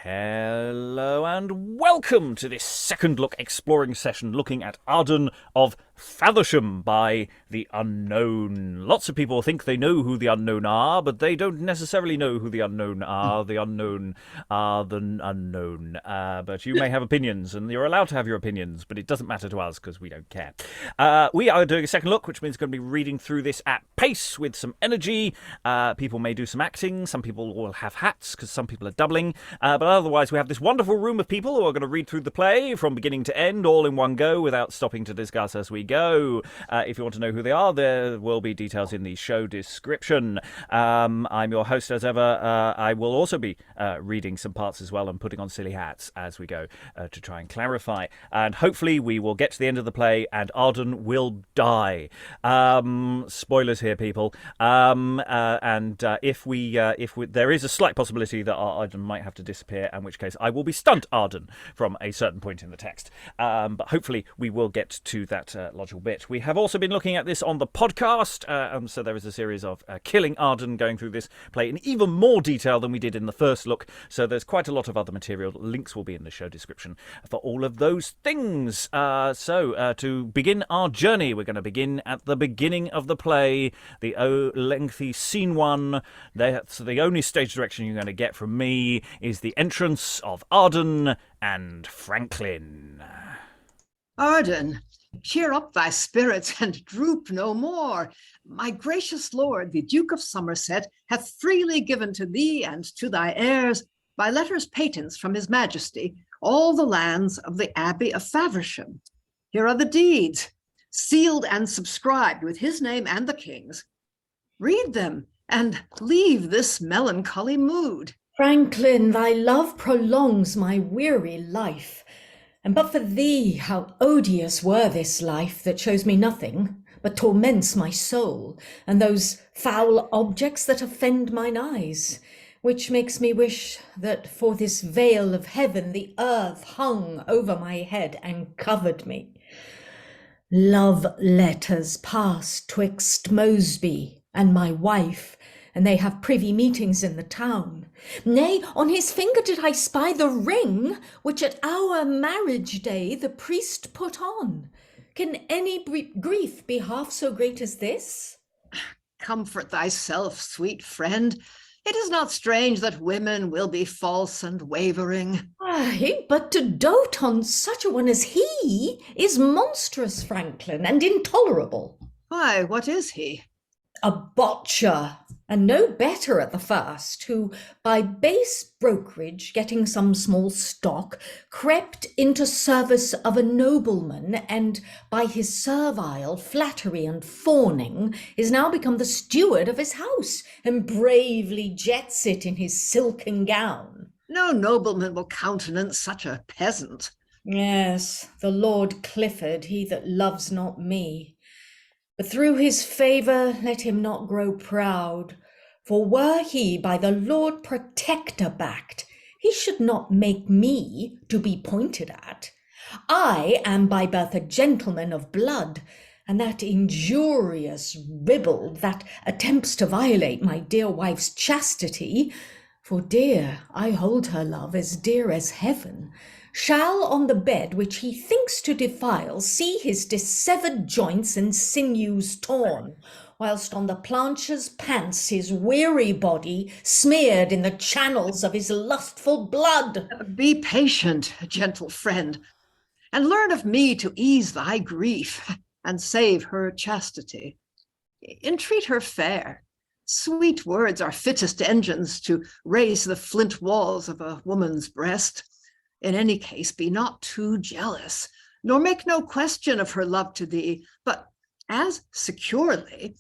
Hello and welcome to this second look exploring session looking at Arden of Faversham by the Unknown. Lots of people think they know who the Unknown are, but they don't necessarily know who the Unknown are. The Unknown are the Unknown. But you may have opinions, and you're allowed to have your opinions, but it doesn't matter to us because we don't care. We are doing a second look, which means we're going to be reading through this at pace with some energy. People may do some acting. Some people will have hats because some people are doubling. But otherwise, we have this wonderful room of people who are going to read through the play from beginning to end, all in one go, without stopping to discuss as we go. If you want to know who they are, there will be details in the show description. I'm your host as ever. I will also be reading some parts as well and putting on silly hats as we go to try and clarify. And hopefully we will get to the end of the play and Arden will die. Spoilers here, people. If there is a slight possibility that our Arden might have to disappear, in which case I will be stunt Arden from a certain point in the text. But hopefully we will get to that logical bit. We have also been looking at this on the podcast, so there is a series of Killing Arden going through this play in even more detail than we did in the first look, so there's quite a lot of other material. Links will be in the show description for all of those things. So to begin our journey, we're going to begin at the beginning of the play, the lengthy scene one. So the only stage direction you're going to get from me is the entrance of Arden and Franklin. Arden, cheer up thy spirits and droop no more. My gracious lord, the Duke of Somerset, hath freely given to thee and to thy heirs, by letters patents from his majesty, all the lands of the Abbey of Faversham. Here are the deeds, sealed and subscribed with his name and the king's. Read them and leave this melancholy mood. Franklin, thy love prolongs my weary life, and but for thee, how odious were this life that shows me nothing, but torments my soul, and those foul objects that offend mine eyes, which makes me wish that for this veil of heaven the earth hung over my head and covered me. Love letters pass twixt Mosby and my wife, and they have privy meetings in the town. Nay, on his finger did I spy the ring which at our marriage day the priest put on. Can any grief be half so great as this? Comfort thyself, sweet friend. It is not strange that women will be false and wavering. Aye, but to dote on such a one as he is monstrous, Franklin, and intolerable. Why, what is he? A botcher, and no better at the first, who, by base brokerage, getting some small stock, crept into service of a nobleman, and by his servile flattery and fawning is now become the steward of his house, and bravely jets it in his silken gown. No nobleman will countenance such a peasant. Yes, the Lord Clifford, he that loves not me. But through his favour let him not grow proud, for were he by the Lord Protector backed, he should not make me to be pointed at. I am by birth a gentleman of blood, and that injurious ribald that attempts to violate my dear wife's chastity, for dear I hold her love as dear as heaven, shall on the bed which he thinks to defile see his dissevered joints and sinews torn, whilst on the plancher's pants his weary body smeared in the channels of his lustful blood. Be patient, gentle friend, and learn of me to ease thy grief and save her chastity. Entreat her fair. Sweet words are fittest engines to raise the flint walls of a woman's breast. In any case, be not too jealous, nor make no question of her love to thee, but as securely,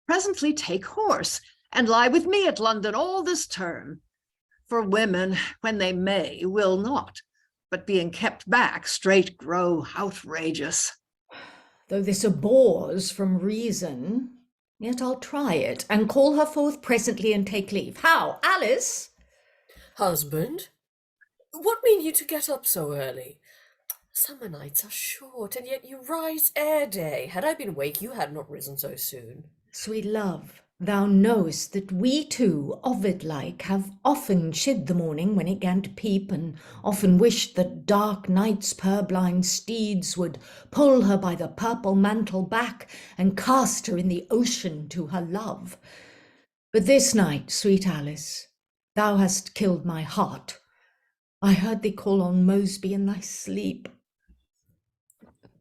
presently take horse, and lie with me at London all this term. For women, when they may, will not, but being kept back, straight grow outrageous. Though this abhors from reason, yet I'll try it, and call her forth presently and take leave. How, Alice? Husband? What mean you to get up so early? Summer nights are short, and yet you rise ere day. Had I been awake, you had not risen so soon. Sweet love, Thou knowest that we two, Ovid-like, have often chid the morning when it 'gan to peep, and often wished that dark night's purblind steeds would pull her by the purple mantle back and cast her in the ocean to her love. But this night, sweet Alice, thou hast killed my heart. I heard thee call on Mosby in thy sleep.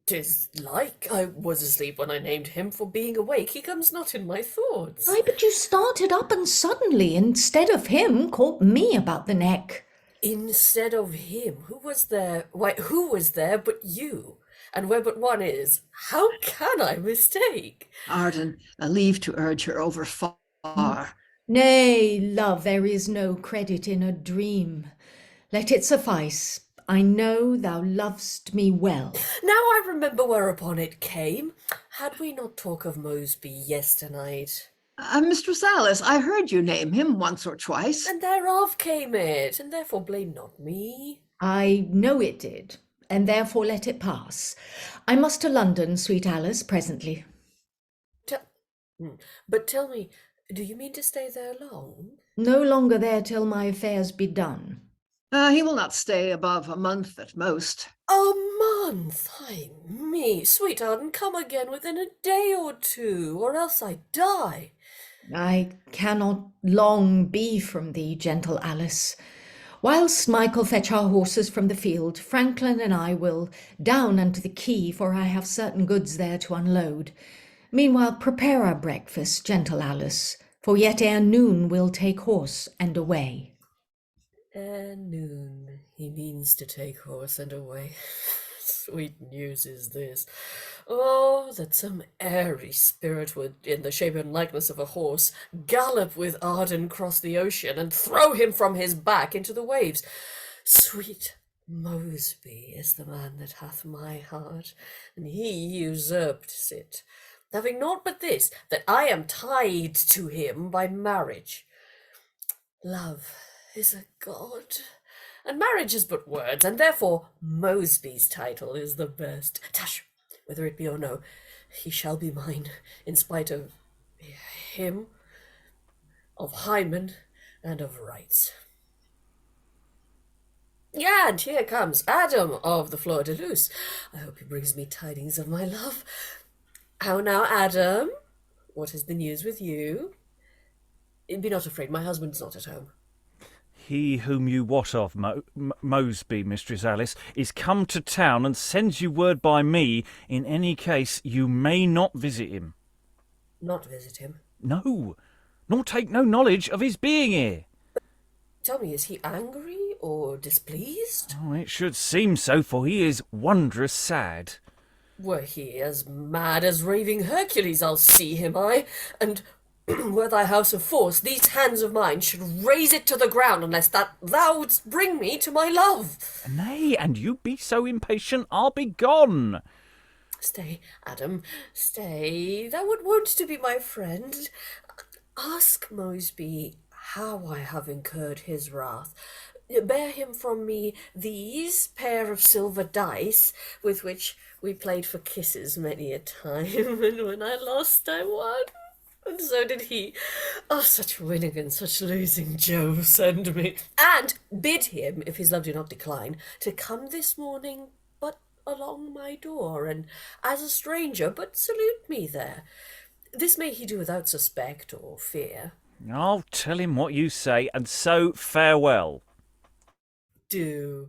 'Tis like I was asleep when I named him, for being awake he comes not in my thoughts. Ay, but you started up and suddenly, instead of him, caught me about the neck. Instead of him, who was there? Why, who was there but you? And where but one is, how can I mistake? Arden, leave to urge her over far. Nay, love, there is no credit in a dream. Let it suffice. I know thou lovest me well. Now I remember whereupon it came. Had we not talk of Mosby yesternight? Mistress Alice, I heard you name him once or twice. And thereof came it, and therefore blame not me. I know it did, and therefore let it pass. I must to London, sweet Alice, presently. But tell me, do you mean to stay there long? No longer there till my affairs be done. He will not stay above a month at most. A month? Ay me, sweet Arden, come again within a day or two, or else I die. I cannot long be from thee, gentle Alice. Whilst Michael fetch our horses from the field, Franklin and I will down unto the quay, for I have certain goods there to unload. Meanwhile prepare our breakfast, gentle Alice, for yet ere noon we'll take horse and away. Ere noon, he means to take horse and away. Sweet news is this. Oh, that some airy spirit would, in the shape and likeness of a horse, gallop with Arden across the ocean and throw him from his back into the waves. Sweet Mosby is the man that hath my heart, and he usurped it, having naught but this, that I am tied to him by marriage. Love is a god, and marriage is but words, and therefore Mosby's title is the best. Tush, whether it be or no, he shall be mine, in spite of him, of Hymen, and of rights. Yeah, and here comes Adam of the Fleur de Luce. I hope he brings me tidings of my love. How now, Adam? What is the news with you? Be not afraid, my husband's not at home. He whom you wot of, Mosby, Mistress Alice, is come to town and sends you word by me. In any case, you may not visit him. Not visit him? No, nor take no knowledge of his being here. Tell me, is he angry or displeased? Oh, it should seem so, for he is wondrous sad. Were he as mad as raving Hercules, I'll see him, and were thy house of force, these hands of mine should raise it to the ground, unless that thou wouldst bring me to my love. Nay, and you be so impatient, I'll be gone. Stay, Adam, stay. Thou art wont to be my friend. Ask Mosby how I have incurred his wrath. Bear him from me these pair of silver dice, with which we played for kisses many a time, and when I lost I won. And so did he. Oh, such winning and such losing Jove send me. And bid him, if his love do not decline, to come this morning but along my door, and as a stranger, but salute me there. This may he do without suspect or fear. I'll tell him what you say, and so farewell. Do,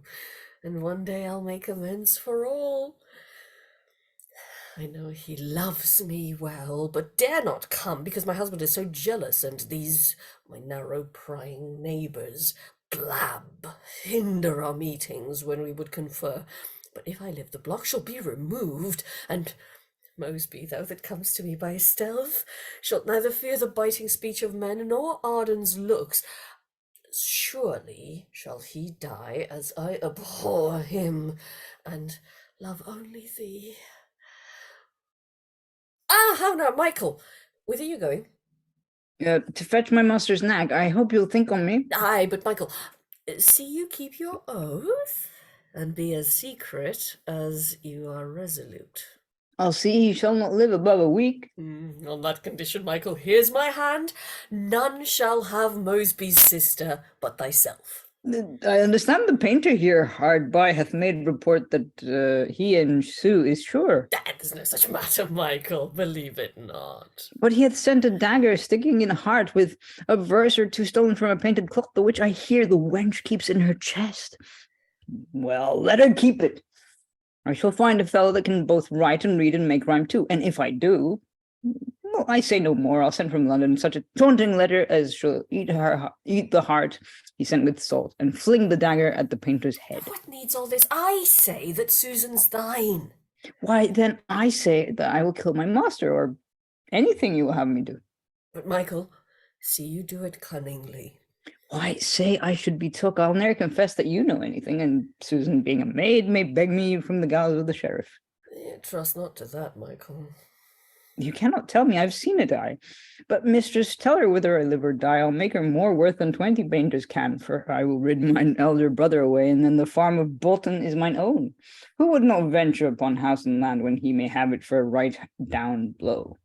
and one day I'll make amends for all. I know he loves me well, but dare not come, because my husband is so jealous, and these, my narrow prying neighbours, blab, hinder our meetings when we would confer. But if I live, the block shall be removed, and Mosby, thou that comes to me by stealth, shalt neither fear the biting speech of men, nor Arden's looks. Surely shall he die as I abhor him, and love only thee. Ah, how now, Michael, whither are you going? To fetch my master's nag. I hope you'll think on me. Aye, but Michael, see you keep your oath, and be as secret as you are resolute. I'll see he shall not live above a week. On that condition, Michael, here's my hand. None shall have Mosby's sister but thyself. I understand the painter here hard by hath made report that he and Sue is sure. There's no such matter, Michael, believe it not. But he hath sent a dagger sticking in a heart with a verse or two stolen from a painted cloth, the which I hear the wench keeps in her chest. Well, let her keep it. I shall find a fellow that can both write and read and make rhyme too, and if I do, well, I say no more. I'll send from London such a taunting letter as shall eat the heart he sent with salt, and fling the dagger at the painter's head. What needs all this? I say that Susan's thine. Why, then I say that I will kill my master, or anything you will have me do. But, Michael, see you do it cunningly. Why, say I should be took. I'll ne'er confess that you know anything, and Susan, being a maid, may beg me from the gallows of the sheriff. Trust not to that, Michael. You cannot tell me, I've seen it die. But mistress, tell her whether I live or die, I'll make her more worth than 20 painters can, for I will rid mine elder brother away, and then the farm of Bolton is mine own. Who would not venture upon house and land when he may have it for a right down blow?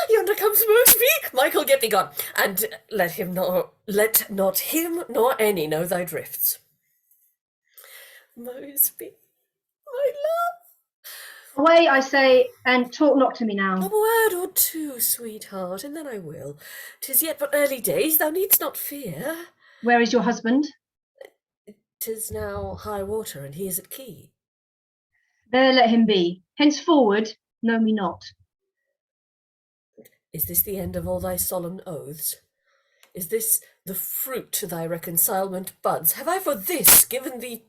Yonder comes Mosby! Michael, get thee gone, and let not him nor any know thy drifts. Mosby, my love. Away, I say, and talk not to me now. A word or two, sweetheart, and then I will. 'Tis yet but early days, thou needst not fear. Where is your husband? 'Tis now high water, and he is at Key. There let him be. Henceforward, know me not. Is this the end of all thy solemn oaths? Is this the fruit to thy reconcilement buds? Have I for this given thee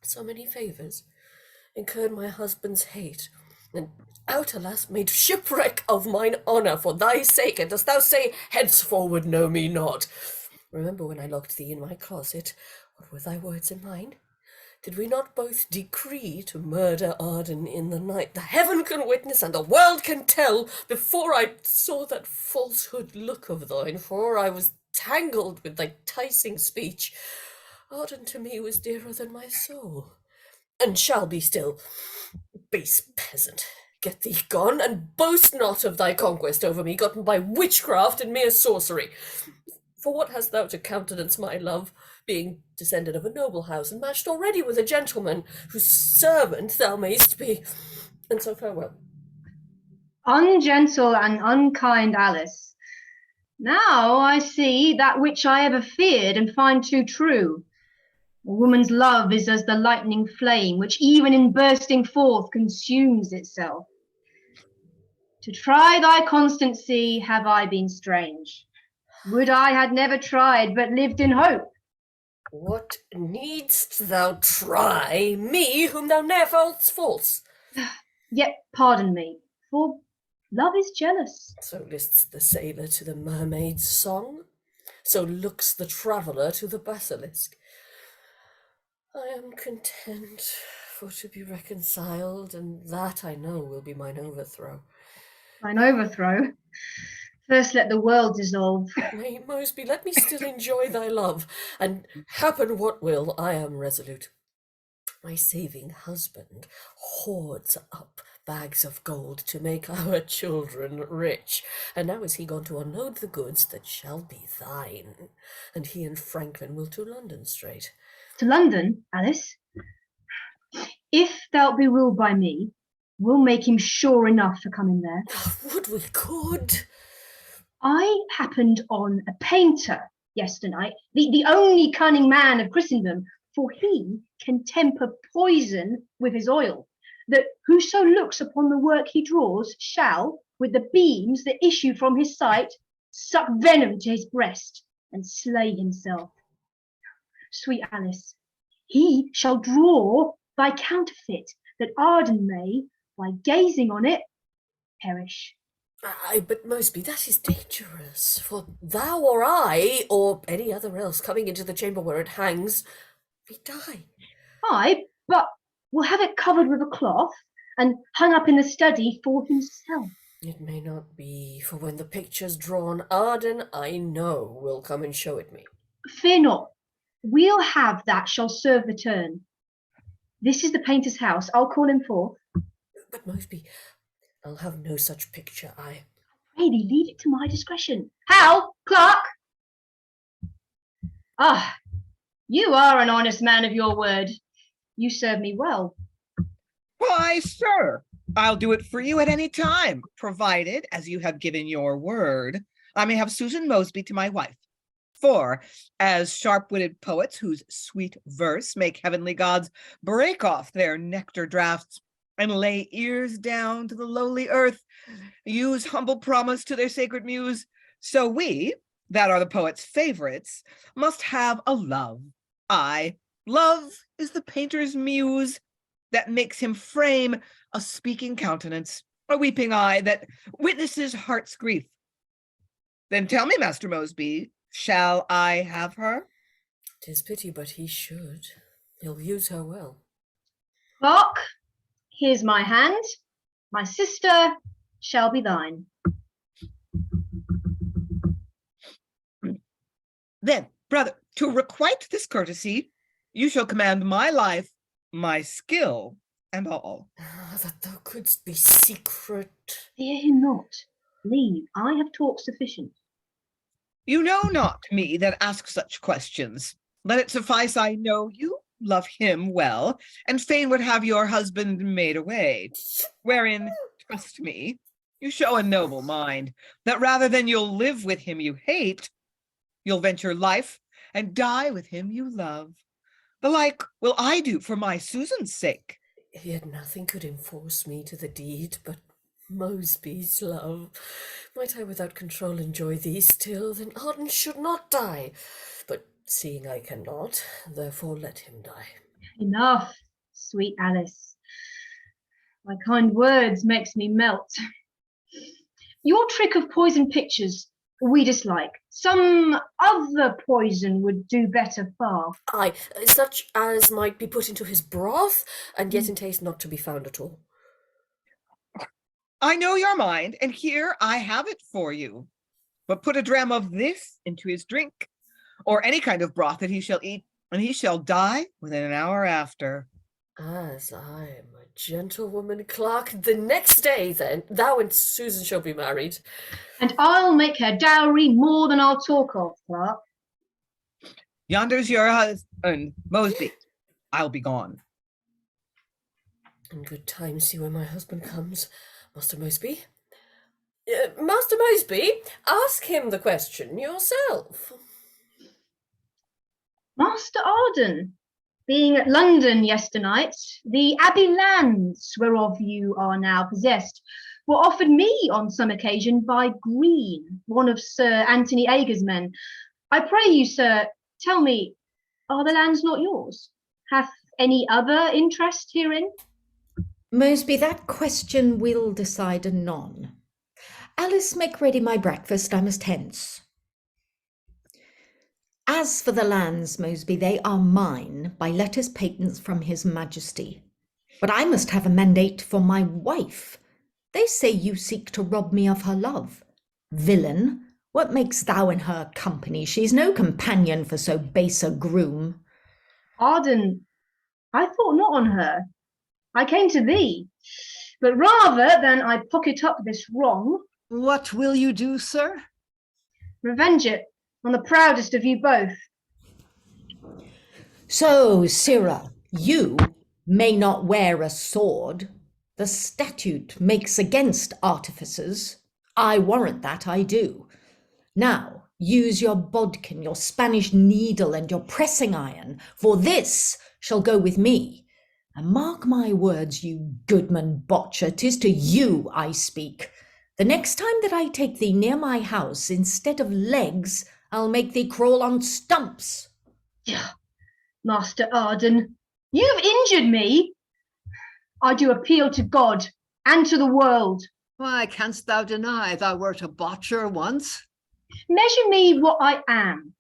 so many favours, incurred my husband's hate, and out, alas, made shipwreck of mine honour for thy sake, and dost thou say, henceforward know me not? Remember when I locked thee in my closet, what were thy words and mine? Did we not both decree to murder Arden in the night? The heaven can witness, and the world can tell, before I saw that falsehood look of thine, for I was tangled with thy ticing speech. Arden to me was dearer than my soul, and shall be still. Base peasant, get thee gone, and boast not of thy conquest over me, gotten by witchcraft and mere sorcery. For what hast thou to countenance my love, being descended of a noble house, and matched already with a gentleman, whose servant thou mayst be? And so farewell. Ungentle and unkind Alice. Now I see that which I ever feared and find too true. A woman's love is as the lightning flame, which even in bursting forth consumes itself. To try thy constancy have I been strange. Would I had never tried, but lived in hope. What needst thou try me, whom thou ne'er fall'st false? Yet pardon me, for love is jealous. So lists the sailor to the mermaid's song, so looks the traveller to the basilisk. I am content for to be reconciled, and that I know will be mine overthrow. Mine overthrow? First let the world dissolve. Nay, Mosby, let me still enjoy thy love, and happen what will, I am resolute. My saving husband hoards up bags of gold to make our children rich, and now is he gone to unload the goods that shall be thine, and he and Franklin will to London straight. To London, Alice? If thou be ruled by me, we'll make him sure enough for coming there. Would we could! I happened on a painter yesternight, the only cunning man of Christendom, for he can temper poison with his oil, that whoso looks upon the work he draws shall, with the beams that issue from his sight, suck venom to his breast and slay himself. Sweet Alice, he shall draw thy counterfeit, that Arden may, by gazing on it, perish. Aye, but Mosby, that is dangerous, for thou or I, or any other else coming into the chamber where it hangs, we die. Aye, but we'll have it covered with a cloth and hung up in the study for himself. It may not be, for when the picture's drawn, Arden, I know, will come and show it me. Fear not, we'll have that shall serve the turn. This is the painter's house. I'll call him forth. But Mosby, I'll have no such picture. Really, leave it to my discretion. Hal, Clarke! Ah, you are an honest man of your word. You serve me well. Why, sir, I'll do it for you at any time, provided, as you have given your word, I may have Susan Mosby to my wife. For, as sharp-witted poets whose sweet verse make heavenly gods break off their nectar draughts and lay ears down to the lowly earth, use humble promise to their sacred muse, so we, that are the poet's favorites, must have a love. Aye, love is the painter's muse that makes him frame a speaking countenance, a weeping eye that witnesses heart's grief. Then tell me, Master Mosby, shall I have her? 'Tis pity, but he should. He'll use her well. Clarke, here's my hand. My sister shall be thine. Then, brother, to requite this courtesy, you shall command my life, my skill, and all. That thou couldst be secret. Fear him not. Leave, I have talked sufficient. You know not me that ask such questions. Let it suffice I know you, love him well, and fain would have your husband made away, wherein, trust me, you show a noble mind, that rather than you'll live with him you hate, you'll venture life and die with him you love. The like will I do for my Susan's sake. Yet nothing could enforce me to the deed but Mosby's love. Might I without control enjoy thee still, then Arden should not die. But seeing I cannot, therefore let him die. Enough, sweet Alice. My kind words makes me melt. Your trick of poison pictures we dislike. Some other poison would do better far. Aye, such as might be put into his broth, and yet in taste not to be found at all. I know your mind, and here I have it for you. But put a dram of this into his drink, or any kind of broth that he shall eat, and he shall die within an hour after. As I am a gentlewoman, Clarke, the next day then, thou and Susan shall be married. And I'll make her dowry more than I'll talk of, Clarke. Yonder's your husband, Mosby. I'll be gone. In good time see when my husband comes, Master Mosby. Master Mosby, ask him the question yourself. Master Arden, being at London yesternight, the abbey lands whereof you are now possessed were offered me on some occasion by Greene, one of Sir Anthony Ager's men. I pray you, sir, tell me, are the lands not yours? Hath any other interest herein? Mosby, that question will decide anon. Alice, make ready my breakfast, I must hence. As for the lands, Mosby, they are mine by letters patent from his majesty. But I must have a mandate for my wife. They say you seek to rob me of her love. Villain, what makes thou in her company? She's no companion for so base a groom. Arden, I thought not on her. I came to thee, but rather than I pocket up this wrong, What will you do, sir? revenge it on the proudest of you both. So, sirrah, you may not wear a sword. The statute makes against artificers. I warrant that, I do. Now, use your bodkin, your Spanish needle, and your pressing iron, for this shall go with me. And mark my words, you goodman botcher, 'tis to you I speak. The next time that I take thee near my house, instead of legs, I'll make thee crawl on stumps. Master Arden, you've injured me. I do appeal to God and to the world. Why canst thou deny thou wert a botcher once? Measure me what I am,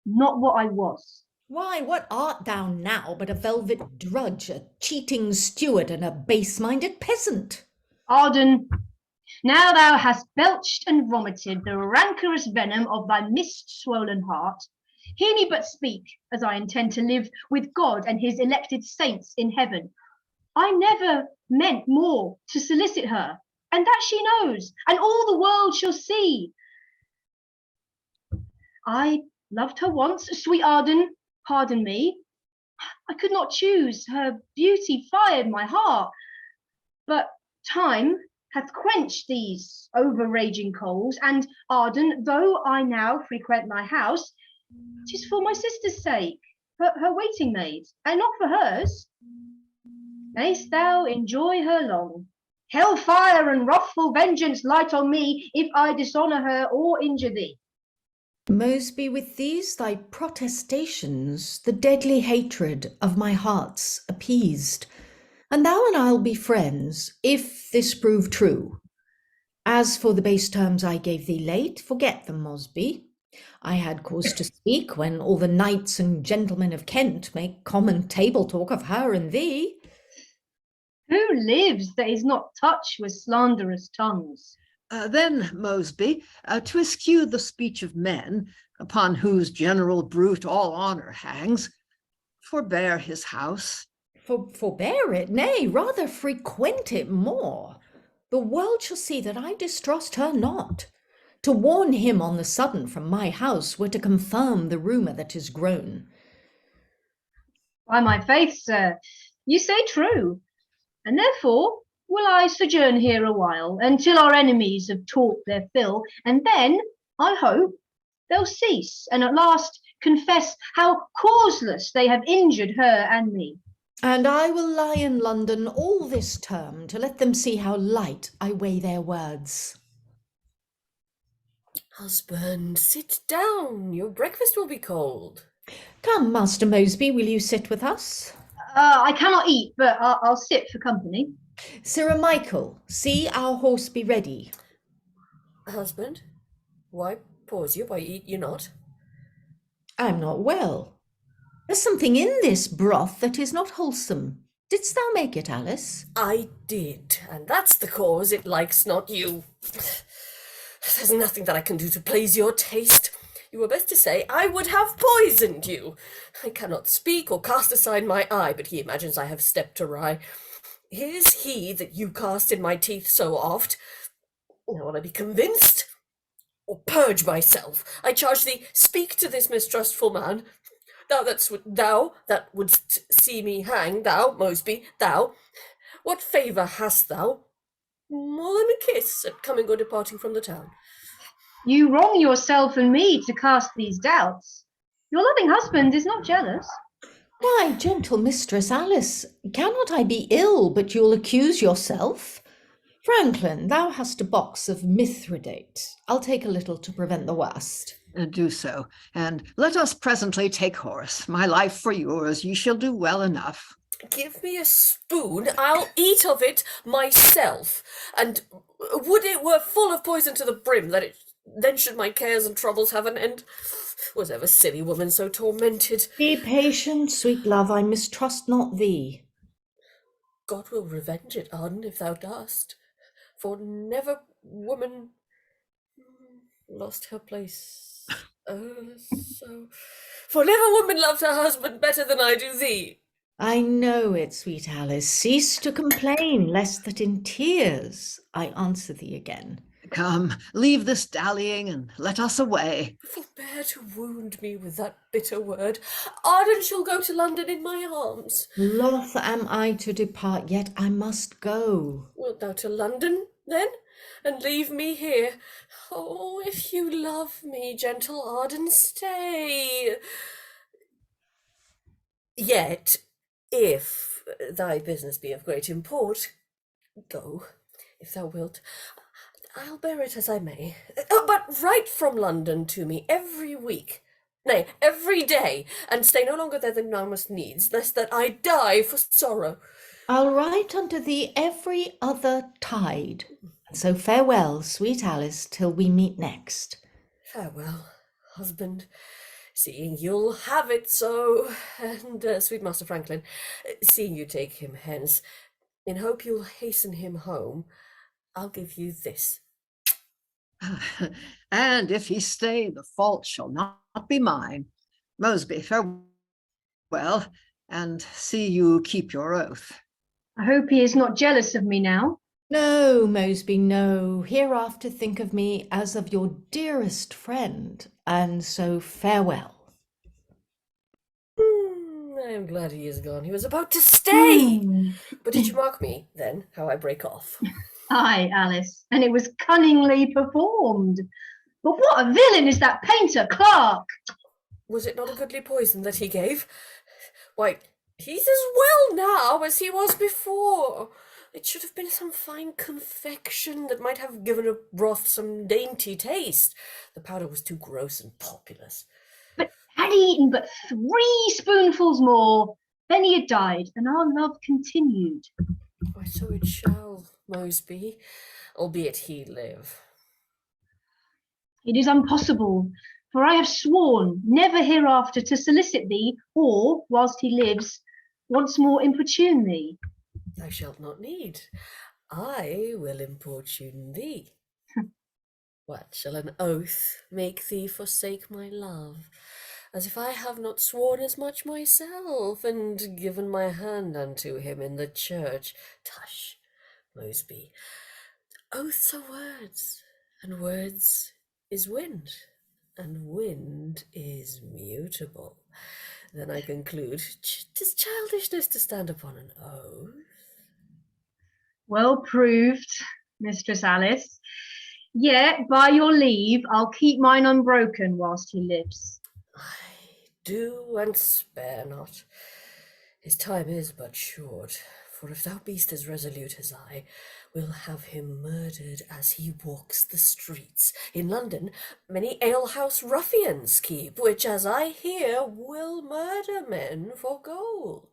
not what I was. Why, what art thou now but a velvet drudge, a cheating steward, and a base-minded peasant? Arden, now thou hast belched and vomited the rancorous venom of thy mist-swollen heart, hear me but speak, as I intend to live with God and his elected saints in heaven. I never meant more to solicit her, and that she knows, and all the world shall see. I loved her once, sweet Arden, pardon me. I could not choose, her beauty fired my heart. But time hath quenched these over-raging coals, and Arden, though I now frequent thy house, 'tis for my sister's sake, her waiting maid, and not for hers. Mayst thou enjoy her long. Hellfire and wrathful vengeance light on me if I dishonour her or injure thee. Mosby, with these thy protestations, the deadly hatred of my heart's appeased, and thou and I'll be friends, if this prove true. As for the base terms I gave thee late, forget them, Mosby. I had cause to speak when all the knights and gentlemen of Kent make common table talk of her and thee. Who lives that is not touched with slanderous tongues? Then, Mosby, to eschew the speech of men, upon whose general brute all honour hangs, forbear his house. Forbear it, nay, rather frequent it more. The world shall see that I distrust her not. To warn him on the sudden from my house were to confirm the rumour that is grown. By my faith, sir, you say true, and therefore will I sojourn here a while, until our enemies have talked their fill, and then, I hope, they'll cease, and at last confess how causeless they have injured her and me. And I will lie in London all this term to let them see how light I weigh their words. Husband, sit down. Your breakfast will be cold. Come, Master Mosby, will you sit with us? I cannot eat, but I'll sit for company. Sirrah Michael, see our horse be ready. Husband, why pause you? Why eat you not? I am not well. There's something in this broth that is not wholesome. Didst thou make it, Alice? I did, and that's the cause it likes not you. There's nothing that I can do to please your taste. You were best to say I would have poisoned you. I cannot speak or cast aside my eye, but he imagines I have stepped awry. Is he that you cast in my teeth so oft? Now will I be convinced, or purge myself? I charge thee, speak to this mistrustful man. Thou that wouldst see me hang, thou, Mosby, thou, what favour hast thou? More than a kiss at coming or departing from the town. You wrong yourself and me to cast these doubts. Your loving husband is not jealous. Why, gentle mistress Alice, cannot I be ill, but you'll accuse yourself? Franklin, thou hast a box of mithridate. I'll take a little to prevent the worst. Do so, and let us presently take horse. My life for yours, ye shall do well enough. Give me a spoon, I'll eat of it myself, and would it were full of poison to the brim, then should my cares and troubles have an end. Was ever silly woman so tormented? Be patient, sweet love, I mistrust not thee. God will revenge it, Arden, if thou dost, for never woman lost her place. For never woman loved her husband better than I do thee. I know it, sweet Alice. Cease to complain, lest that in tears I answer thee again. Come, leave this dallying and let us away. Forbear to wound me with that bitter word. Arden shall go to London in my arms. Loth am I to depart, yet I must go. Wilt thou to London, then, and leave me here? Oh, if you love me, gentle Arden, stay. Yet, if thy business be of great import, go, if thou wilt. I'll bear it as I may. But write from London to me every week, nay, every day, and stay no longer there than thou must needs, lest that I die for sorrow. I'll write unto thee every other tide. So farewell, sweet Alice, till we meet next. Farewell, husband, seeing you'll have it so, and sweet Master Franklin, seeing you take him hence, in hope you'll hasten him home, I'll give you this. And if he stay, the fault shall not be mine. Mosby, farewell, and see you keep your oath. I hope he is not jealous of me now. No, Mosby, no. Hereafter think of me as of your dearest friend, and so farewell. I am glad he is gone. He was about to stay. Hmm. But did you mark me, then, how I break off? Aye, Alice, and it was cunningly performed. But what a villain is that painter, Clarke! Was it not a goodly poison that he gave? Why, he's as well now as he was before. It should have been some fine confection that might have given a broth some dainty taste. The powder was too gross and populous. But had he eaten but 3 spoonfuls more, then he had died, and our love continued. Why, so it shall, Mosby, albeit he live. It is impossible, for I have sworn never hereafter to solicit thee, or, whilst he lives, once more importune thee. Thou shalt not need. I will importune thee. What shall an oath make thee forsake my love, as if I have not sworn as much myself, and given my hand unto him in the church? Tush, Mosby, oaths are words, and words is wind, and wind is mutable. Then I conclude 'tis childishness to stand upon an oath. Well proved, Mistress Alice. Yet, by your leave, I'll keep mine unbroken whilst he lives. I do and spare not. His time is but short, for if thou be'st as resolute as I, we'll have him murdered as he walks the streets. In London, many alehouse ruffians keep, which, as I hear, will murder men for gold.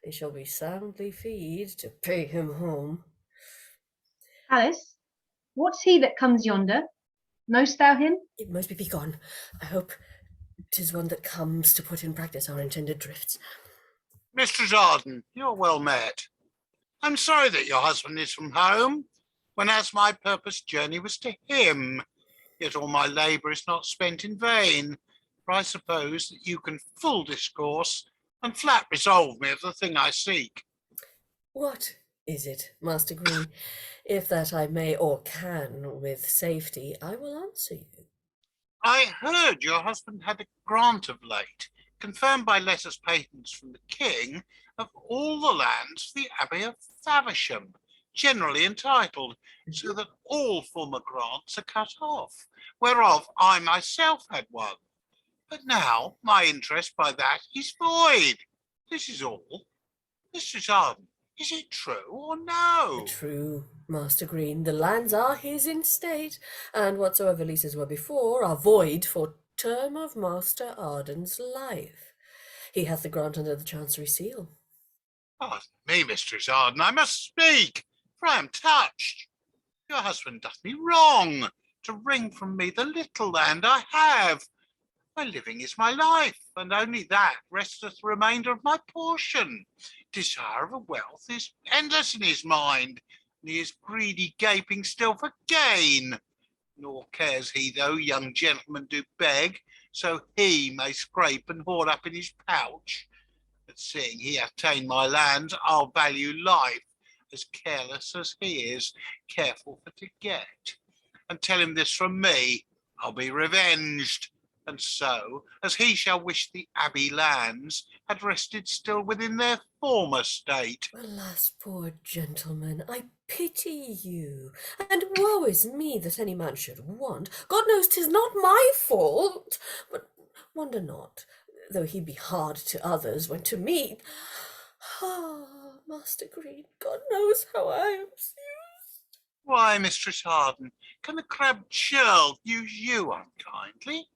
They shall be soundly feed to pay him home. Alice, what's he that comes yonder? Know'st thou him? It must be gone. I hope 'tis one that comes to put in practice our intended drifts. Mistress Arden, you're well met. I'm sorry that your husband is from home, when as my purposed journey was to him. Yet all my labour is not spent in vain, for I suppose that you can full discourse and flat resolve me of the thing I seek. What is it, Master Greene? If that I may or can with safety, I will answer you. I heard your husband had a grant of late, confirmed by letters patents from the king, of all the lands of the Abbey of Faversham, generally entitled, so that all former grants are cut off, whereof I myself had one. But now my interest by that is void. This is all. Mistress Arden, is it true or no? True, Master Greene. The lands are his in state, and whatsoever leases were before are void for term of Master Arden's life. He hath the grant under the Chancery seal. Pardon me, Mistress Arden, I must speak, for I am touched. Your husband doth me wrong to wring from me the little land I have. My living is my life, and only that resteth the remainder of my portion. Desire of a wealth is endless in his mind, and he is greedy gaping still for gain. Nor cares he though young gentlemen do beg, so he may scrape and hoard up in his pouch. But seeing he hath ta'en my lands, I'll value life, as careless as he is careful for to get. And tell him this from me, I'll be revenged. And so, as he shall wish the abbey lands had rested still within their former state. Alas, poor gentleman, I pity you, and woe is me that any man should want. God knows 'tis not my fault, but wonder not, though he be hard to others, when to me... Ah, Master Greene, God knows how I am used. Why, Mistress Arden, can the crabbed churl use you unkindly?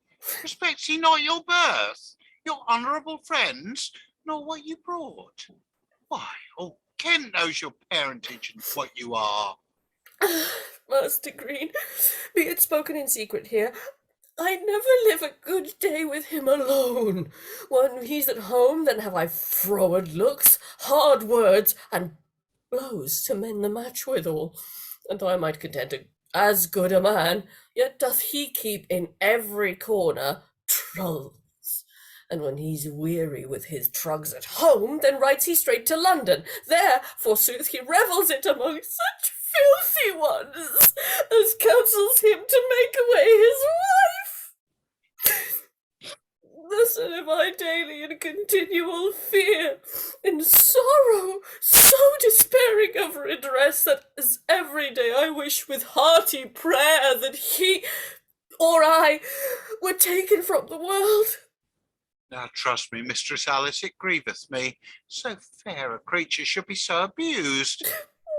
Respects he not your birth, your honourable friends, nor what you brought? Why, all Kent knows your parentage and what you are. Master Greene, be it spoken in secret here, I never live a good day with him alone. When he's at home, then have I froward looks, hard words, and blows to mend the match withal. And though I might content as good a man, yet doth he keep in every corner trulls, And when he's weary with his trugs at home, then rides he straight to London. There, forsooth, he revels it among such filthy ones as counsels him to make away his wife. Thus live I daily in continual fear, in sorrow, so despairing of redress, that as every day I wish with hearty prayer that he or I were taken from the world. Now trust me, Mistress Alice, it grieveth me, so fair a creature should be so abused.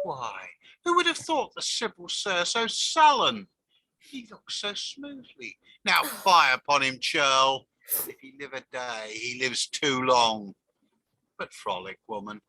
Why, who would have thought the Sibyl Sir so sullen? He looks so smoothly. Now fie upon him, churl. If he live a day, he lives too long. But frolic, woman,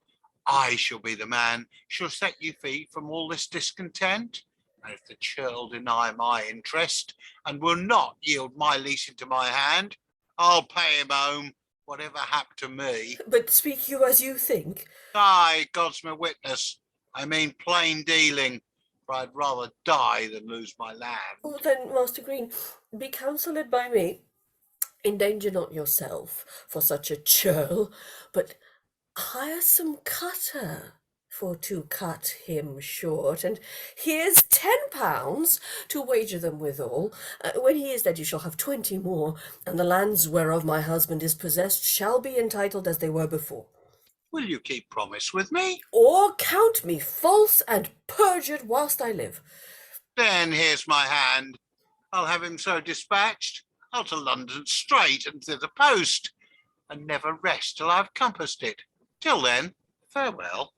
I shall be the man, shall set you free from all this discontent. And if the churl deny my interest, and will not yield my lease into my hand, I'll pay him home, whatever hap to me. But speak you as you think. Aye, God's my witness. I mean plain dealing, for I'd rather die than lose my land. Oh, then, Master Greene, be counselled by me. Endanger not yourself for such a churl, but hire some cutter for to cut him short, and here's £10 to wager them withal. When he is dead, you shall have 20 more, and the lands whereof my husband is possessed shall be entitled as they were before. Will you keep promise with me? Or count me false and perjured whilst I live. Then here's my hand. I'll have him so dispatched. I'll to London straight and thither post, and never rest till I've compassed it. Till then, farewell.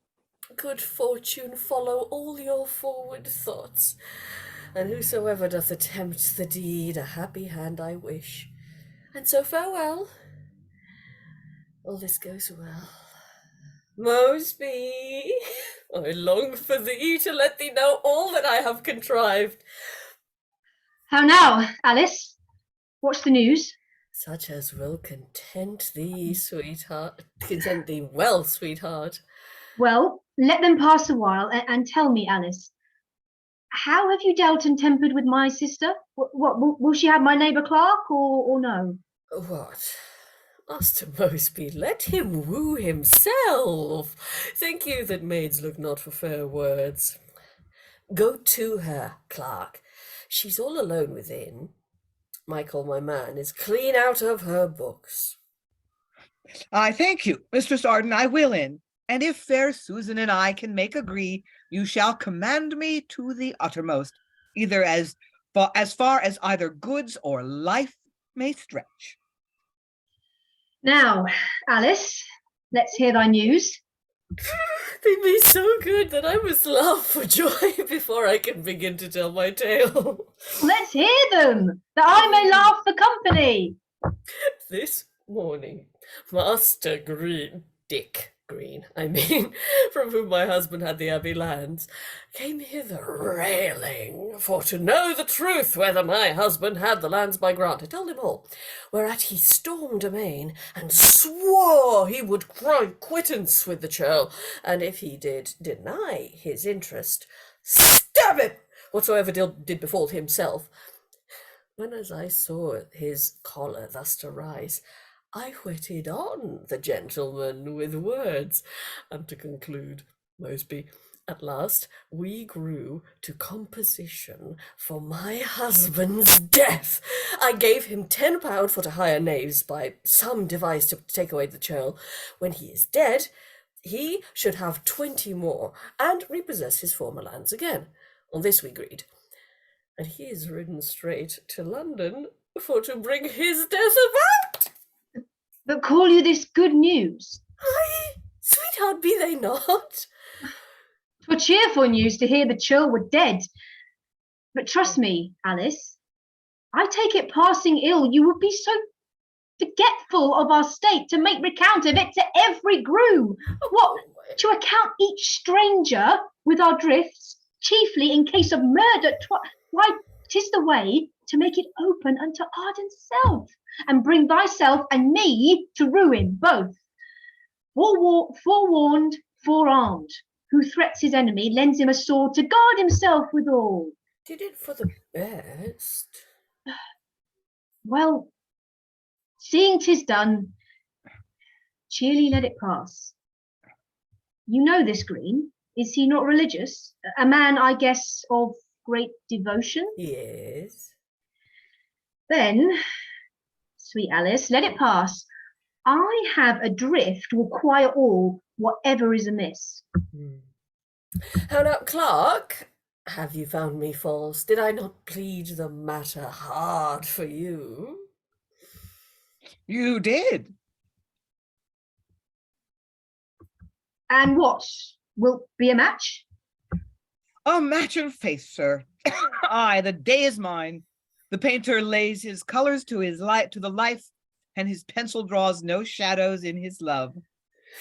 Good fortune follow all your forward thoughts, and whosoever doth attempt the deed, a happy hand I wish. And so farewell. All this goes well. Mosby, I long for thee to let thee know all that I have contrived. How now, Alice? What's the news? Such as will content thee, sweetheart. Content thee well, sweetheart. Well, let them pass a while, and tell me, Alice, how have you dealt and tempered with my sister? What will she have my neighbour Clarke, or no? What? Master Mosby, let him woo himself. Think you that maids look not for fair words? Go to her, Clarke. She's all alone within. Michael, my man, is clean out of her books. I thank you, Mistress Arden, I will in. And if fair Susan and I can make agree, you shall command me to the uttermost, either as far as either goods or life may stretch. Now, Alice, let's hear thy news. They be so good that I must laugh for joy before I can begin to tell my tale. Let's hear them, that I may laugh for company. This morning, Master Dick Greene, from whom my husband had the abbey lands, came hither railing for to know the truth whether my husband had the lands by grant. I told him all, whereat he stormed amain and swore he would cry quittance with the churl, and if he did deny his interest, stab him, whatsoever did befall himself. When as I saw his choler thus to rise, I whetted on the gentleman with words, and to conclude, Mosby, at last we grew to composition for my husband's death. I gave him £10 for to hire knaves by some device to take away the churl. When he is dead, he should have 20 more, and repossess his former lands again. On this we agreed. And he is ridden straight to London for to bring his death about. But call you this good news? Aye, sweetheart, be they not? 'Twere cheerful news to hear the churl were dead. But trust me, Alice, I take it passing ill you would be so forgetful of our state to make recount of it to every groom. What, to account each stranger with our drifts, chiefly in case of murder? Why, 'tis the way to make it open unto Arden's self, and bring thyself and me to ruin both. Forewarned, forearmed. Who threats his enemy lends him a sword to guard himself withal. Did it for the best. Well, seeing 'tis done, cheerly let it pass. You know this Greene, is he not religious? A man, I guess, of great devotion? Yes. Then, sweet Alice, let it pass. I have a drift will quiet all, whatever is amiss. How now, Clarke? Have you found me false? Did I not plead the matter hard for you? You did. And what? Wilt be a match? A match in faith, sir. Aye, the day is mine. The painter lays his colors to the life, and his pencil draws no shadows in his love.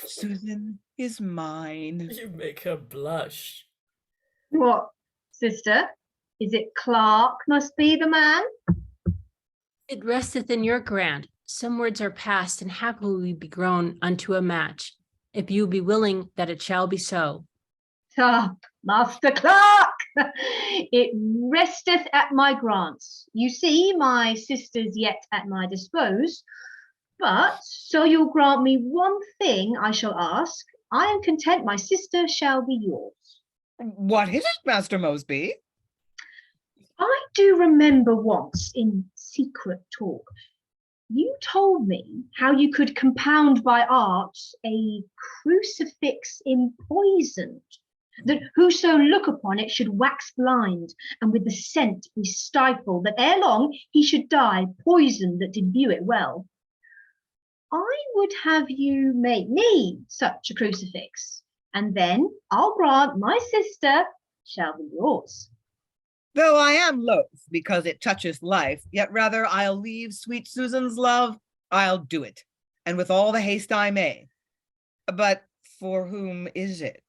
Susan is mine. You make her blush. What, sister? Is it Clarke must be the man? It resteth in your grant. Some words are past, and happily be grown unto a match, if you be willing that it shall be so. Ah, Master Clarke, it resteth at my grants. You see, my sister's yet at my dispose, but so you'll grant me one thing I shall ask, I am content my sister shall be yours. What is it, Master Mosby? I do remember once in secret talk, you told me how you could compound by art a crucifix empoisoned, that whoso look upon it should wax blind, and with the scent be stifled, that ere long he should die poisoned that did view it well. I would have you make me such a crucifix, and then I'll grant my sister shall be yours. Though I am loath, because it touches life, yet rather I'll leave sweet Susan's love, I'll do it, and with all the haste I may. But for whom is it?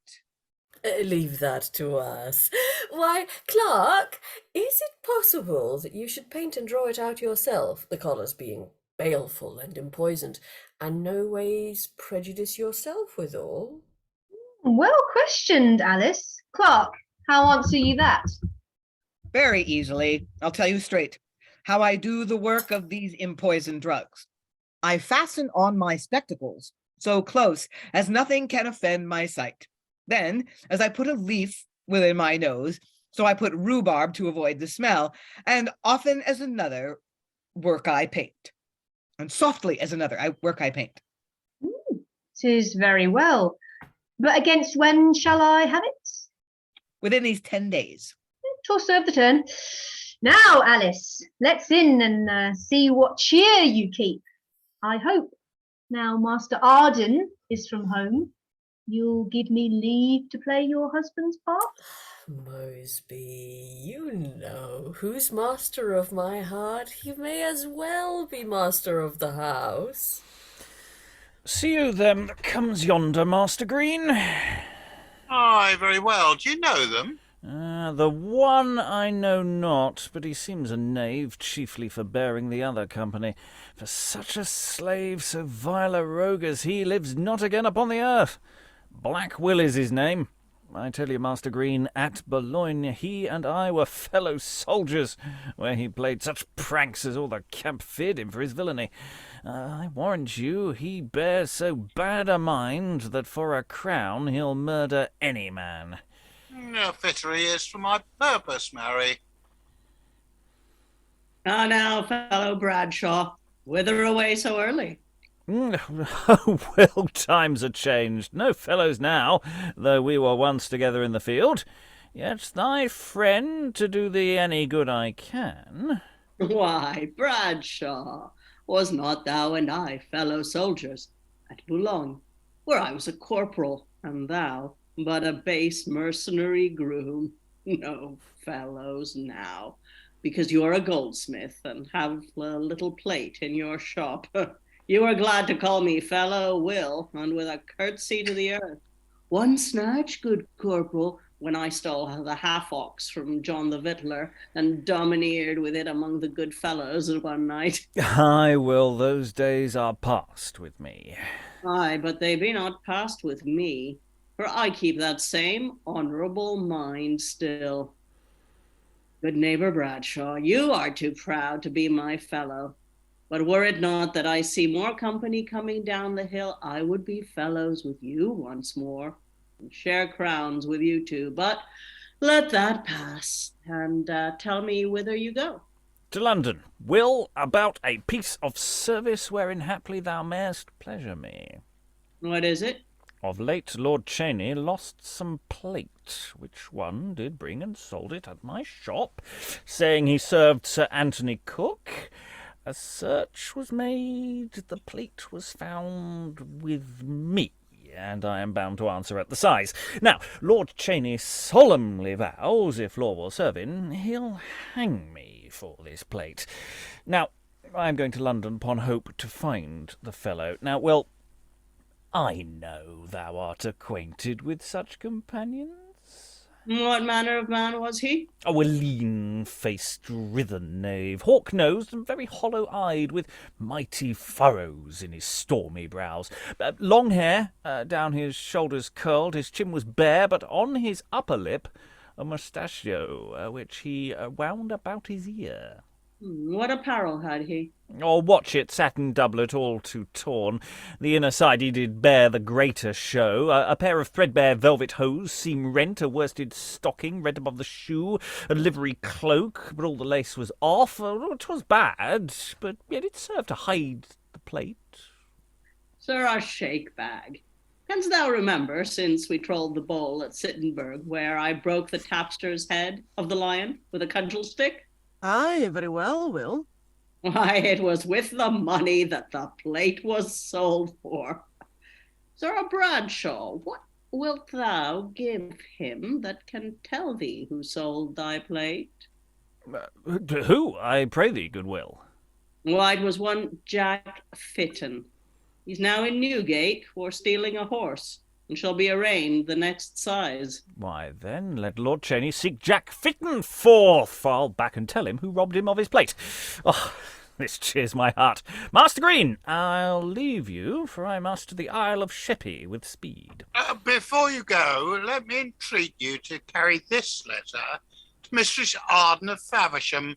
Leave that to us. Why, Clarke, is it possible that you should paint and draw it out yourself, the colours being baleful and empoisoned, and no ways prejudice yourself withal? Well questioned, Alice. Clarke, how answer you that? Very easily. I'll tell you straight how I do the work of these empoisoned drugs. I fasten on my spectacles so close as nothing can offend my sight. Then, as I put a leaf within my nose, so I put rhubarb to avoid the smell, and often as another work I paint. And softly as another work I paint. 'Tis very well. But against when shall I have it? Within these 10 days. 'Twill serve the turn. Now, Alice, let's in and see what cheer you keep. I hope, now Master Arden is from home, you'll give me leave to play your husband's part? Mosby, you know who's master of my heart. He may as well be master of the house. See you then that comes yonder, Master Greene. Aye, very well. Do you know them? The one I know not, but he seems a knave, chiefly for bearing the other company. For such a slave, so vile a rogue as he, lives not again upon the earth. Black Will is his name. I tell you, Master Greene, at Boulogne he and I were fellow soldiers, where he played such pranks as all the Kemp feared him for his villainy. I warrant you he bears so bad a mind that for a crown he'll murder any man. No fitter he is for my purpose, Mary. Ah, now, fellow Bradshaw, whither away so early? Well, times are changed. No fellows now, though we were once together in the field. Yet thy friend, to do thee any good I can. Why, Bradshaw, was not thou and I fellow soldiers at Boulogne, where I was a corporal, and thou but a base mercenary groom? No fellows now, because you are a goldsmith and have a little plate in your shop. You are glad to call me fellow Will, and with a curtsy to the earth. One snatch, good corporal, when I stole the half-ox from John the Victualler, and domineered with it among the good fellows one night. Aye, Will, those days are past with me. Aye, but they be not past with me, for I keep that same honourable mind still. Good neighbour Bradshaw, you are too proud to be my fellow. But were it not that I see more company coming down the hill, I would be fellows with you once more, and share crowns with you too. But let that pass, and tell me whither you go. To London, Will, about a piece of service wherein haply thou mayest pleasure me. What is it? Of late Lord Cheyne lost some plate, which one did bring and sold it at my shop, saying he served Sir Anthony Cook. A search was made, the plate was found with me, and I am bound to answer at the size. Now, Lord Cheyne solemnly vows, if law will serve him, he'll hang me for this plate. Now, I am going to London upon hope to find the fellow. Now, well, I know thou art acquainted with such companions. What manner of man was he? Oh, a lean-faced, writhen knave, hawk-nosed and very hollow-eyed, with mighty furrows in his stormy brows. Long hair, down his shoulders curled, his chin was bare, but on his upper lip a mustachio, which he wound about his ear. What apparel had he? Oh, watch it, satin doublet all too torn. The inner side he did bear the greater show. A pair of threadbare velvet hose, seam rent, a worsted stocking, rent above the shoe, a livery cloak, but all the lace was off. 'Twas bad, but yet it served to hide the plate. Sir, a Shakebag. Canst thou remember, since we trolled the bowl at Sittenburg, where I broke the tapster's head of the lion with a cudgel stick? Aye, very well, Will. Why, it was with the money that the plate was sold for. Sir Bradshaw, what wilt thou give him that can tell thee who sold thy plate? Who, I pray thee, good Will? Why, it was one Jack Fitton. He's now in Newgate for stealing a horse, and shall be arraigned the next size. Why, then, let Lord Cheyne seek Jack Fitton forth, for I'll back and tell him who robbed him of his plate. Oh, this cheers my heart. Master Greene, I'll leave you, for I must to the Isle of Sheppey with speed. Before you go, let me entreat you to carry this letter to Mistress Arden of Faversham,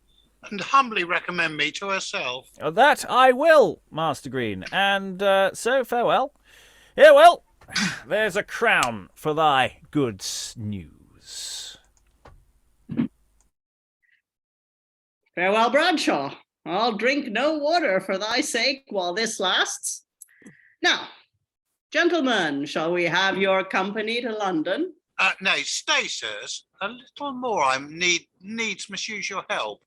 and humbly recommend me to herself. That I will, Master Greene, and so farewell. Here, Will, there's a crown for thy good news. Farewell, Bradshaw. I'll drink no water for thy sake while this lasts. Now, gentlemen, shall we have your company to London? Nay, stay, sirs. A little more I needs must use your help,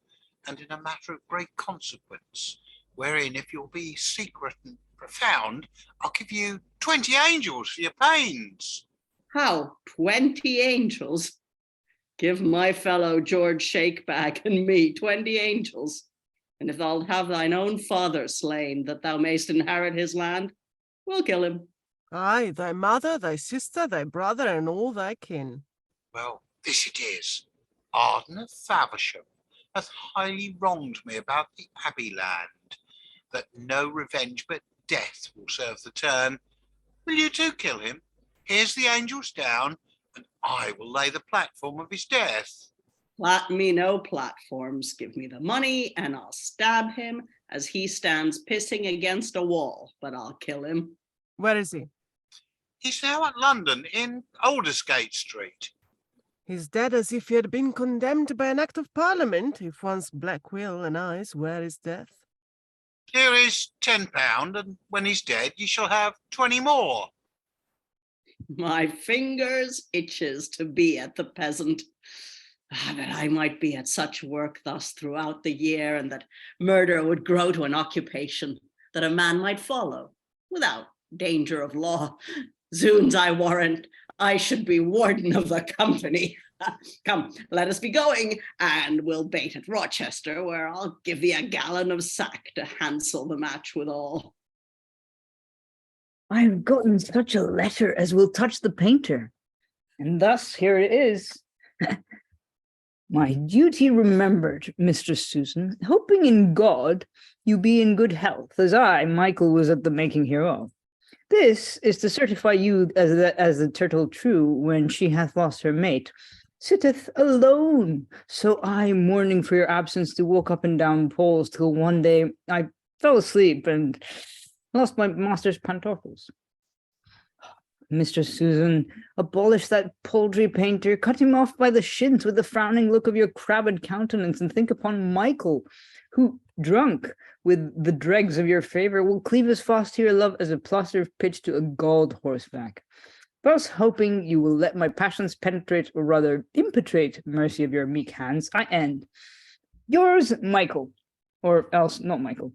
and in a matter of great consequence, wherein, if you'll be secret and profound, I'll give you 20 angels for your pains. How, 20 angels? Give my fellow George Shakebag and me 20 angels, and if thou'lt have thine own father slain, that thou mayst inherit his land, we'll kill him. Aye, thy mother, thy sister, thy brother, and all thy kin. Well, this it is. Arden of Faversham hath highly wronged me about the Abbey land, that no revenge but death will serve the turn. Will you too kill him? Here's the angels down, and I will lay the platform of his death. Plat me no platforms. Give me the money, and I'll stab him as he stands pissing against a wall, but I'll kill him. Where is he? He's now at London in Aldersgate Street. He's dead as if he had been condemned by an act of parliament, if one's black will and eyes wear his death. Here is £10, and when he's dead, you shall have 20 more. My fingers itches to be at the peasant. That I might be at such work thus throughout the year, and that murder would grow to an occupation that a man might follow without danger of law. Zoons, I warrant, I should be warden of the company. Come, let us be going, and we'll bait at Rochester, where I'll give thee a gallon of sack to hansel the match withal. I've gotten such a letter as will touch the painter, and thus here it is. My duty remembered, Mistress Susan, hoping in God you be in good health, as I, Michael, was at the making hereof. This is to certify you as the turtle true, when she hath lost her mate, sitteth alone. So I, mourning for your absence, do walk up and down poles, till one day I fell asleep and lost my master's pantofles. Mistress Susan, abolish that paltry painter, cut him off by the shins with the frowning look of your crabbed countenance, and think upon Michael, who, drunk with the dregs of your favour, will cleave as fast to your love as a plaster of pitch to a galled horseback. Thus, hoping you will let my passions penetrate, or rather impetrate, mercy of your meek hands, I end. Yours, Michael, or else not Michael.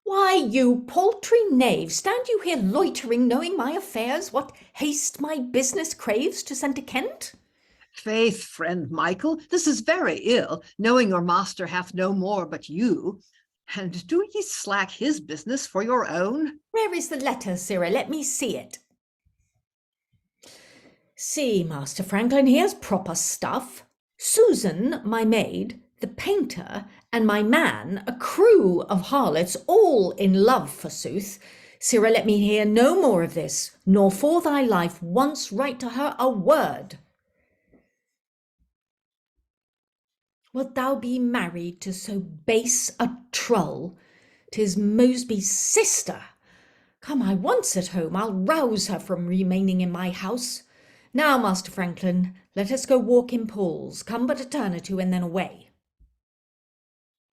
Why, you paltry knave, stand you here loitering, knowing my affairs, what haste my business craves to send to Kent? Faith, friend Michael, this is very ill, knowing your master hath no more but you. And do ye slack his business for your own? Where is the letter, sirrah? Let me see it. See, Master Franklin, here's proper stuff. Susan, my maid, the painter, and my man, a crew of harlots, all in love, forsooth. Sirrah, let me hear no more of this, nor for thy life once write to her a word. Wilt thou be married to so base a trull? 'Tis Mosby's sister. Come I once at home, I'll rouse her from remaining in my house. Now, Master Franklin, let us go walk in pools. Come but a turn or two, and then away.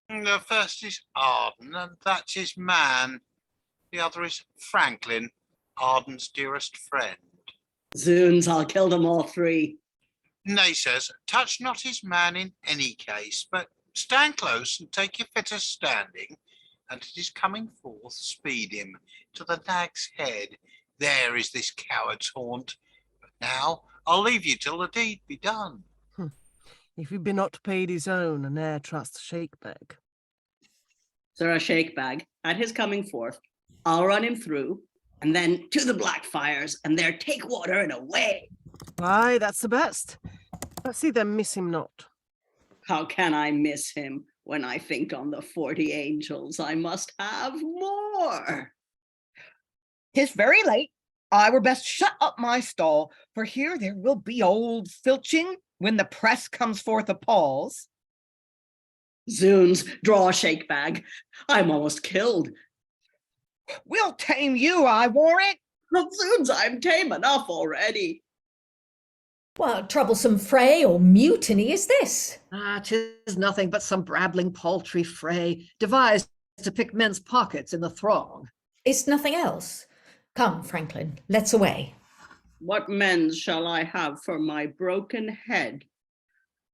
The first is Arden, and that's his man. The other is Franklin, Arden's dearest friend. Zoons, I'll kill them all three. Nay, sirs, touch not his man in any case, but stand close and take your fittest standing, and it is coming forth, speed him to the Nag's Head. There is this coward's haunt. But now I'll leave you till the deed be done. If he be not paid his own, ne'er trust Shakebag. Sir, a Shakebag, at his coming forth, I'll run him through, and then to the Blackfriars, and there take water and away. Aye, that's the best. But see them miss him not. How can I miss him when I think on the 40 angels? I must have more. 'Tis very late. I were best shut up my stall, for here there will be old filching when the press comes forth appalls. Zoons, draw a Shakebag. I'm almost killed. We'll tame you, I warrant. But Zoons, I'm tame enough already. What troublesome fray or mutiny is this? 'Tis nothing but some brabbling paltry fray, devised to pick men's pockets in the throng. It's nothing else. Come, Franklin, let's away. What mends shall I have for my broken head?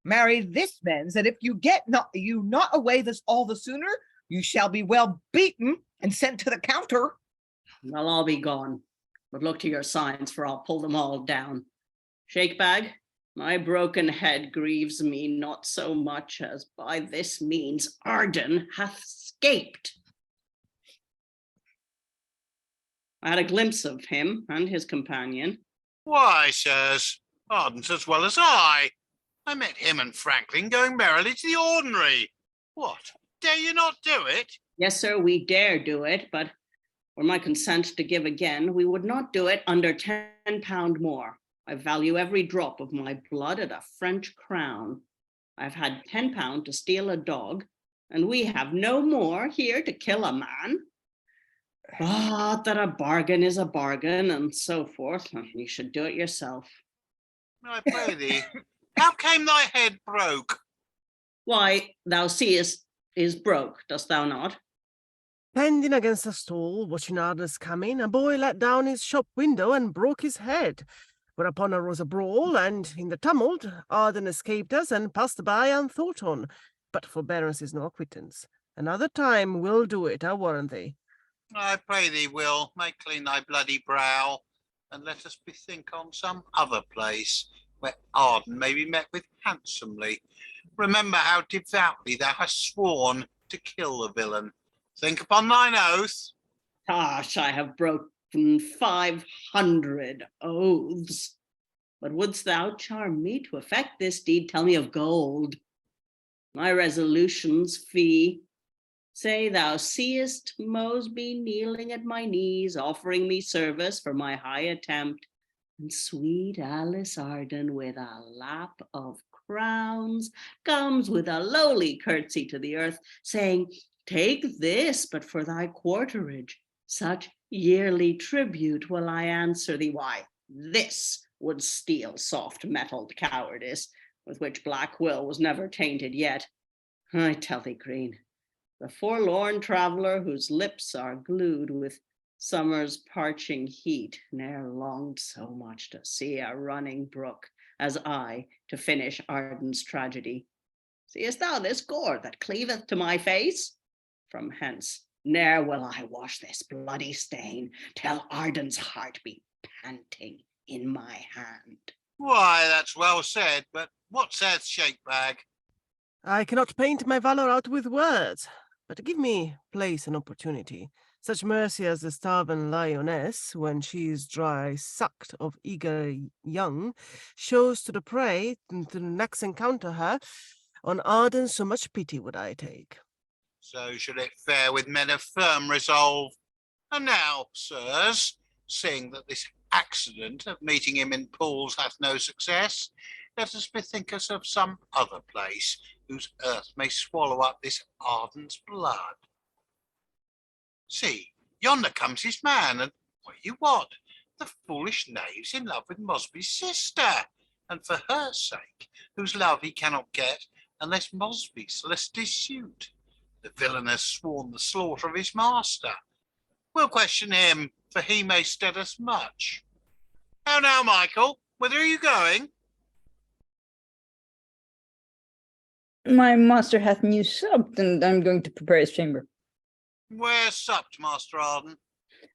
Marry, this means that if you get not away this all the sooner, you shall be well beaten and sent to the counter. Well, I'll be gone, but look to your signs, for I'll pull them all down. Shakebag, my broken head grieves me not so much as by this means Arden hath escaped. I had a glimpse of him and his companion. Why, sirs, Arden's as well as I. I met him and Franklin going merrily to the ordinary. What, dare you not do it? Yes, sir, we dare do it, but were my consent to give again, we would not do it under £10 more. I value every drop of my blood at a French crown. I've had £10 to steal a dog, and we have no more here to kill a man. But that a bargain is a bargain, and so forth. You should do it yourself. I pray thee, how came thy head broke? Why, thou seest is broke, dost thou not? Pending against a stall, watching Arden's coming, a boy let down his shop window and broke his head. Whereupon arose a brawl, and in the tumult, Arden escaped us and passed by unthought on. But forbearance is no acquittance. Another time we'll do it, I warrant thee. I pray thee, Will, make clean thy bloody brow, and let us bethink on some other place, where Arden may be met with handsomely. Remember how devoutly thou hast sworn to kill the villain. Think upon thine oath. Gosh, I have broken 500 oaths. But wouldst thou charm me to effect this deed, tell me of gold. My resolution's fee. Say thou seest Mosby kneeling at my knees, offering me service for my high attempt, and sweet Alice Arden with a lap of crowns comes with a lowly curtsy to the earth, saying, Take this but for thy quarterage. Such yearly tribute will I answer thee. Why, this would steel soft-mettled cowardice, with which black will was never tainted yet. I tell thee, Greene, the forlorn traveller whose lips are glued with summer's parching heat ne'er longed so much to see a running brook as I to finish Arden's tragedy. Seest thou this gore that cleaveth to my face? From hence ne'er will I wash this bloody stain till Arden's heart be panting in my hand. Why, that's well said, but what saith Shakebag? I cannot paint my valour out with words, but give me place and opportunity. Such mercy as the starving lioness, when she is dry sucked of eager young, shows to the prey, to the next encounter her, on Arden so much pity would I take. So should it fare with men of firm resolve. And now, sirs, seeing that this accident of meeting him in pools hath no success, let us bethink us of some other place whose earth may swallow up this Arden's blood. See, yonder comes his man, and what you want? The foolish knave's in love with Mosby's sister, and for her sake, whose love he cannot get, unless Mosby's lest his suit. The villain has sworn the slaughter of his master. We'll question him, for he may stead us much. How now, Michael? Whither are you going? My master hath new supped, and I'm going to prepare his chamber. Where supped, Master Arden?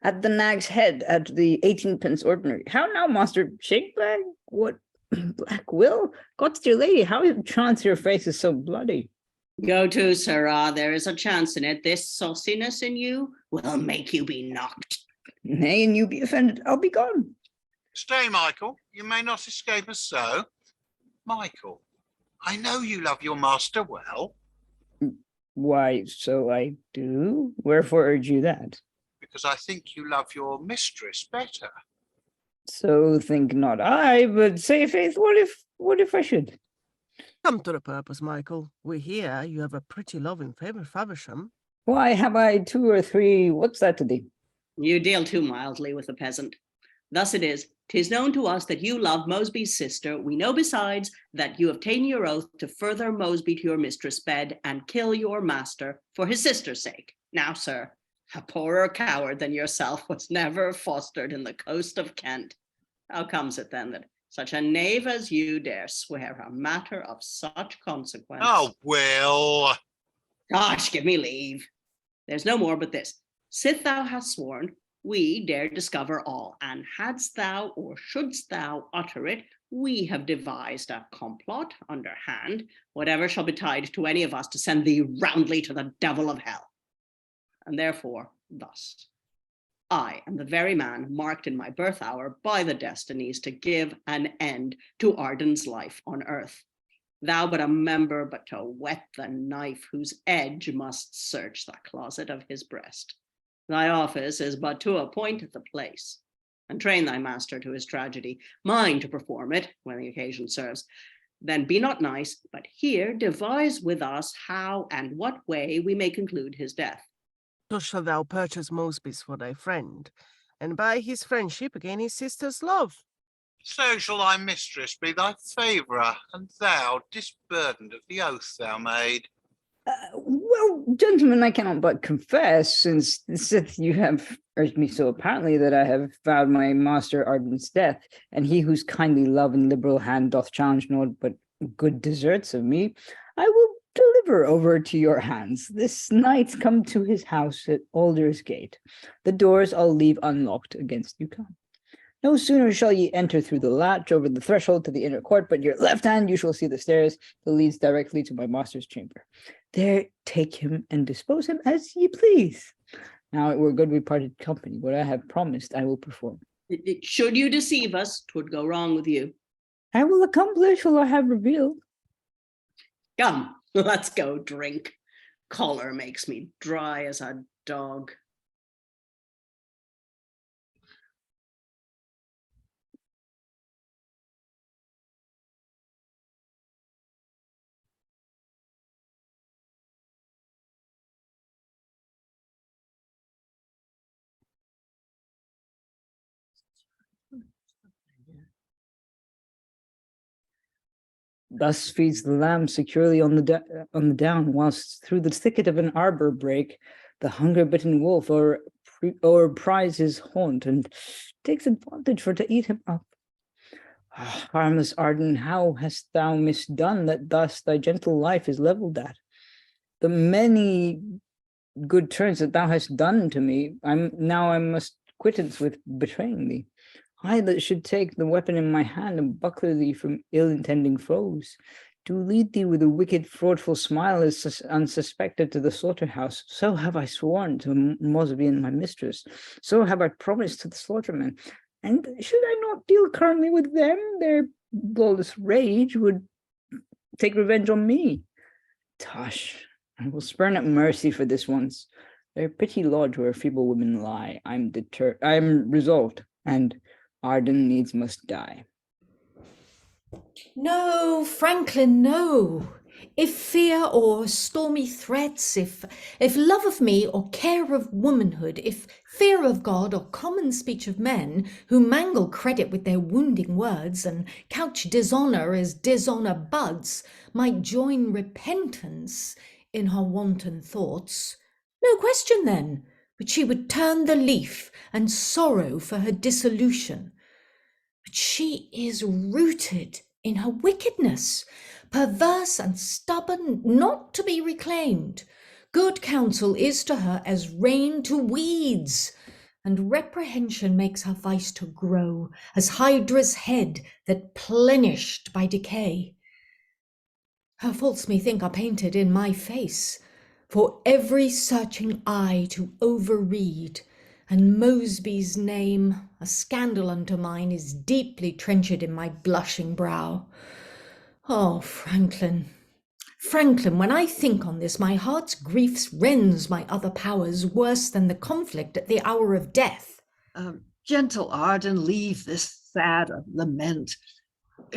At the Nag's Head, at the 18 pence ordinary. How now, Master Shakebag? What, Black Will? God's dear lady, how chance your face is so bloody? Go to, sirrah, there is a chance in it. This sauciness in you will make you be knocked. Nay, and you be offended, I'll be gone. Stay, Michael, you may not escape us so. Michael, I know you love your master well. Why, so I do. Wherefore urge you that? Because I think you love your mistress better. So think not I, but say, faith, what if I should? Come to the purpose, Michael. We hear you have a pretty love in Faversham. Why have I 2 or 3? What's that to thee? You deal too mildly with the peasant. Thus it is, 'tis known to us that you love Mosby's sister. We know besides that you have taken your oath to further Mosby to your mistress' bed and kill your master for his sister's sake. Now, sir, a poorer coward than yourself was never fostered in the coast of Kent. How comes it then that such a knave as you dare swear a matter of such consequence? Oh, Will. Gosh, give me leave. There's no more but this. Sith thou hast sworn, we dare discover all, and hadst thou or shouldst thou utter it, we have devised a complot underhand, whatever shall betide to any of us to send thee roundly to the devil of hell. And therefore, thus, I am the very man marked in my birth hour by the destinies to give an end to Arden's life on earth. Thou but a member, but to whet the knife whose edge must search the closet of his breast. Thy office is but to appoint the place, and train thy master to his tragedy, mine to perform it when the occasion serves. Then be not nice, but here devise with us how and what way we may conclude his death. So shalt thou purchase Mosby's for thy friend, and by his friendship gain his sister's love. So shall thy mistress be thy favourer, and thou disburdened of the oath thou made. Well, gentlemen, I cannot but confess, since you have urged me so apparently, that I have vowed my master Arden's death, and he whose kindly love and liberal hand doth challenge naught but good deserts of me, I will deliver over to your hands. This night come to his house at Aldersgate. The doors I'll leave unlocked against you come. No sooner shall ye enter through the latch over the threshold to the inner court, but your left hand you shall see the stairs that leads directly to my master's chamber. There take him and dispose him as ye please. Now it were good we parted company. What I have promised I will perform. Should you deceive us, 'twould go wrong with you. I will accomplish what I have revealed. Come, let's go drink. Choler makes me dry as a dog. Thus feeds the lamb securely on the down, whilst through the thicket of an arbor brake, the hunger-bitten wolf o'erpries his haunt, and takes advantage for to eat him up. Harmless Arden, how hast thou misdone that thus thy gentle life is levelled at? The many good turns that thou hast done to me, I must quittance with betraying thee. I that should take the weapon in my hand and buckler thee from ill-intending foes, to lead thee with a wicked, fraudful smile as unsuspected to the slaughterhouse. So have I sworn to Mosby and my mistress. So have I promised to the slaughtermen. And should I not deal currently with them, their lawless rage would take revenge on me. Tush, I will spurn at mercy for this once. Their pity lodge where feeble women lie. I am resolved, and Arden needs must die. No, Franklin, no. If fear or stormy threats, if love of me or care of womanhood, if fear of God or common speech of men who mangle credit with their wounding words and couch dishonour as dishonour buds, might join repentance in her wanton thoughts, no question then, but she would turn the leaf and sorrow for her dissolution. But she is rooted in her wickedness, perverse and stubborn, not to be reclaimed. Good counsel is to her as rain to weeds, and reprehension makes her vice to grow, as Hydra's head that plenished by decay. Her faults, methink, are painted in my face, for every searching eye to overread, and Mosby's name, a scandal unto mine, is deeply trenched in my blushing brow. Oh, Franklin, when I think on this, my heart's griefs rends my other powers worse than the conflict at the hour of death. Gentle Arden, leave this sad lament.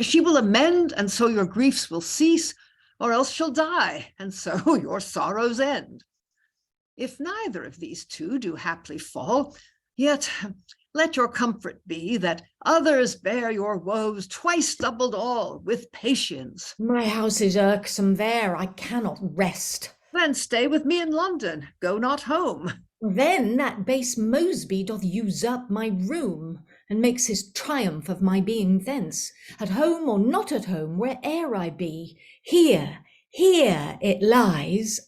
She will amend, and so your griefs will cease, or else she'll die, and so your sorrows end. If neither of these two do haply fall, yet let your comfort be that others bear your woes twice doubled all with patience. My house is irksome there, I cannot rest. Then stay with me in London, go not home. Then that base Mosby doth usurp my room, and makes his triumph of my being thence, at home or not at home, where'er I be. Here it lies,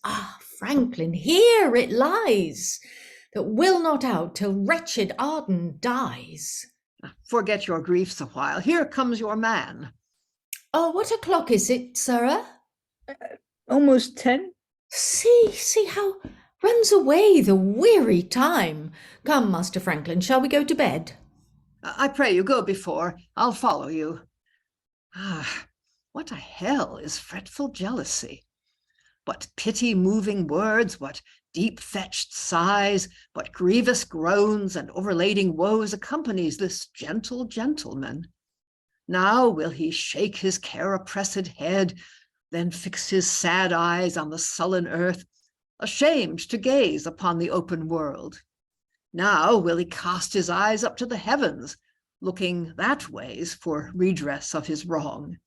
Franklin, here it lies, that will not out till wretched Arden dies. Forget your griefs a while, here comes your man. Oh, what o'clock is it, sirrah? Almost 10. See how runs away the weary time. Come, Master Franklin, shall we go to bed? I pray you go before, I'll follow you. What a hell is fretful jealousy. What pity-moving words, what deep-fetched sighs, what grievous groans and overlading woes accompanies this gentle gentleman. Now will he shake his care-oppressed head, then fix his sad eyes on the sullen earth, ashamed to gaze upon the open world. Now will he cast his eyes up to the heavens, looking that ways for redress of his wrong.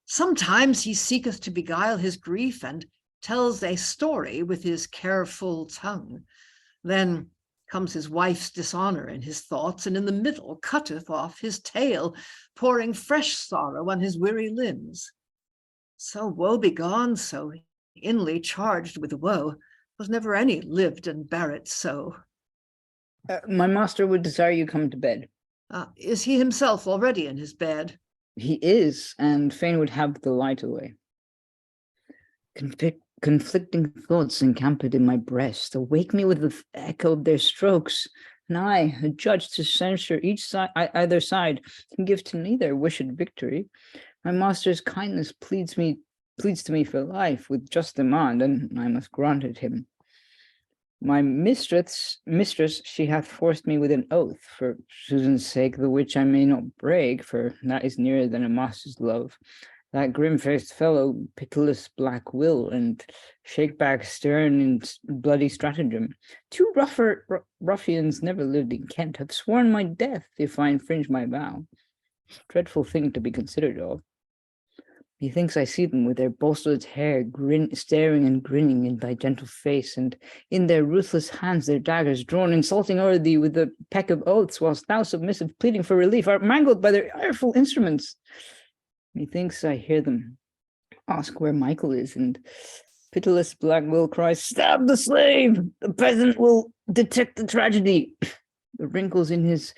Sometimes he seeketh to beguile his grief and tells a story with his careful tongue. Then comes his wife's dishonor in his thoughts, and in the middle cutteth off his tale, pouring fresh sorrow on his weary limbs. So woe-begone, so inly charged with woe, was never any lived and bear it so. My master would desire you come to bed. Is he himself already in his bed? He is, and fain would have the light away. Conflicting thoughts encamped in my breast, awake me with the echo of their strokes, and I, a judge to censure either side, can give to neither wished victory. My master's kindness pleads to me for life with just demand, and I must grant it him. My mistress, she hath forced me with an oath, for Susan's sake, the which I may not break, for that is nearer than a master's love. That grim-faced fellow, pitiless black will, and Shakebag stern in bloody stratagem, two ruffians never lived in Kent, have sworn my death if I infringe my vow. Dreadful thing to be considered of. Methinks I see them with their bolstered hair, staring and grinning in thy gentle face, and in their ruthless hands their daggers drawn, insulting o'er thee with the peck of oaths, whilst thou, submissive, pleading for relief, art mangled by their ireful instruments. Methinks I hear them ask where Michael is, and pitiless Black Will cries, "Stab the slave! The peasant will detect the tragedy." The wrinkles in his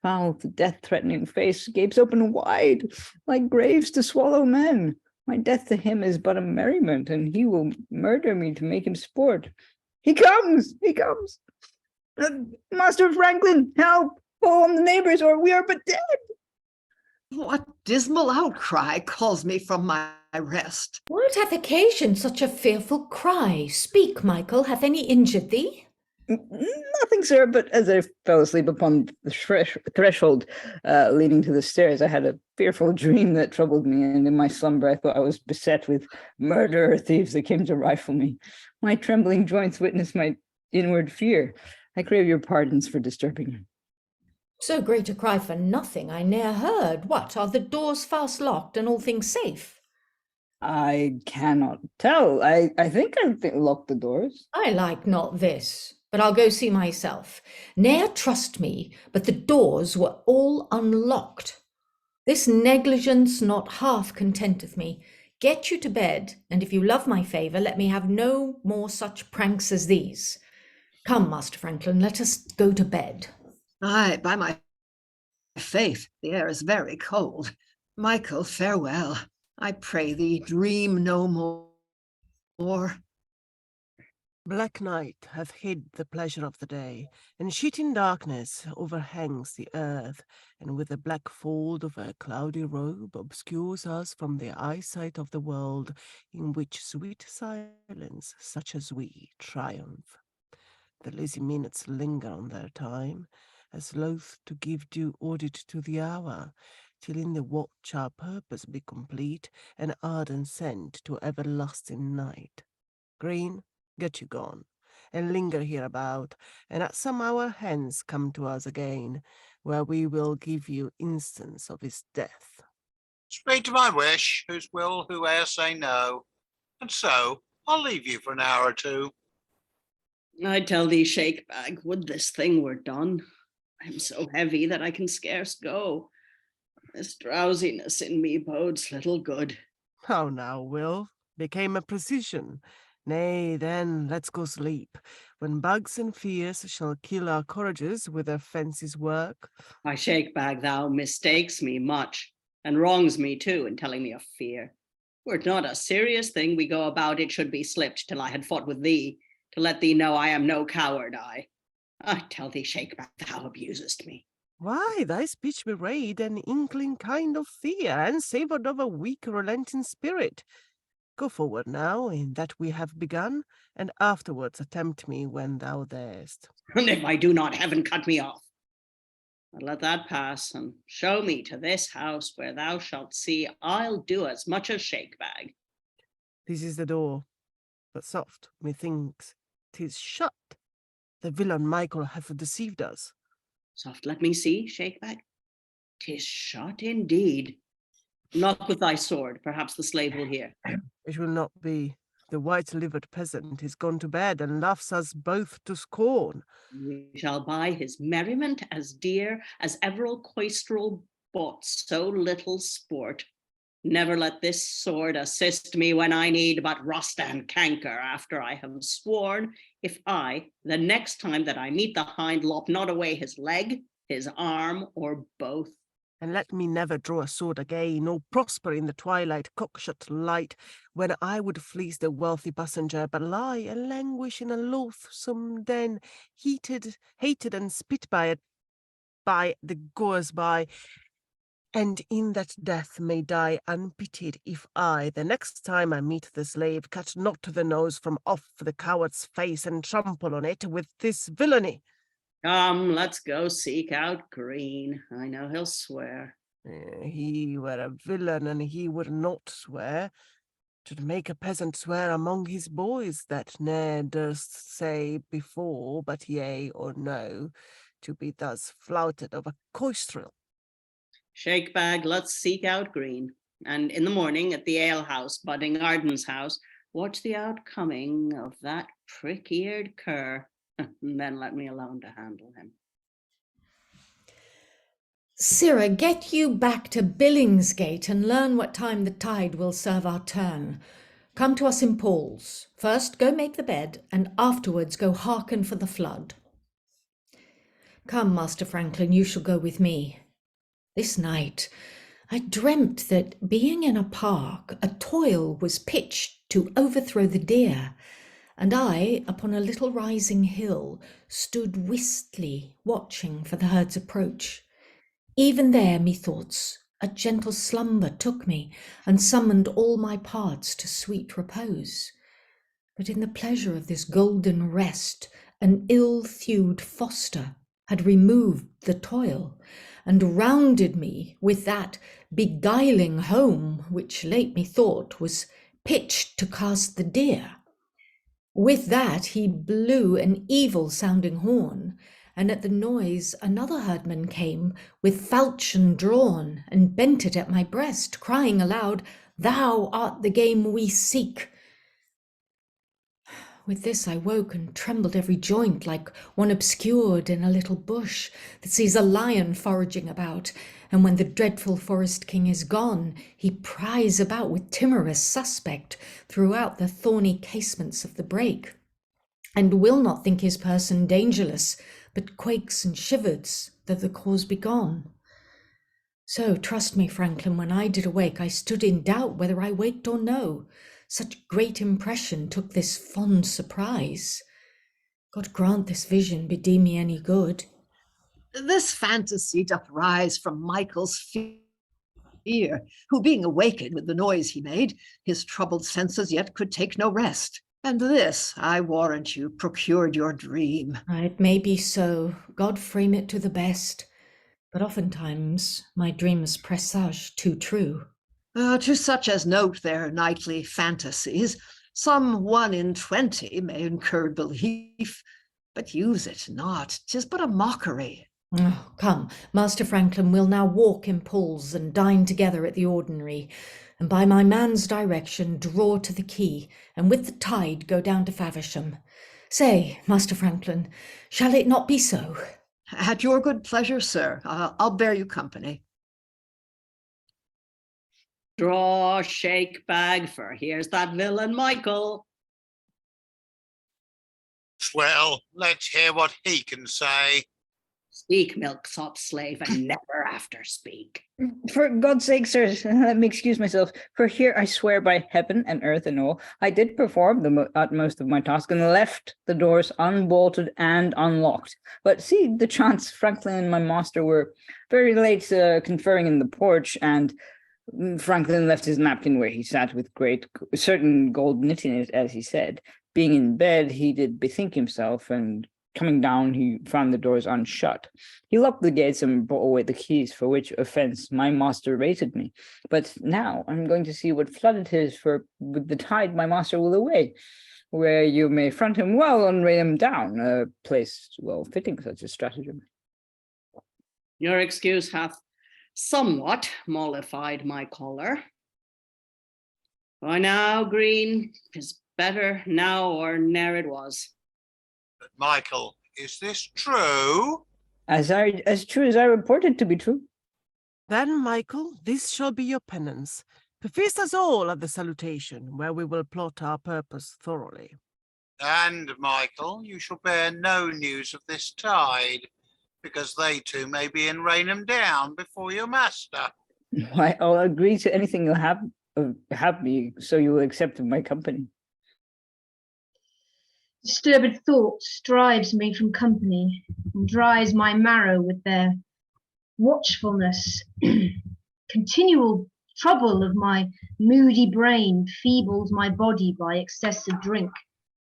foul, death-threatening face gapes open wide, like graves to swallow men. My death to him is but a merriment, and he will murder me to make him sport. He comes! He comes! Master Franklin, help! Call on the neighbors, or we are but dead! What dismal outcry calls me from my rest? What hath occasioned such a fearful cry? Speak, Michael, hath any injured thee? Nothing, sir, but as I fell asleep upon the threshold leading to the stairs, I had a fearful dream that troubled me, and in my slumber I thought I was beset with murderer thieves that came to rifle me. My trembling joints witnessed my inward fear. I crave your pardons for disturbing you. So great a cry for nothing I ne'er heard. What, are the doors fast locked and all things safe? I cannot tell. I think I locked the doors. I like not this, but I'll go see myself. Ne'er trust me, but the doors were all unlocked. This negligence not half contenteth me. Get you to bed, and if you love my favour, let me have no more such pranks as these. Come, Master Franklin, let us go to bed. Aye, by my faith, the air is very cold. Michael, farewell. I pray thee, dream no more. Black night hath hid the pleasure of the day, and sheeting darkness overhangs the earth, and with the black fold of her cloudy robe obscures us from the eyesight of the world, in which sweet silence, such as we, triumph. The lazy minutes linger on their time, as loath to give due audit to the hour, till in the watch our purpose be complete, and Arden sent to everlasting night. Greene, get you gone, and linger hereabout, and at some hour hence come to us again, where we will give you instance of his death. Speak to my wish, whose will whoe'er say no, and so I'll leave you for an hour or two. I tell thee, Shakebag, would this thing were done. I am so heavy that I can scarce go. This drowsiness in me bodes little good. How now, Will? Became a precision. Nay, then, let's go sleep, when bugs and fears shall kill our courages with their fancy's work. Why, Shakebag, thou mistakes me much, and wrongs me too in telling me of fear. Were it not a serious thing we go about, it should be slipped till I had fought with thee, to let thee know I am no coward, I tell thee, Shakebag, thou abusest me. Why, thy speech bewrayed an inkling kind of fear, and savoured of a weak relenting spirit. Go forward now, in that we have begun, and afterwards attempt me when thou darest. And if I do not, heaven cut me off. But let that pass, and show me to this house, where thou shalt see I'll do as much as Shakebag. This is the door, but soft, methinks 'tis shut. The villain Michael hath deceived us. Soft, let me see, Shakebag. 'Tis shut indeed. Knock with thy sword, perhaps the slave will hear. It will not be. The white-livered peasant is gone to bed, and laughs us both to scorn. We shall buy his merriment as dear as ever coistrel bought so little sport. Never let this sword assist me when I need but rust and canker, after I have sworn, if I, the next time that I meet the hind, lop not away his leg, his arm, or both. And let me never draw a sword again, nor prosper in the twilight cockshut light, when I would fleece the wealthy passenger, but lie and languish in a loathsome den, hated and spit by the goers by, and in that death may die unpitied, if I, the next time I meet the slave, cut not the nose from off the coward's face, and trample on it with this villainy. Come, let's go seek out Greene. I know he'll swear. He were a villain, and he would not swear. Should make a peasant swear among his boys, that ne'er durst say before but yea or no, to be thus flouted of a coistrel. Shakebag, let's seek out Greene. And in the morning at the alehouse, budding Arden's house, watch the outcoming of that prick-eared cur, and then let me alone to handle him. Sirrah, get you back to Billingsgate and learn what time the tide will serve our turn. Come to us in Paul's. First go make the bed, and afterwards go hearken for the flood. Come, Master Franklin, you shall go with me. This night I dreamt that, being in a park, a toil was pitched to overthrow the deer, and I, upon a little rising hill, stood wistly watching for the herd's approach. Even there, methoughts, a gentle slumber took me, and summoned all my parts to sweet repose. But in the pleasure of this golden rest, an ill-thewed foster had removed the toil, and rounded me with that beguiling home which late methought was pitched to cast the deer. With that he blew an evil-sounding horn, and at the noise another herdman came, with falchion drawn, and bent it at my breast, crying aloud, "Thou art the game we seek." With this I woke and trembled every joint, like one obscured in a little bush that sees a lion foraging about, and when the dreadful forest king is gone, he pries about with timorous suspect throughout the thorny casements of the brake, and will not think his person dangerless, but quakes and shivers, though the cause be gone. So trust me, Franklin, when I did awake, I stood in doubt whether I waked or no. Such great impression took this fond surprise. God grant this vision be deem me any good. This fantasy doth rise from Michael's fear, who being awakened with the noise he made, his troubled senses yet could take no rest. And this, I warrant you, procured your dream. It may be so. God frame it to the best. But oftentimes my dreams presage too true. To such as note their nightly fantasies, some 1 in 20 may incur belief, but use it not. 'Tis but a mockery. Oh, come, Master Franklin, we'll now walk in pools and dine together at the ordinary, and by my man's direction draw to the quay, and with the tide go down to Faversham. Say, Master Franklin, shall it not be so? At your good pleasure, sir. I'll bear you company. Draw Shakebag, for here's that villain Michael. Well, let's hear what he can say. Speak, milksop slave, and never after speak. For God's sake, sir, let me excuse myself. For here I swear by heaven and earth and all, I did perform the utmost of my task and left the doors unbolted and unlocked. But see, the chance Franklin and my master were very late conferring in the porch, and Franklin left his napkin where he sat with certain gold knit in it, as he said. Being in bed, he did bethink himself, and coming down, he found the doors unshut. He locked the gates and brought away the keys, for which offense my master rated me. But now I'm going to see what flood it is, for with the tide my master will away, where you may front him well and rain him down, a place well fitting such a stratagem. Your excuse hath somewhat mollified my choler. By now, Greene, 'tis better now or ne'er it was. But Michael, is this true? As true as I reported to be true. Then, Michael, this shall be your penance. Feast us all at the salutation, where we will plot our purpose thoroughly. And, Michael, you shall bear no news of this tide, because they too may be in Rainham Down before your master. Why, I'll agree to anything you'll have me, so you will accept my company. Disturbed thoughts drives me from company and dries my marrow with their watchfulness. Continual trouble of my moody brain feebles my body by excessive drink,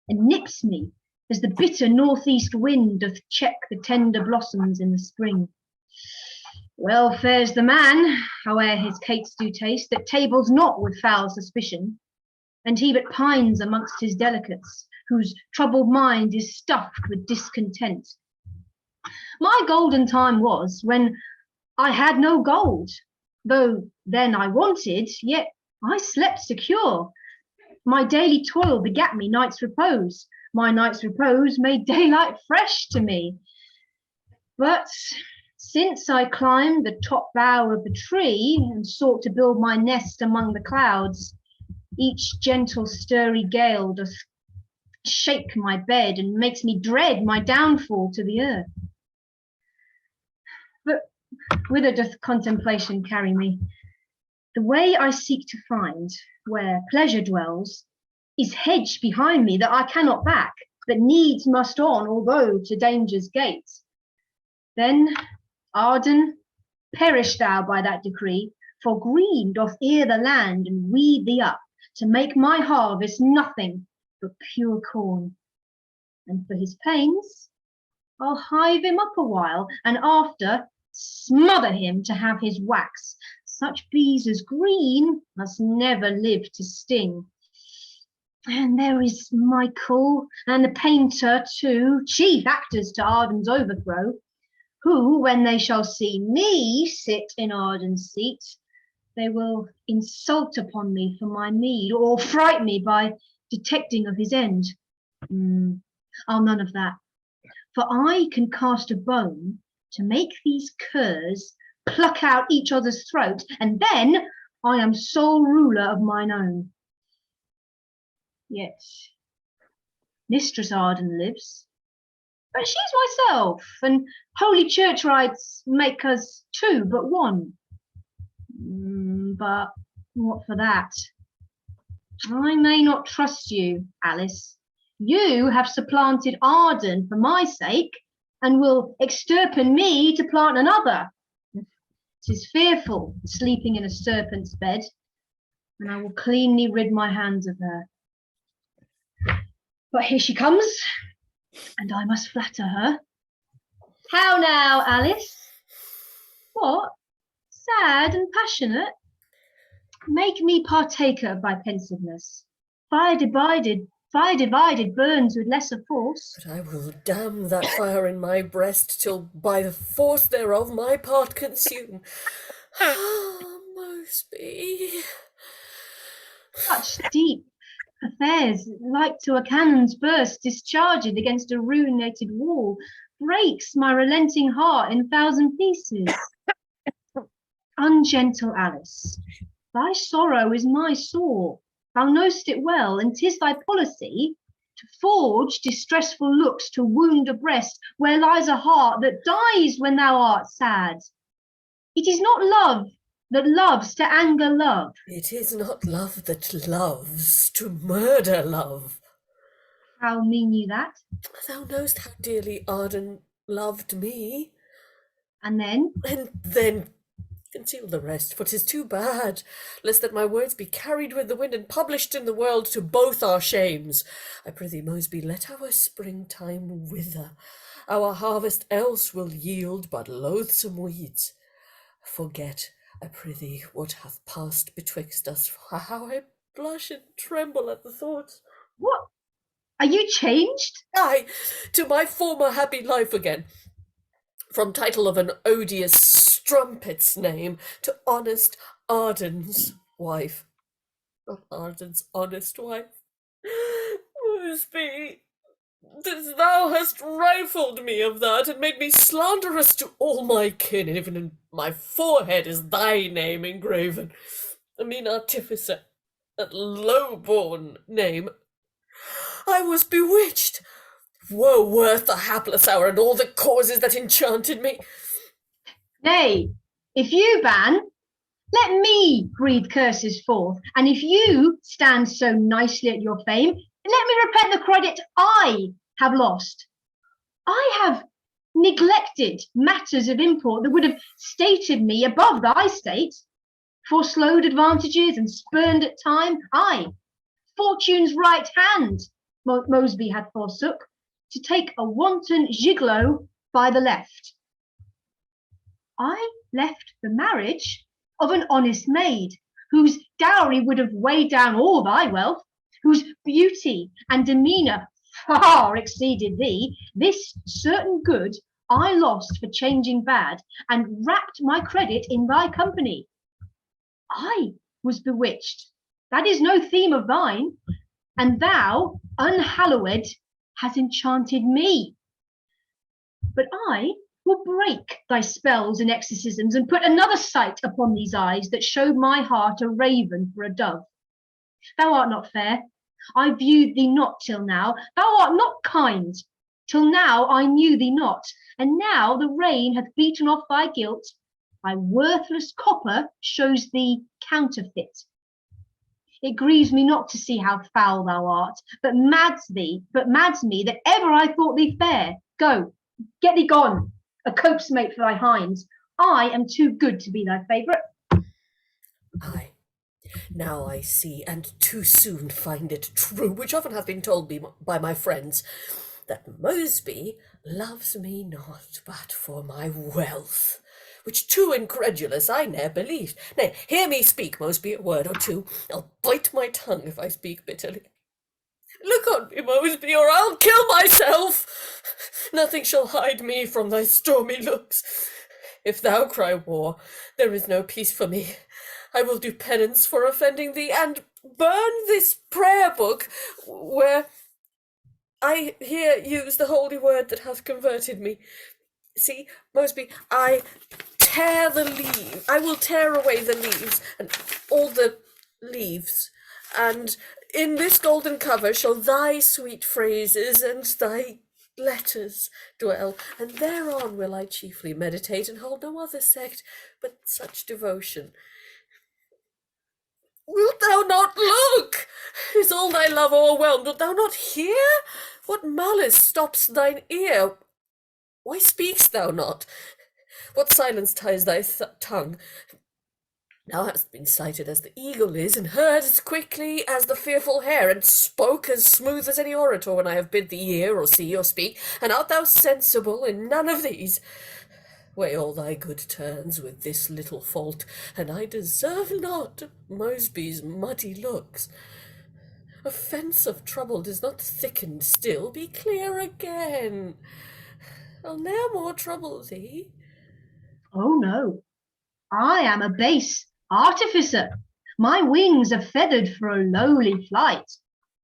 and nips me as the bitter northeast wind doth check the tender blossoms in the spring. Well fares the man, howe'er his cates do taste, that tables not with foul suspicion, and he but pines amongst his delicates, whose troubled mind is stuffed with discontent. My golden time was when I had no gold, Though then I wanted, yet I slept secure. My daily toil begat me night's repose. My night's repose made daylight fresh to me. But since I climbed the top bough of the tree and sought to build my nest among the clouds, each gentle stirry gale doth shake my bed and makes me dread my downfall to the earth. But whither doth contemplation carry me? The way I seek to find, where pleasure dwells, is hedged behind me that I cannot back, that needs must on, although to danger's gate. Then, Arden, perish thou by that decree, for Greene doth ear the land and weed thee up, to make my harvest nothing but pure corn. And for his pains, I'll hive him up a while, and after smother him to have his wax. Such bees as Greene must never live to sting. And there is Michael and the painter too, chief actors to Arden's overthrow, who, when they shall see me sit in Arden's seat, they will insult upon me for my meed, or fright me by detecting of his end. I'll none of that, for I can cast a bone to make these curs pluck out each other's throat, and then I am sole ruler of mine own. Yet Mistress Arden lives, but she's myself, and holy church rites make us two but one. But what for that? I may not trust you, Alice. You have supplanted Arden for my sake, and will extirpate me to plant another. 'Tis fearful, sleeping in a serpent's bed, and I will cleanly rid my hands of her. But here she comes, and I must flatter her. How now, Alice? What? Sad and passionate? Make me partaker of thy pensiveness. Fire divided burns with lesser force. But I will damn that fire in my breast, till by the force thereof my part consume. Ah, Mosby. Such deep affairs, like to a cannon's burst discharged against a ruinated wall, breaks my relenting heart in 1,000 pieces. Ungentle Alice, thy sorrow is my sore. Thou know'st it well, and 'tis thy policy to forge distressful looks to wound a breast where lies a heart that dies when thou art sad. It is not love that loves to anger love. It is not love that loves to murder love. How mean you that? Thou knowst how dearly Arden loved me. And then? And then conceal the rest, for 'tis too bad, lest that my words be carried with the wind and published in the world to both our shames. I prithee, Mosby, let our springtime wither. Our harvest else will yield but loathsome weeds. Forget, I prithee, what hath passed betwixt us, for how I blush and tremble at the thought. What? Are you changed? Aye, to my former happy life again. From title of an odious strumpet's name to honest Arden's wife. Not Arden's honest wife. Mosby, thou hast rifled me of that, and made me slanderous to all my kin, and even in my forehead is thy name engraven. A mean artificer, that low-born name. I was bewitched. Woe worth the hapless hour and all the causes that enchanted me. Nay, if you ban, let me breathe curses forth, and if you stand so nicely at your fame, let me repent the credit I have lost. I have neglected matters of import that would have stated me above thy state, forslowed advantages and spurned at time, aye, fortune's right hand Mosby had forsook, to take a wanton gigolo by the left. I left the marriage of an honest maid, whose dowry would have weighed down all thy wealth, whose beauty and demeanour far exceeded thee. This certain good I lost for changing bad, and wrapped my credit in thy company. I was bewitched. That is no theme of thine. And thou, unhallowed, has enchanted me. But I will break thy spells and exorcisms and put another sight upon these eyes that showed my heart a raven for a dove. Thou art not fair. I viewed thee not till now. Thou art not kind. Till now I knew thee not. And now the rain hath beaten off thy guilt. Thy worthless copper shows thee counterfeit. It grieves me not to see how foul thou art, but mads me that ever I thought thee fair. Go, get thee gone, a cope's mate for thy hinds. I am too good to be thy favourite. Aye, now I see, and too soon find it true, which often hath been told me by my friends, that Mosby loves me not but for my wealth, which too incredulous I ne'er believed. Nay, hear me speak, Mosby, a word or two. I'll bite my tongue if I speak bitterly. Look on me, Mosby, or I'll kill myself. Nothing shall hide me from thy stormy looks. If thou cry war, there is no peace for me. I will do penance for offending thee, and burn this prayer book, where I here use the holy word that hath converted me. See, Mosby, I will tear away the leaves, and all the leaves, and in this golden cover shall thy sweet phrases and thy letters dwell, and thereon will I chiefly meditate, and hold no other sect but such devotion. Wilt thou not look? Is all thy love o'erwhelmed? Wilt thou not hear? What malice stops thine ear? Why speakst thou not? What silence ties thy tongue? Thou hast been sighted as the eagle is, and heard as quickly as the fearful hare, and spoke as smooth as any orator when I have bid thee hear, or see, or speak, and art thou sensible in none of these? Weigh all thy good turns with this little fault, and I deserve not Mosby's muddy looks. Offence of trouble is not thickened still, be clear again. I'll ne'er more trouble thee. Oh no, I am a base artificer. My wings are feathered for a lowly flight.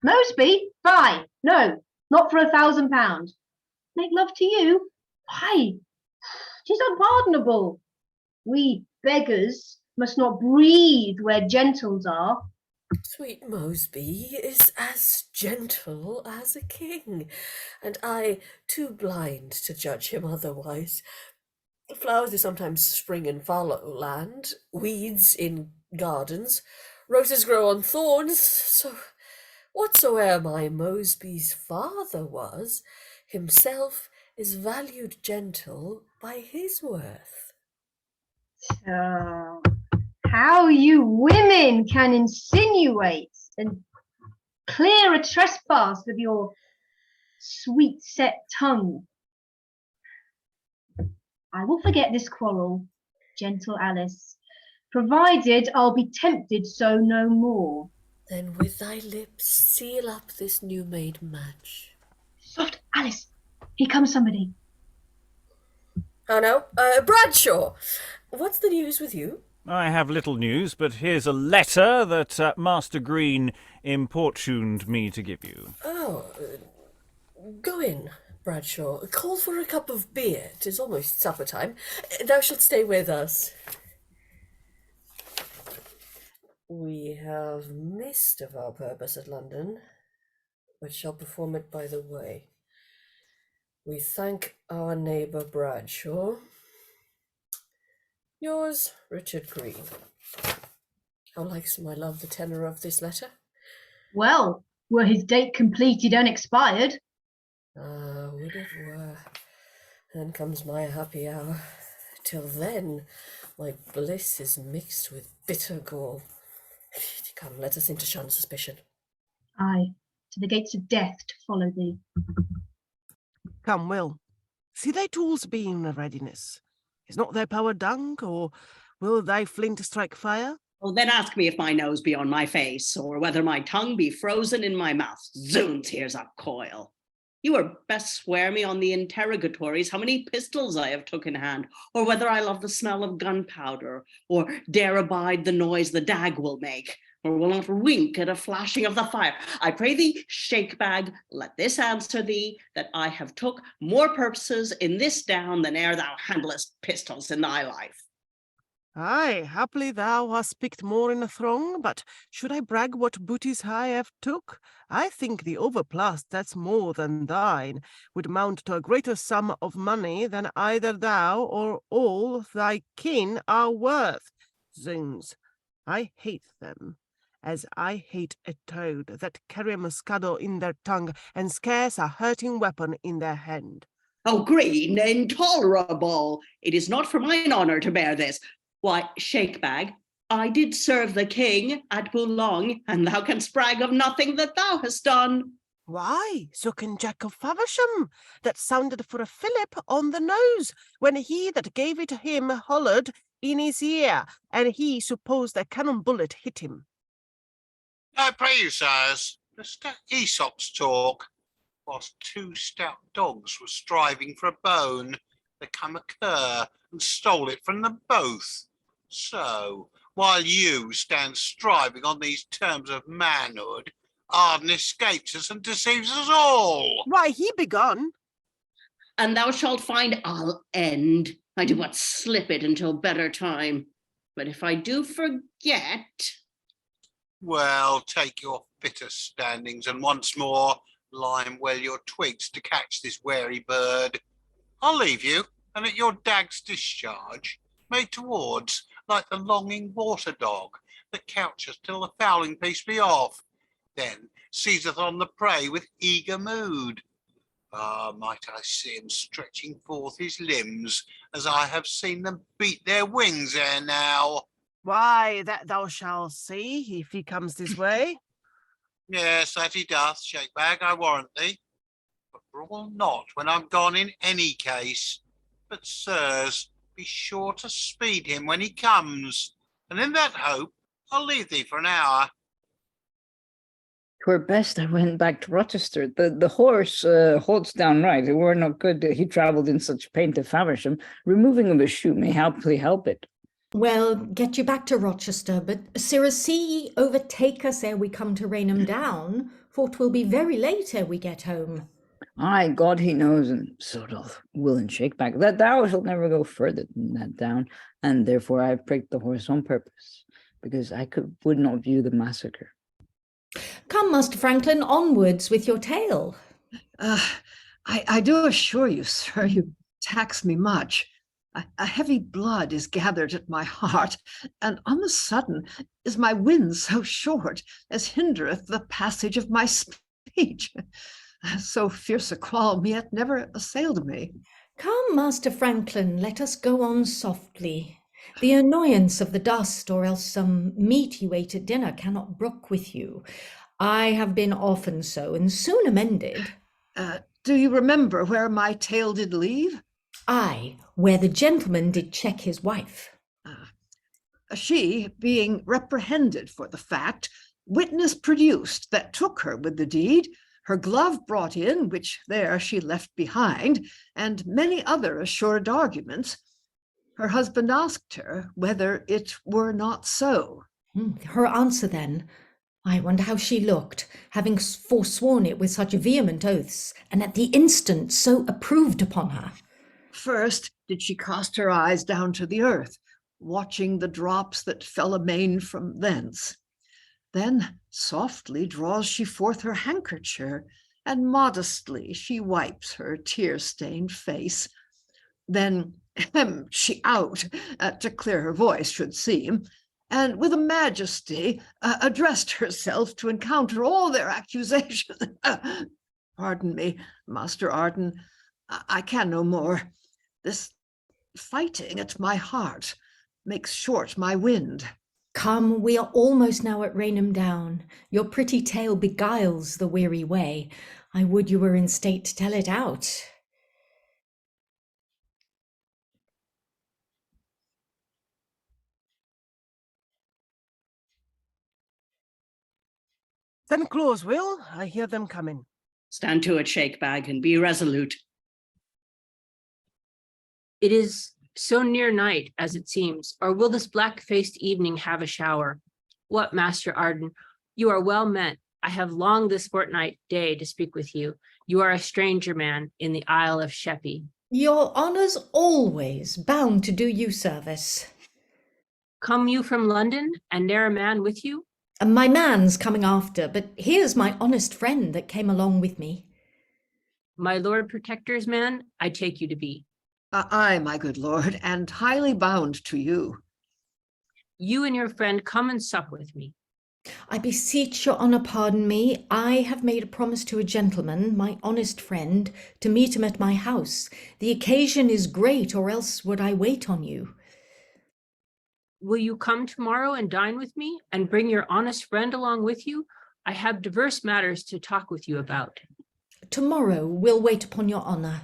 Mosby, fie, no, not for £1,000. Make love to you? Why, 'tis unpardonable. We beggars must not breathe where gentles are. Sweet Mosby is as gentle as a king, and I too blind to judge him otherwise. Flowers do sometimes spring in fallow land, weeds in gardens, roses grow on thorns, so whatsoe'er my Mosby's father was, himself is valued gentle by his worth. How you women can insinuate and clear a trespass with your sweet set tongue. I will forget this quarrel, gentle Alice, provided I'll be tempted so no more. Then with thy lips seal up this new-made match. Soft, Alice, here comes somebody. Oh no, Bradshaw, what's the news with you? I have little news, but here's a letter that Master Greene importuned me to give you. Oh, go in, Bradshaw. Call for a cup of beer. 'Tis almost supper time. Thou shalt stay with us. We have missed of our purpose at London, but shall perform it by the way. We thank our neighbour Bradshaw. Yours, Richard Greene. How likes my love the tenor of this letter? Well, were his date completed and expired? Ah, would it were. Then comes my happy hour. Till then, my bliss is mixed with bitter gall. Come, let us in to shun suspicion. Aye, to the gates of death to follow thee. Come, Will. See thy tools be in readiness. Is not their power dung, or will thy flint strike fire? Oh, then ask me if my nose be on my face, or whether my tongue be frozen in my mouth. Zounds, here's a coil. You were best swear me on the interrogatories how many pistols I have took in hand, or whether I love the smell of gunpowder, or dare abide the noise the dag will make, or will not wink at a flashing of the fire. I pray thee, Shakebag, let this answer thee, that I have took more purposes in this down than ere thou handlest pistols in thy life. Aye, haply thou hast picked more in a throng, but should I brag what booties I have took? I think the overplus that's more than thine would mount to a greater sum of money than either thou or all thy kin are worth. Zounds, I hate them, as I hate a toad that carry a muscado in their tongue and scarce a hurting weapon in their hand. Oh, Greene, intolerable! It is not for mine honour to bear this. Why, Shakebag, I did serve the king at Boulogne, and thou canst brag of nothing that thou hast done. Why, so can Jack of Faversham, that sounded for a fillip on the nose, when he that gave it him hollered in his ear, and he supposed a cannon bullet hit him. I pray you, sirs, Mr. Aesop's talk. Whilst two stout dogs were striving for a bone, there come a cur and stole it from them both. So, while you stand striving on these terms of manhood, Arden escapes us and deceives us all. Why, he begun. And thou shalt find I'll end. I do but slip it until better time. But if I do forget... Well, take your fitter standings and once more lime well your twigs to catch this wary bird. I'll leave you, and at your dag's discharge, make towards like the longing water dog that coucheth till the fowling piece be off, then seizeth on the prey with eager mood. Ah, might I see him stretching forth his limbs, as I have seen them beat their wings ere now. Why, that thou shalt see, if he comes this way. Yes, that he doth, Shakebag, I warrant thee. But brawl not when I'm gone in any case. But, sirs, be sure to speed him when he comes, and in that hope I'll leave thee for an hour. 'Twere best I went back to Rochester. The horse holds down right. It were not good he travelled in such pain to Faversham. Removing of a shoe may haply help it. Well, get you back to Rochester, but sirrah, see ye overtake us ere we come to Rainham down, for 'twill be very late ere we get home. Aye, God he knows, and so doth Will and Shakebag, that thou shalt never go further than that down, and therefore I have pricked the horse on purpose, because I would not view the massacre. Come, Master Franklin, onwards with your tale. I do assure you, sir, you tax me much. A heavy blood is gathered at my heart, and on the sudden is my wind so short as hindereth the passage of my speech. So fierce a qualm yet never assailed me. Come, Master Franklin, let us go on softly. The annoyance of the dust, or else some meat you ate at dinner, cannot brook with you. I have been often so, and soon amended. Do you remember where my tale did leave? Aye, where the gentleman did check his wife. She, being reprehended for the fact, witness produced that took her with the deed, her glove brought in, which there she left behind, and many other assured arguments. Her husband asked her whether it were not so. Her answer then, I wonder how she looked, having forsworn it with such vehement oaths, and at the instant so approved upon her. First did she cast her eyes down to the earth, watching the drops that fell amain from thence. Then softly draws she forth her handkerchief, and modestly she wipes her tear-stained face. Then hemmed she out, to clear her voice should seem, and with a majesty addressed herself to encounter all their accusations. Pardon me, Master Arden, I can no more. This fighting at my heart makes short my wind. Come, we are almost now at Rainham Down. Your pretty tale beguiles the weary way. I would you were in state to tell it out. Then close, Will. I hear them coming. Stand to it, Shakebag, and be resolute. It is so near night as it seems, or will this black-faced evening have a shower? What, Master Arden, you are well met. I have longed this fortnight day to speak with you. You are a stranger man in the Isle of Sheppey. Your honour's always bound to do you service. Come you from London, and ne'er a man with you? My man's coming after, but here's my honest friend that came along with me. My Lord Protector's man, I take you to be. Aye, my good lord, and highly bound to you. You and your friend come and sup with me. I beseech your honour pardon me. I have made a promise to a gentleman, my honest friend, to meet him at my house. The occasion is great, or else would I wait on you. Will you come tomorrow and dine with me, and bring your honest friend along with you? I have diverse matters to talk with you about. Tomorrow we'll wait upon your honour.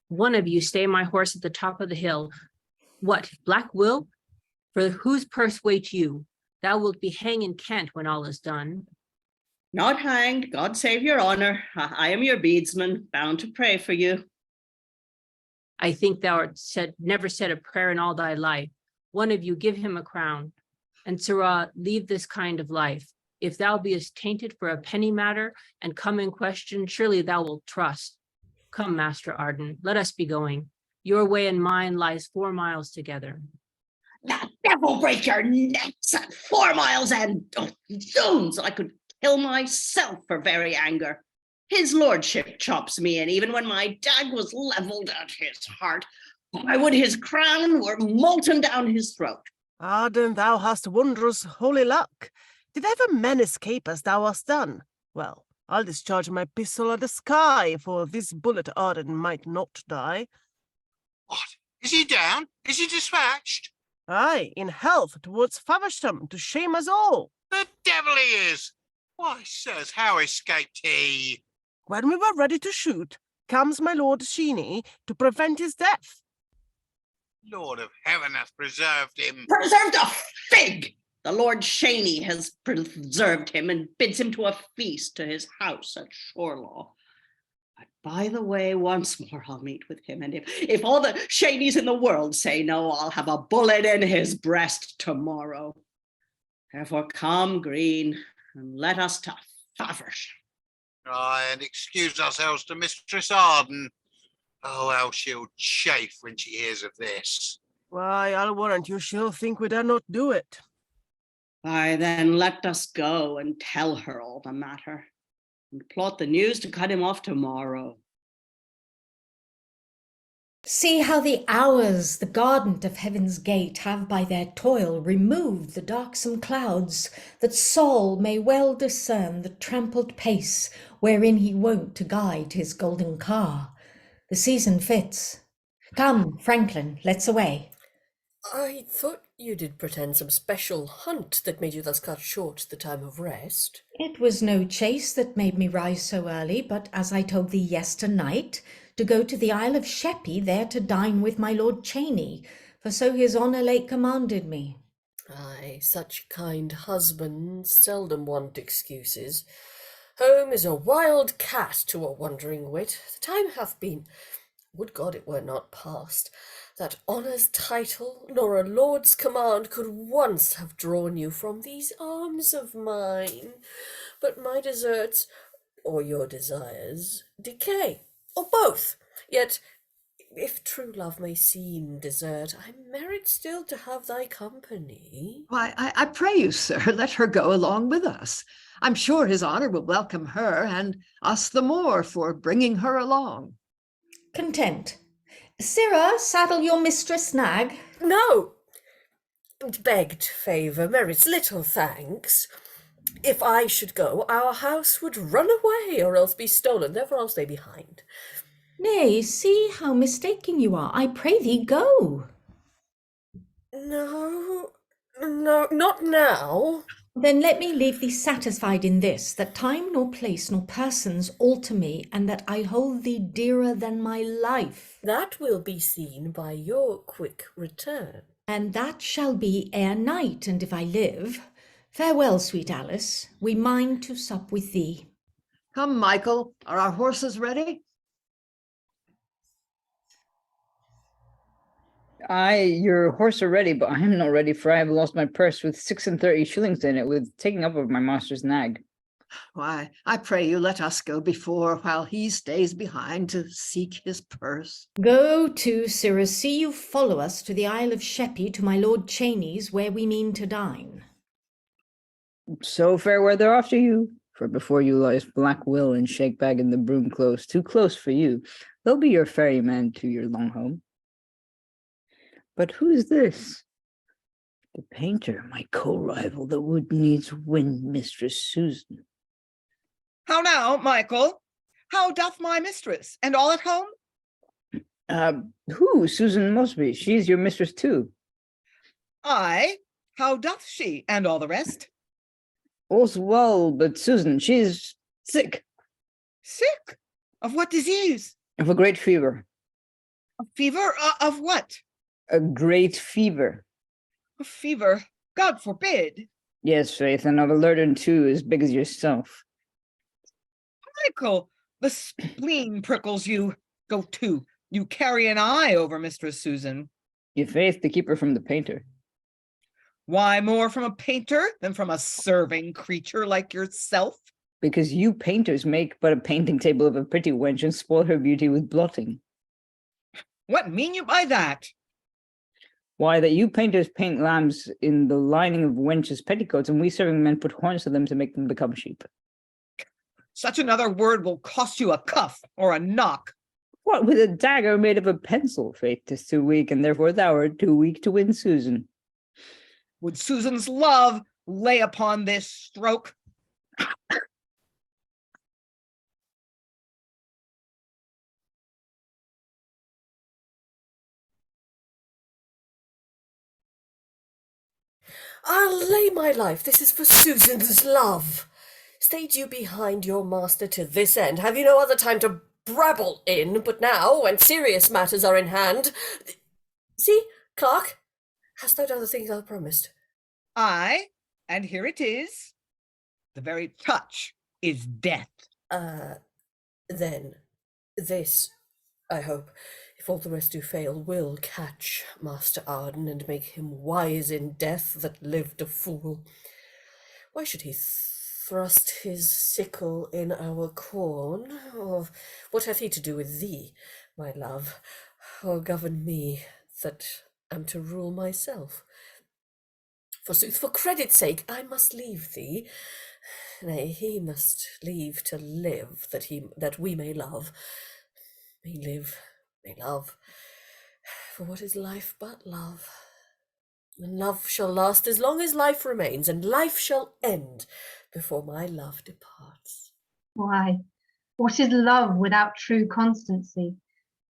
One of you stay my horse at the top of the hill. What, Black Will? For whose purse wait you? Thou wilt be hanged in Kent when all is done. Not hanged, God save your honor. I am your beadsman, bound to pray for you. I think thou art never said a prayer in all thy life. One of you give him a crown, and sirrah, leave this kind of life. If thou beest tainted for a penny matter, and come in question, surely thou wilt trust. Come, Master Arden, let us be going. Your way and mine lies 4 miles together. The devil break your necks at 4 miles, and zoons, I could kill myself for very anger. His lordship chops me in, even when my dag was levelled at his heart. I would his crown were molten down his throat. Arden, thou hast wondrous holy luck. Did ever men escape as thou hast done? Well, I'll discharge my pistol at the sky, for this bullet Arden might not die. What? Is he down? Is he dispatched? Aye, in health towards Faversham, to shame us all. The devil he is! Why, sirs, how escaped he? When we were ready to shoot, comes my Lord Cheyne to prevent his death. Lord of heaven hath preserved him. Preserved a fig! The Lord Cheyne has preserved him and bids him to a feast to his house at Shorelaw. But by the way, once more I'll meet with him, and if all the Cheynes in the world say no, I'll have a bullet in his breast tomorrow. Therefore come, Greene, and let us to Faversham. Aye, and excuse ourselves to Mistress Arden. Oh, how she'll chafe when she hears of this. Why, I'll warrant you she'll think we dare not do it. Why, then let us go and tell her all the matter, and plot the news to cut him off tomorrow. See how the hours, the garden of heaven's gate, have by their toil removed the darksome clouds, that Sol may well discern the trampled pace wherein he wont to guide his golden car. The season fits. Come, Franklin, let's away. I thought you did pretend some special hunt that made you thus cut short the time of rest. It was no chase that made me rise so early, but as I told thee yesternight, to go to the Isle of Sheppey, there to dine with my Lord Cheyne, for so his honour late commanded me. Aye, such kind husbands seldom want excuses. Home is a wild cat to a wandering wit. The time hath been, would God it were not past, that honour's title nor a lord's command could once have drawn you from these arms of mine. But my deserts, or your desires, decay, or both. Yet, if true love may seem desert, I merit still to have thy company. Why, I pray you, sir, let her go along with us. I'm sure his honour will welcome her, and us the more for bringing her along. Content. Sirrah, saddle your mistress nag. No, begged favour merits little thanks. If I should go, our house would run away, or else be stolen, therefore I'll stay behind. Nay, see how mistaken you are. I pray thee go. No, not now. Then let me leave thee satisfied in this, that time nor place nor persons alter me, and that I hold thee dearer than my life. That will be seen by your quick return. And that shall be ere night, and if I live. Farewell, sweet Alice, we mind to sup with thee. Come, Michael, are our horses ready? Your horse are ready, but I am not ready, for I have lost my purse with 36 shillings in it, with taking up of my master's nag. Why, I pray you let us go before, while he stays behind to seek his purse. Go to, sirrah, see you follow us to the Isle of Sheppey to my Lord Cheyne's, where we mean to dine. So fair weather after you, for before you lies Black Will and Shakebag in the broom close, too close for you. They'll be your ferryman to your long home. But who's this? The painter, my co-rival, that would needs win Mistress Susan. How now, Michael? How doth my mistress, and all at home? Who? Susan Mosby. She's your mistress too. Aye, how doth she, and all the rest? All's well, but Susan, she's sick. Sick? Of what disease? Of a great fever. A fever? Of what? A great fever. A fever? God forbid. Yes, Faith, and of a lurden too, as big as yourself. Michael, the spleen prickles you. Go to. You carry an eye over Mistress Susan. Your Faith, to keep her from the painter. Why more from a painter than from a serving creature like yourself? Because you painters make but a painting table of a pretty wench and spoil her beauty with blotting. What mean you by that? Why, that you painters paint lambs in the lining of wenches' petticoats, and we serving men put horns to them to make them become sheep. Such another word will cost you a cuff or a knock. What, with a dagger made of a pencil? Faith, 'tis too weak, and therefore thou art too weak to win Susan. Would Susan's love lay upon this stroke? I'll lay my life this is for Susan's love. Stayed you behind your master to this end? Have you no other time to brabble in? But now, when serious matters are in hand... See, Clarke, hast thou done the things thou promised? Aye, and here it is. The very touch is death. Then, this, I hope, if all the rest do fail, will catch Master Arden and make him wise in death that lived a fool. Why should he thrust his sickle in our corn? Or what hath he to do with thee, my love, or govern me that am to rule myself? Forsooth, for credit's sake, I must leave thee. Nay, he must leave to live, that we may love. May live, may love. For what is life but love? And love shall last as long as life remains, and life shall end before my love departs. Why, what is love without true constancy?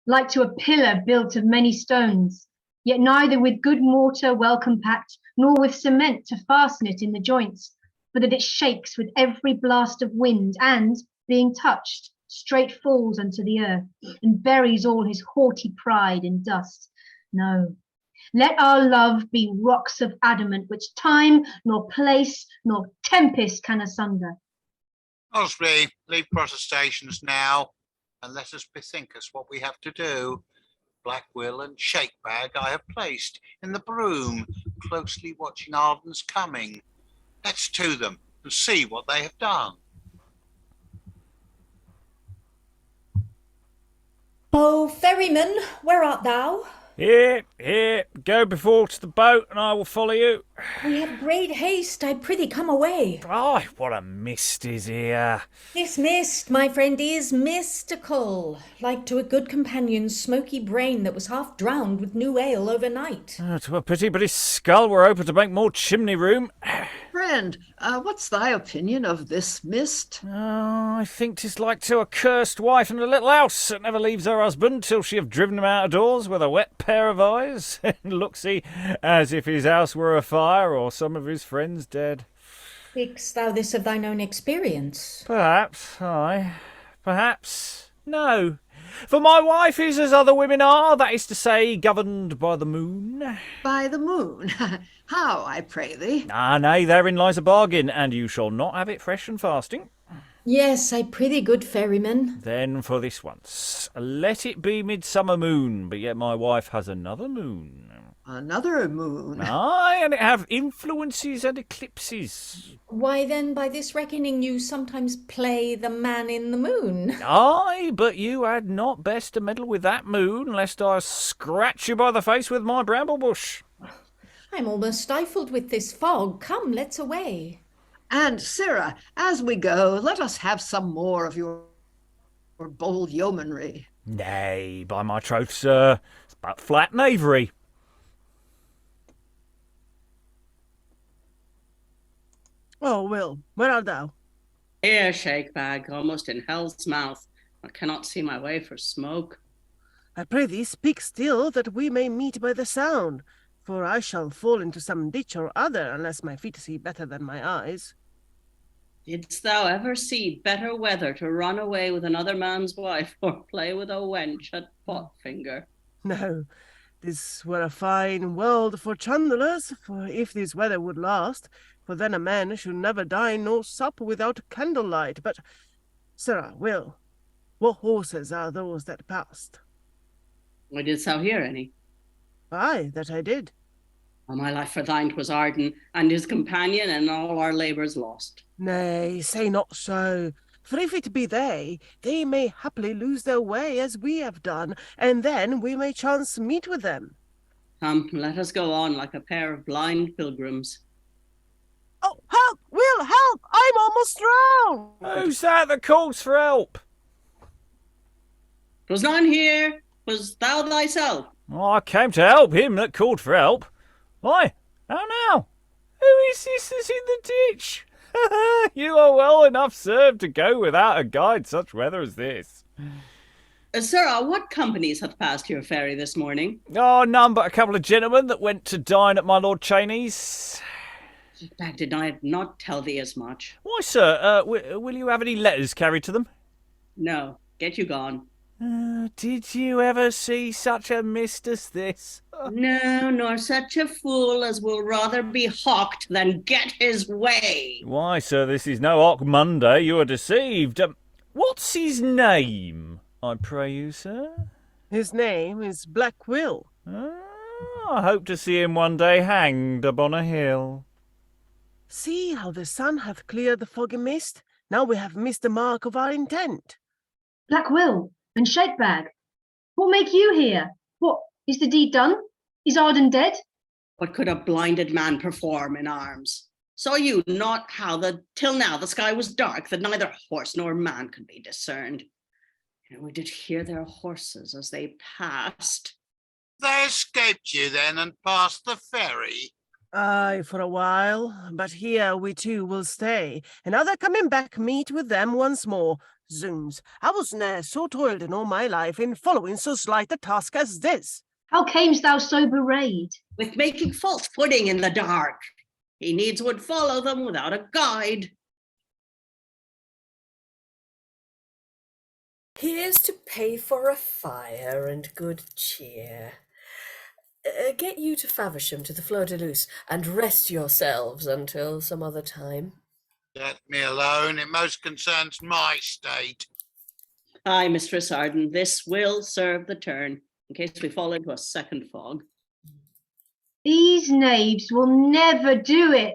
Like to a pillar built of many stones, yet neither with good mortar well compact, nor with cement to fasten it in the joints, but that it shakes with every blast of wind, and, being touched, straight falls unto the earth, and buries all his haughty pride in dust. No, let our love be rocks of adamant, which time, nor place, nor tempest can asunder. Mosby, leave protestations now, and let us bethink us what we have to do. Black Will and Shakebag I have placed in the broom, closely watching Arden's coming. Let's to them and see what they have done. Oh, ferryman, where art thou? Here, go before to the boat, and I will follow you. We have great haste, I prithee come away. Ay, what a mist is here. This mist, my friend, is mystical, like to a good companion's smoky brain that was half drowned with new ale overnight. To a pity, but his skull were open to make more chimney room. Friend, what's thy opinion of this mist? Oh, I think 'tis like to a cursed wife in a little house that never leaves her husband till she have driven him out of doors with a wet pair of eyes. Looks he as if his house were afire or some of his friends dead. Speak'st thou this of thine own experience? Perhaps, aye. Perhaps, no. For my wife is as other women are, that is to say, governed by the moon. By the moon? How, I pray thee? Ah, nay, therein lies a bargain, and you shall not have it fresh and fasting. Yes, I prithee, good ferryman. Then for this once, let it be midsummer moon, but yet my wife has another moon. Another moon. Aye, and it have influences and eclipses. Why then, by this reckoning, you sometimes play the man in the moon. Aye, but you had not best to meddle with that moon, lest I scratch you by the face with my bramble bush. I'm almost stifled with this fog. Come, let's away. And, sirrah, as we go, let us have some more of your bold yeomanry. Nay, by my troth, sir, it's but flat knavery. Oh, Will, where art thou? Here, Shakebag, almost in hell's mouth. I cannot see my way for smoke. I pray thee, speak still, that we may meet by the sound, for I shall fall into some ditch or other, unless my feet see better than my eyes. Didst thou ever see better weather to run away with another man's wife, or play with a wench at pot-finger? No, this were a fine world for chandlers, for if this weather would last, for then a man should never dine nor sup without candlelight. But, sirrah, Will, what horses are those that passed? Why didst thou hear any? Aye, that I did. All my life for thine 'twas Arden, and his companion, and all our labours lost. Nay, say not so. For if it be they may haply lose their way as we have done, and then we may chance meet with them. Come, let us go on like a pair of blind pilgrims. Oh, help! Will, help! I'm almost drowned! Who's that calls for help? 'Twas none here, 'twas thou thyself. I came to help him that called for help. Why, how now? Who is this that's in the ditch? You are well enough served to go without a guide such weather as this. Sirrah, what companies hath passed your ferry this morning? Oh, none but a couple of gentlemen that went to dine at my Lord Cheyne's. Shakebag, did I not tell thee as much? Why, sir, will you have any letters carried to them? No, get you gone. Did you ever see such a mist as this? No, nor such a fool as will rather be hawked than get his way. Why, sir, this is no Hawk Monday. You are deceived. What's his name, I pray you, sir? His name is Black Will. I hope to see him one day hanged upon a hill. See how the sun hath cleared the foggy mist. Now we have missed the mark of our intent. Black Will and Shakebag, what make you here? What, is the deed done? Is Arden dead? What could a blinded man perform in arms? Saw you not how till now the sky was dark, that neither horse nor man could be discerned? And we did hear their horses as they passed. They escaped you then and passed the ferry? Aye, for a while, but here we too will stay, and other coming back meet with them once more. Zoons, I was ne'er so toiled in all my life in following so slight a task as this. How camest thou so bewrayed? With making false footing in the dark. He needs would follow them without a guide. Here's to pay for a fire and good cheer. Get you to Faversham to the Fleur de Luce, and rest yourselves until some other time. Let me alone, it most concerns my state. Aye, Mistress Arden, this will serve the turn, in case we fall into a second fog. These knaves will never do it.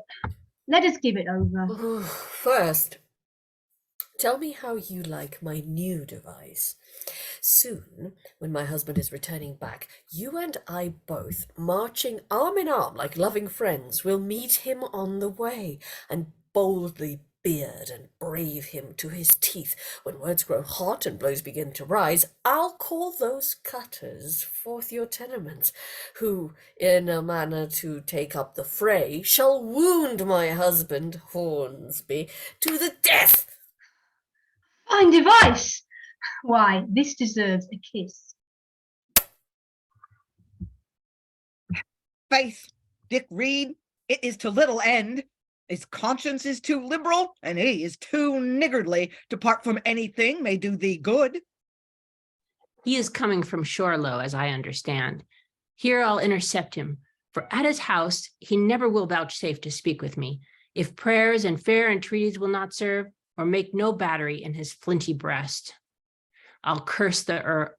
Let us give it over. First, tell me how you like my new device. Soon, when my husband is returning back, you and I both, marching arm in arm like loving friends, will meet him on the way, and boldly beard and brave him to his teeth. When words grow hot and blows begin to rise, I'll call those cutters forth your tenements, who, in a manner to take up the fray, shall wound my husband, Hornsby, to the death. Fine device! Why, this deserves a kiss. Faith, Dick Reede, it is to little end. His conscience is too liberal, and he is too niggardly to part from anything may do thee good. He is coming from Shorlow, as I understand. Here I'll intercept him, for at his house he never will vouchsafe to speak with me. If prayers and fair entreaties will not serve, or make no battery in his flinty breast. I'll curse the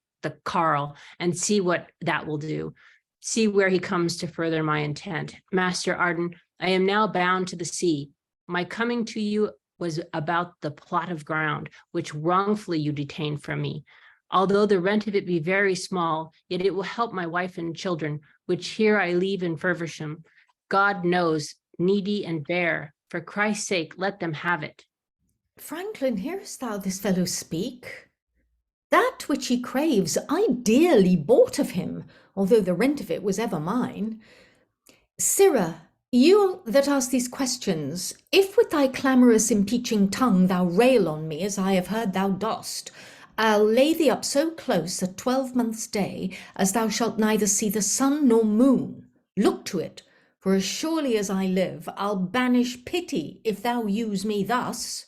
carle and see what that will do. See where he comes to further my intent. Master Arden, I am now bound to the sea. My coming to you was about the plot of ground, which wrongfully you detained from me. Although the rent of it be very small, yet it will help my wife and children, which here I leave in Faversham. God knows, needy and bare. For Christ's sake, let them have it. Franklin, hearest thou this fellow speak? That which he craves I dearly bought of him, although the rent of it was ever mine. Sirrah, you that ask these questions, if with thy clamorous impeaching tongue thou rail on me as I have heard thou dost, I'll lay thee up so close a 12-month's day as thou shalt neither see the sun nor moon. Look to it, for as surely as I live, I'll banish pity if thou use me thus.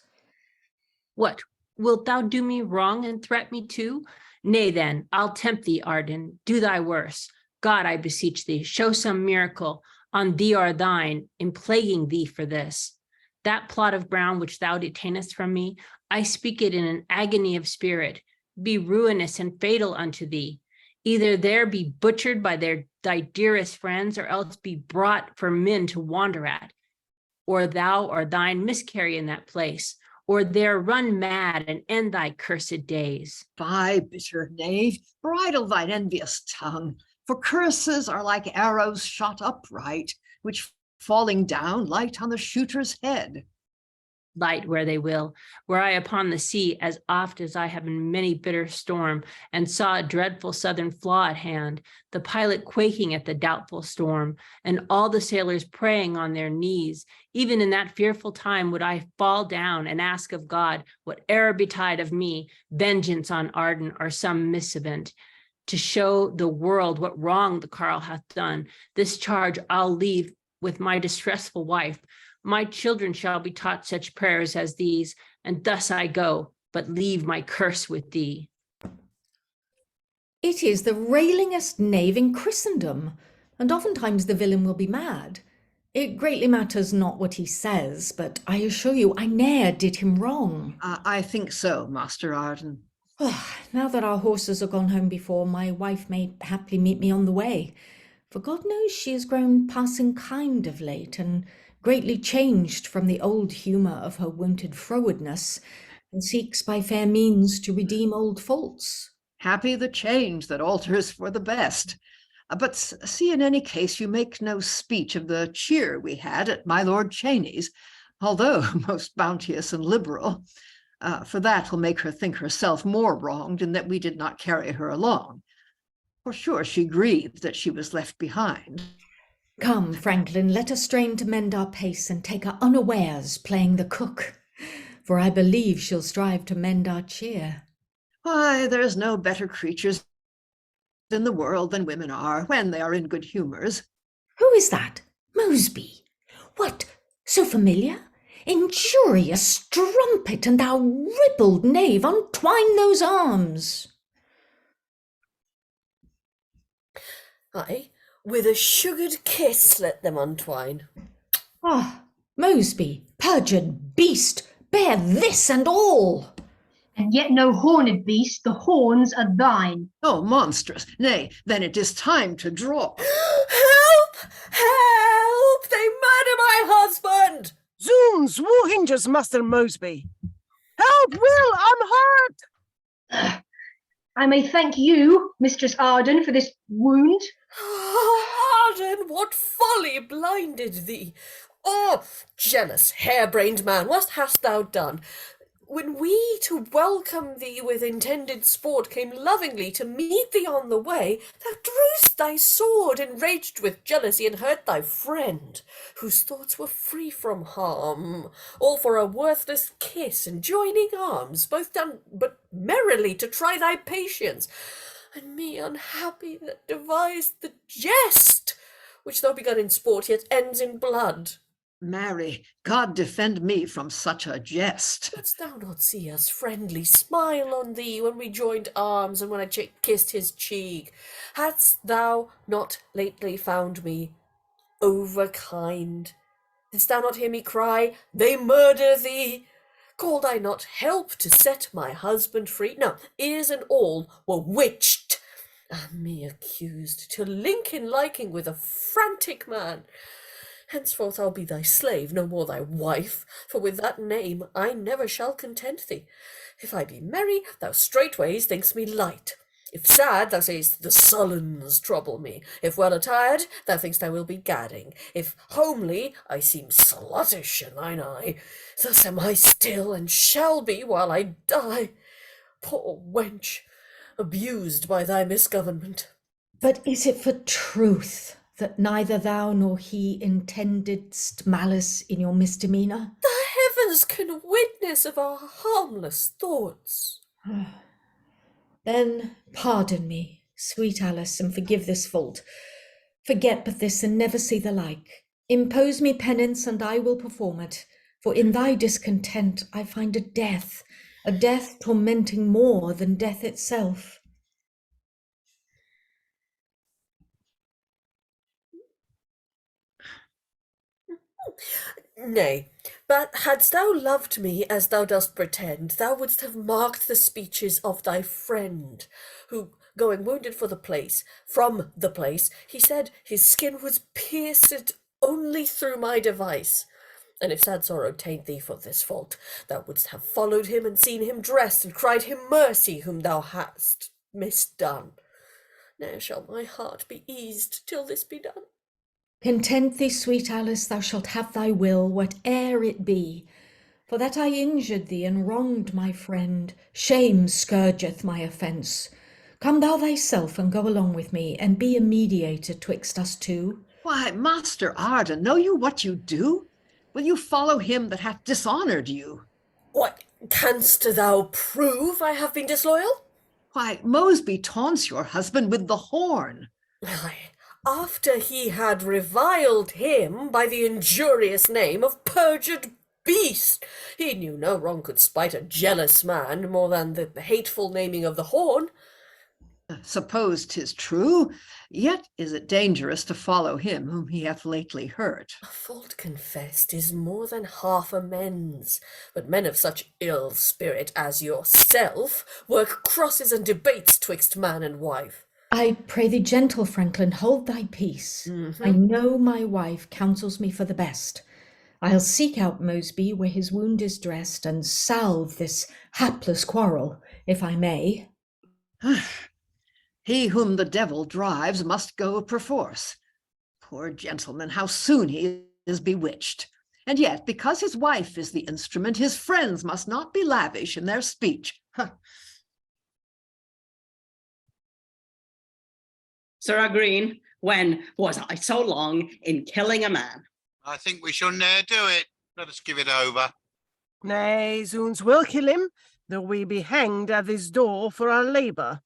What, wilt thou do me wrong and threat me too? Nay then, I'll tempt thee, Arden, do thy worst. God, I beseech thee, show some miracle on thee or thine in plaguing thee for this. That plot of ground which thou detainest from me, I speak it in an agony of spirit, be ruinous and fatal unto thee. Either there be butchered by thy dearest friends, or else be brought for men to wander at, or thou or thine miscarry in that place, or there run mad and end thy cursed days. Fie, bitter knave, bridle thine envious tongue, for curses are like arrows shot upright, which falling down light on the shooter's head. Light where they will, were I upon the sea, as oft as I have in many bitter storm, and saw a dreadful southern flaw at hand, the pilot quaking at the doubtful storm, and all the sailors praying on their knees. Even in that fearful time would I fall down and ask of God, whate'er betide of me, vengeance on Arden or some miscreant, to show the world what wrong the carle hath done. This charge I'll leave with my distressful wife. My children shall be taught such prayers as these, and thus I go, but leave my curse with thee. It is the railingest knave in Christendom, and oftentimes the villain will be mad. It greatly matters not what he says, but I assure you I ne'er did him wrong. I think so, Master Arden. Now that our horses are gone home before, my wife may haply meet me on the way. For God knows she has grown passing kind of late, and greatly changed from the old humour of her wonted frowardness, and seeks by fair means to redeem old faults. Happy the change that alters for the best. But see, in any case, you make no speech of the cheer we had at my Lord Cheyne's, although most bounteous and liberal, for that will make her think herself more wronged in that we did not carry her along. For sure she grieved that she was left behind. Come, Franklin, let us strain to mend our pace and take her unawares playing the cook, for I believe she'll strive to mend our cheer. Why, there's no better creatures in the world than women are when they are in good humours. Who is that? Mosby? What, so familiar? Injurious strumpet, and thou ribald knave, untwine those arms. Aye, with a sugared kiss let them untwine. Ah, Mosby, perjured beast, bear this and all. And yet no horned beast, the horns are thine. Oh, monstrous! Nay, then it is time to draw. Help! Help! They murder my husband! Zoons, who hinges, Master Mosby? Help, Will, I'm hurt! I may thank you, Mistress Arden, for this wound. Arden, what folly blinded thee? Oh, jealous, harebrained man, what hast thou done? When we to welcome thee with intended sport came lovingly to meet thee on the way, thou drewst thy sword, enraged with jealousy, and hurt thy friend, whose thoughts were free from harm, all for a worthless kiss and joining arms, both done but merrily to try thy patience, and me unhappy that devised the jest, which though begun in sport, yet ends in blood. Marry, God defend me from such a jest. Didst thou not see us friendly smile on thee when we joined arms, and when I kissed his cheek? Hadst thou not lately found me overkind? Didst thou not hear me cry, they murder thee? Called I not help to set my husband free? No, ears and all were witched, and me accused, to link in liking with a frantic man. Henceforth I'll be thy slave, no more thy wife, for with that name I never shall content thee. If I be merry, thou straightways think'st me light. If sad, thou say'st the sullens trouble me. If well attired, thou think'st I will be gadding. If homely, I seem sluttish in thine eye. Thus am I still, and shall be while I die. Poor wench, abused by thy misgovernment. But is it for truth that neither thou nor he intendedst malice in your misdemeanour? The heavens can witness of our harmless thoughts. Then pardon me, sweet Alice, and forgive this fault. Forget but this, and never see the like. Impose me penance, and I will perform it. For in thy discontent I find a death tormenting more than death itself. Nay, but hadst thou loved me as thou dost pretend, thou wouldst have marked the speeches of thy friend, who, going wounded from the place, he said his skin was pierced only through my device. And if sad sorrow taint thee for this fault, thou wouldst have followed him and seen him dressed, and cried him mercy whom thou hast misdone. Ne'er shall my heart be eased till this be done. Content thee, sweet Alice, thou shalt have thy will, whate'er it be. For that I injured thee and wronged my friend, shame scourgeth my offence. Come thou thyself and go along with me, and be a mediator twixt us two. Why, Master Arden, know you what you do? Will you follow him that hath dishonoured you? What, canst thou prove I have been disloyal? Why, Mosby taunts your husband with the horn. Why, after he had reviled him by the injurious name of perjured beast, he knew no wrong could spite a jealous man more than the hateful naming of the horn. Suppose 'tis true, yet is it dangerous to follow him whom he hath lately hurt. A fault confessed is more than half amends, but men of such ill spirit as yourself work crosses and debates twixt man and wife. I pray thee, gentle Franklin, hold thy peace. I know my wife counsels me for the best. I'll seek out Mosby where his wound is dressed, and salve this hapless quarrel, if I may. He whom the devil drives must go perforce. Poor gentleman, how soon he is bewitched. And yet, because his wife is the instrument, his friends must not be lavish in their speech. Sirrah Greene, when was I so long in killing a man? I think we shall ne'er do it. Let us give it over. Nay, zoons will kill him, though we be hanged at this door for our labour.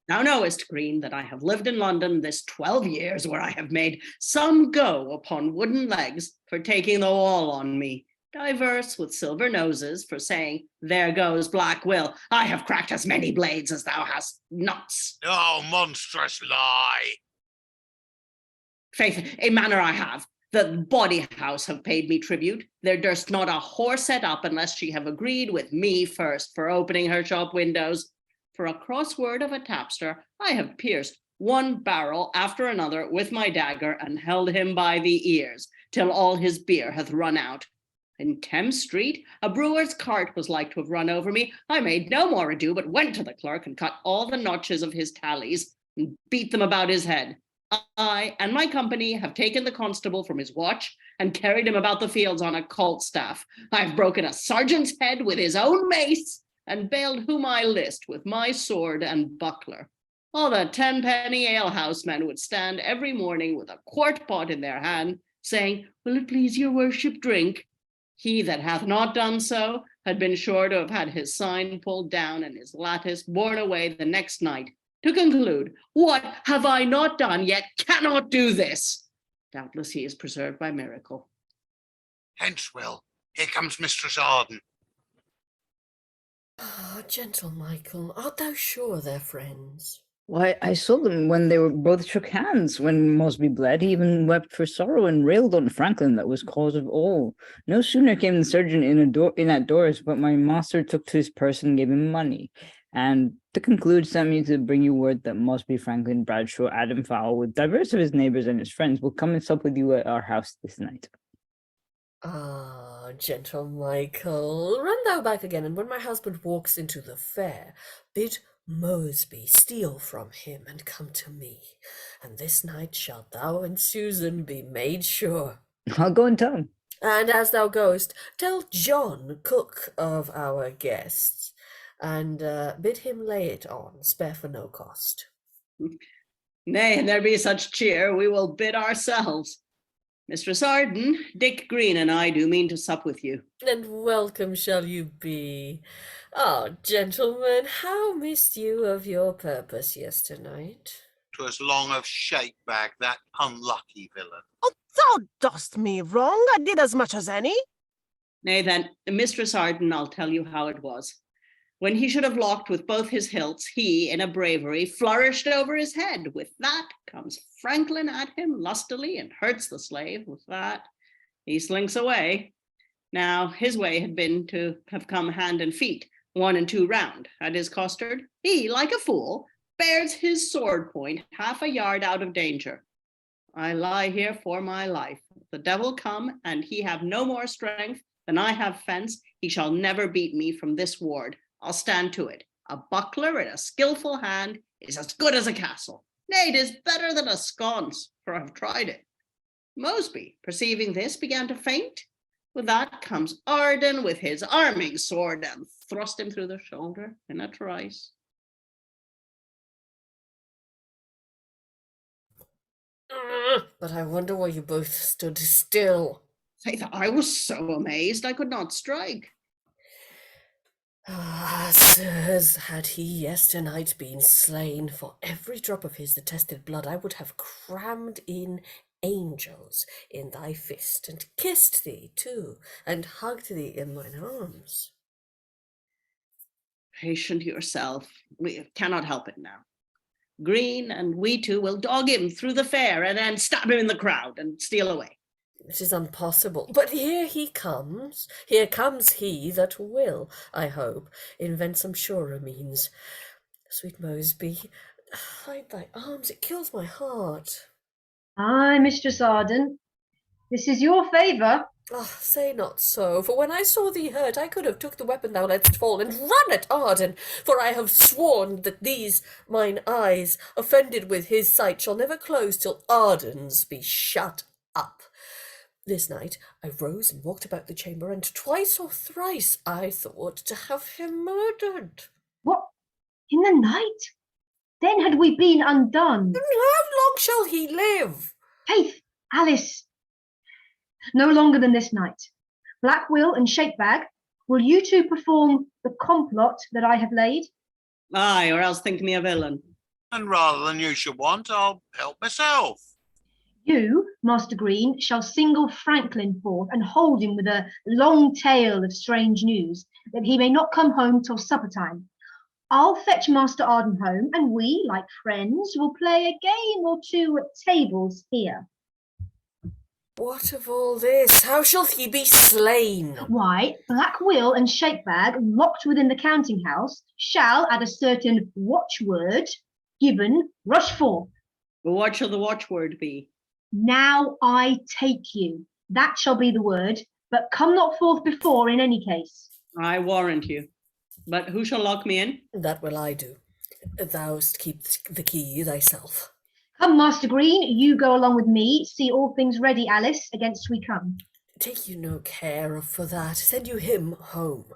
Thou knowest, Greene, that I have lived in London this 12 years, where I have made some go upon wooden legs for taking the wall on me, diverse with silver noses for saying, there goes Black Will. I have cracked as many blades as thou hast nuts. Oh, monstrous lie. Faith, a manner I have. The bawdy house have paid me tribute. There durst not a whore set up unless she have agreed with me first for opening her shop windows. For a crossword of a tapster, I have pierced one barrel after another with my dagger and held him by the ears till all his beer hath run out. In Thames Street, a brewer's cart was like to have run over me. I made no more ado, but went to the clerk and cut all the notches of his tallies and beat them about his head. I and my company have taken the constable from his watch and carried him about the fields on a colt staff. I've broken a sergeant's head with his own mace and bailed whom I list with my sword and buckler. All the tenpenny alehouse men would stand every morning with a quart pot in their hand, saying, will it please your worship drink? He that hath not done so had been sure to have had his sign pulled down and his lattice borne away the next night. To conclude, what have I not done, yet cannot do this? Doubtless he is preserved by miracle. Hence, Will, here comes Mistress Arden. Ah, gentle Michael, art thou sure they're friends? Why, I saw them when they were both shook hands. When Mosby bled, he even wept for sorrow and railed on Franklin that was cause of all. No sooner came the surgeon in at doors, but my master took to his purse and gave him money. And to conclude, sent me to bring you word that Mosby, Franklin, Bradshaw, Adam Fowle, with divers of his neighbours and his friends, will come and sup with you at our house this night. Ah, gentle Michael, run thou back again, and when my husband walks into the fair, bid Mosby steal from him and come to me, and this night shalt thou and Susan be made sure. I'll go and tell him. And as thou goest, tell John, cook of our guests, and bid him lay it on, spare for no cost. Nay, and there be such cheer, we will bid ourselves. Mistress Arden, Dick Greene and I do mean to sup with you. And welcome shall you be. Ah, gentlemen, how missed you of your purpose yesternight? 'Twas long of Shakebag, that unlucky villain. Oh, thou dost me wrong. I did as much as any. Nay then, Mistress Arden, I'll tell you how it was. When he should have locked with both his hilts, he, in a bravery, flourished over his head. With that comes Franklin at him lustily and hurts the slave. With that, he slinks away. Now, his way had been to have come hand and feet, 1 and 2 round, at his costard. He, like a fool, bears his sword point 1/2 a yard out of danger. I lie here for my life. If the devil come, and he have no more strength than I have fence, he shall never beat me from this ward. I'll stand to it. A buckler in a skillful hand is as good as a castle. Nay, it is better than a sconce, for I've tried it. Mosby, perceiving this, began to faint. With that comes Arden with his arming sword and thrust him through the shoulder in a trice. But I wonder why you both stood still. Faith, I was so amazed I could not strike. Ah, sirs, had he yesternight been slain, for every drop of his detested blood I would have crammed in angels in thy fist, and kissed thee too, and hugged thee in mine arms. Patient yourself. We cannot help it now. Greene and we two will dog him through the fair and then stab him in the crowd and steal away. It is impossible. But here he comes. Here comes he that will, I hope, invent some surer means. Sweet Mosby, hide thy arms, it kills my heart. Aye, Mistress Arden, this is your favour. Ah, say not so, for when I saw thee hurt, I could have took the weapon thou lett'st fall, and run at Arden, for I have sworn that these mine eyes, offended with his sight, shall never close till Arden's be shut up. This night I rose and walked about the chamber, and twice or thrice I thought to have him murdered. What? In the night? Then had we been undone. And how long shall he live? Faith, Alice, no longer than this night. Black Will and Shakebag, will you two perform the complot that I have laid? Aye, or else think me a villain. And rather than you should want, I'll help myself. You, Master Greene, shall single Franklin forth and hold him with a long tale of strange news, that he may not come home till supper time. I'll fetch Master Arden home, and we, like friends, will play a game or two at tables here. What of all this? How shall he be slain? Why, Black Will and Shakebag, locked within the counting house, shall, at a certain watchword given, rush forth. But what shall the watchword be? Now I take you. That shall be the word, but come not forth before in any case. I warrant you. But who shall lock me in? That will I do. Thou'st keep the key thyself. Come, Master Greene, you go along with me. See all things ready, Alice, against we come. Take you no care for that. Send you him home.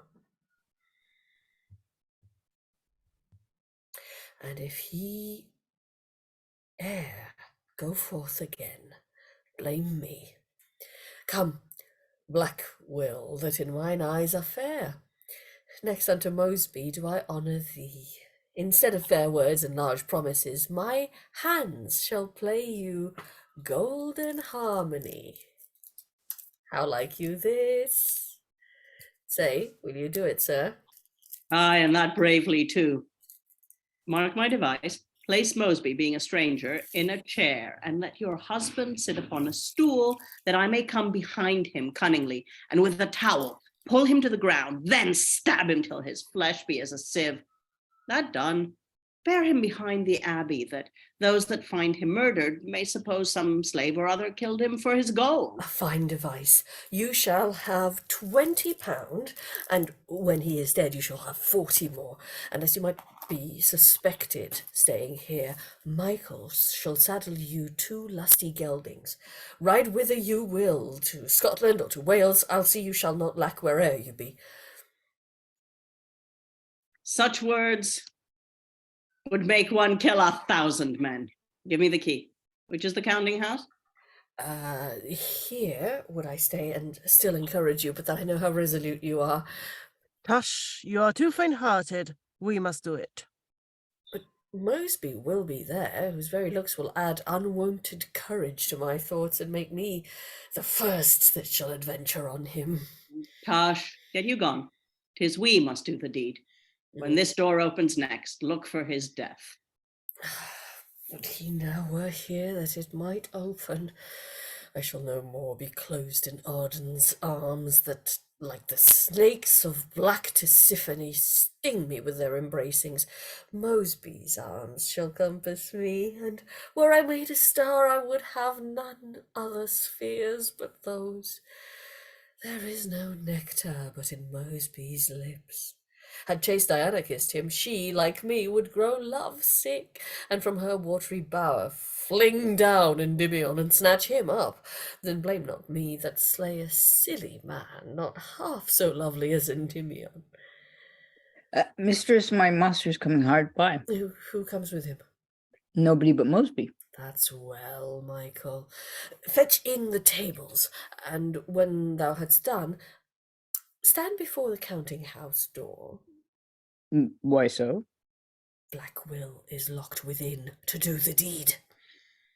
And if he e'er go forth again, blame me. Come, Black Will, that in mine eyes are fair. Next unto Mosby do I honour thee. Instead of fair words and large promises, my hands shall play you golden harmony. How like you this? Say, will you do it, sir? Aye, and that bravely too. Mark my device. Place Mosby, being a stranger, in a chair, and let your husband sit upon a stool, that I may come behind him cunningly, and with a towel pull him to the ground, then stab him till his flesh be as a sieve. That done, bear him behind the abbey, that those that find him murdered may suppose some slave or other killed him for his gold. A fine device. You shall have £20, and when he is dead, you shall have 40 more. And as you might be suspected staying here, Michael shall saddle you 2 lusty geldings. Ride whither you will, to Scotland or to Wales. I'll see you shall not lack where'er you be. Such words would make one kill 1,000 men. Give me the key. Which is the counting house? Here would I stay and still encourage you, but I know how resolute you are. Tush, you are too faint-hearted. We must do it. But Mosby will be there, whose very looks will add unwonted courage to my thoughts and make me the first that shall adventure on him. Tush, get you gone. 'Tis we must do the deed. When this door opens next, look for his death. Would he now were here that it might open, I shall no more be closed in Arden's arms, that, like the snakes of black Tisiphone, sting me with their embracings. Mosby's arms shall compass me, and were I made a star, I would have none other spheres but those. There is no nectar but in Mosby's lips. Had chaste Diana kissed him, she, like me, would grow love-sick, and from her watery bower fling down Endymion and snatch him up. Then blame not me that slay a silly man, not half so lovely as Endymion. Mistress, my master's coming hard by. Who comes with him? Nobody but Mosby. That's well, Michael. Fetch in the tables, and when thou hadst done, stand before the counting-house door. Why so? Black Will is locked within to do the deed.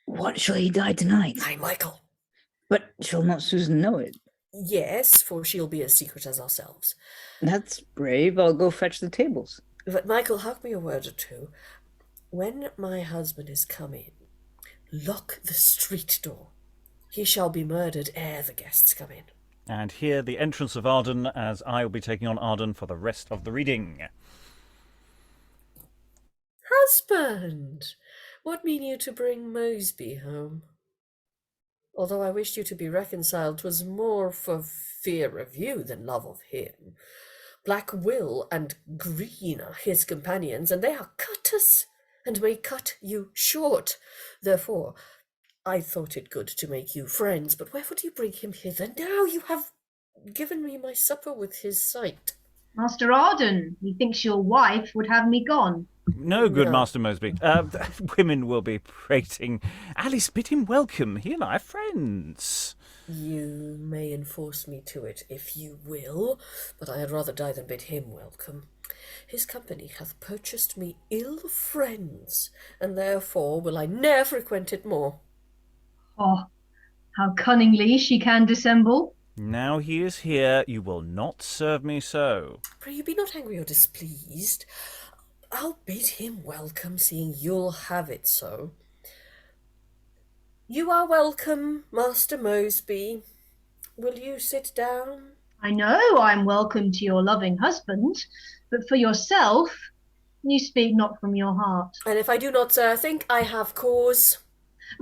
What, shall he die tonight? Aye, Michael. But shall not Susan know it? Yes, for she'll be as secret as ourselves. That's brave. I'll go fetch the tables. But, Michael, hark me a word or two. When my husband is come in, lock the street door. He shall be murdered ere the guests come in. And here the entrance of Arden, as I will be taking on Arden for the rest of the reading. Husband, what mean you to bring Mosby home? Although I wished you to be reconciled, 'twas more for fear of you than love of him. Black Will and Greene are his companions, and they are cutters, and may cut you short. Therefore, I thought it good to make you friends, but wherefore do you bring him hither? Now you have given me my supper with his sight. Master Arden, methinks your wife would have me gone. No, good No. Master Mosby. Women will be prating. Alice, bid him welcome. He and I are friends. You may enforce me to it if you will, but I had rather die than bid him welcome. His company hath purchased me ill friends, and therefore will I ne'er frequent it more. Oh, how cunningly she can dissemble. Now he is here, you will not serve me so. Pray you be not angry or displeased. I'll bid him welcome, seeing you'll have it so. You are welcome, Master Mosby. Will you sit down? I know I'm welcome to your loving husband, but for yourself, you speak not from your heart. And if I do not, sir, think I have cause.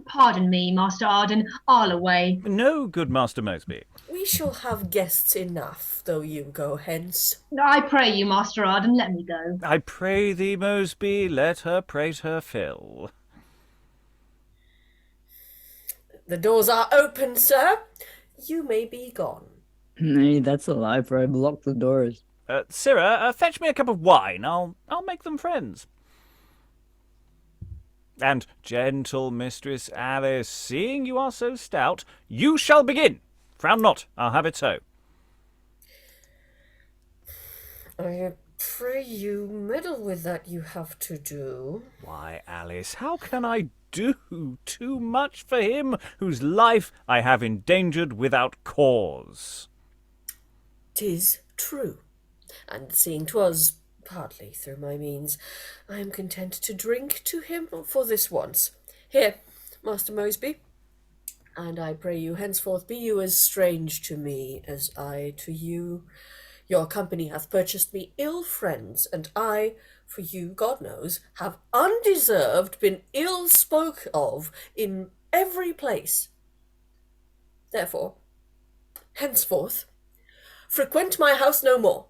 Pardon me, Master Arden, I'll away. No, good Master Mosby. We shall have guests enough, though you go hence. I pray you, Master Arden, let me go. I pray thee, Mosby, let her prate her fill. The doors are open, sir. You may be gone. Nay, that's a lie, for I've locked the doors. Sirrah, fetch me a cup of wine. I'll make them friends. And, gentle Mistress Alice, seeing you are so stout, you shall begin. Frown not, I'll have it so. I pray you meddle with that you have to do. Why, Alice, how can I do too much for him whose life I have endangered without cause? 'Tis true, and seeing 'twas partly through my means. I am content to drink to him for this once. Here, Master Mosby, and I pray you henceforth be you as strange to me as I to you. Your company hath purchased me ill friends, and I, for you, God knows, have undeserved been ill spoke of in every place. Therefore, henceforth, frequent my house no more.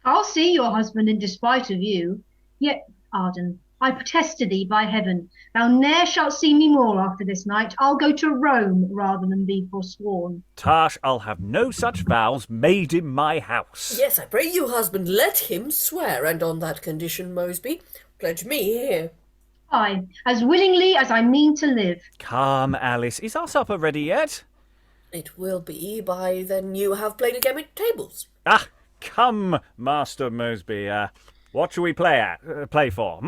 I'll see your husband in despite of you. Yet, Arden, I protest to thee by heaven, thou ne'er shalt see me more after this night. I'll go to Rome rather than be forsworn. Tush, I'll have no such vows made in my house. Yes, I pray you, husband, let him swear, and on that condition, Mosby, pledge me here. Aye, as willingly as I mean to live. Come, Alice, is our supper ready yet? It will be by then you have played again at tables. Ah, come, Master Mosby. What shall we play for?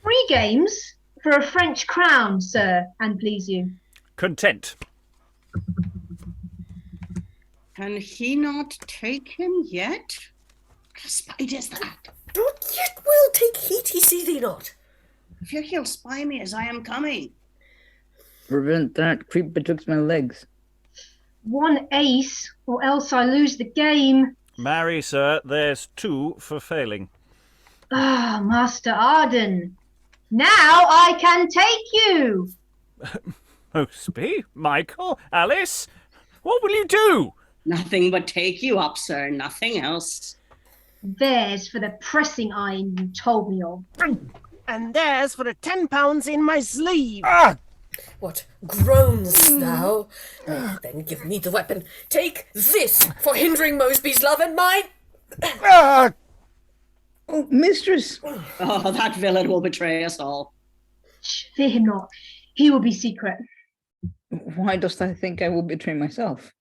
3 games for a French crown, sir, and please you. Content. Can he not take him yet? What spite is that? Not yet will take heed, he see thee not. Fear he'll spy me as I am coming. Prevent that creep betwixt my legs. 1 ace, or else I lose the game. Marry, sir, there's 2 for failing. Ah, Master Arden, now I can take you. Mosby, Michael, Alice, what will you do? Nothing but take you up, sir, nothing else. There's for the pressing iron you told me of. And there's for the £10 in my sleeve. Ah! What groans thou? Then give me the weapon. Take this for hindering Mosby's love and mine. Ah! Oh, mistress! Oh, that villain will betray us all. Fear him not. He will be secret. Why dost thou think I will betray myself?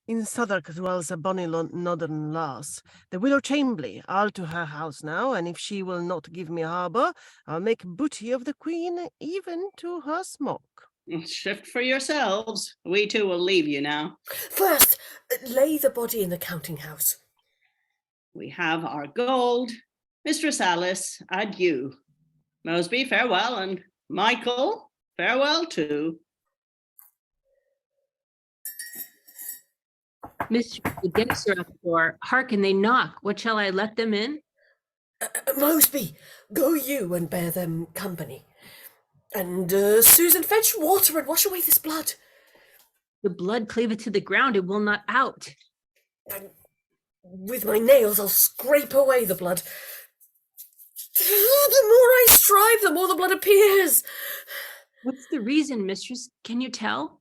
In Southwark dwells a bonny northern lass, the widow Chambly. I'll to her house now, and if she will not give me harbour, I'll make booty of the queen, even to her smock. Shift for yourselves. We too will leave you now. First, lay the body in the counting house. We have our gold. Mistress Alice, adieu. Mosby, farewell, and Michael, farewell too. Mistress, the guests are at the door. Hearken, they knock. What shall I let them in? Mosby, go you and bear them company. And Susan, fetch water and wash away this blood. The blood cleaveth to the ground, it will not out. And with my nails I'll scrape away the blood. The more I strive, the more the blood appears. What's the reason, mistress? Can you tell?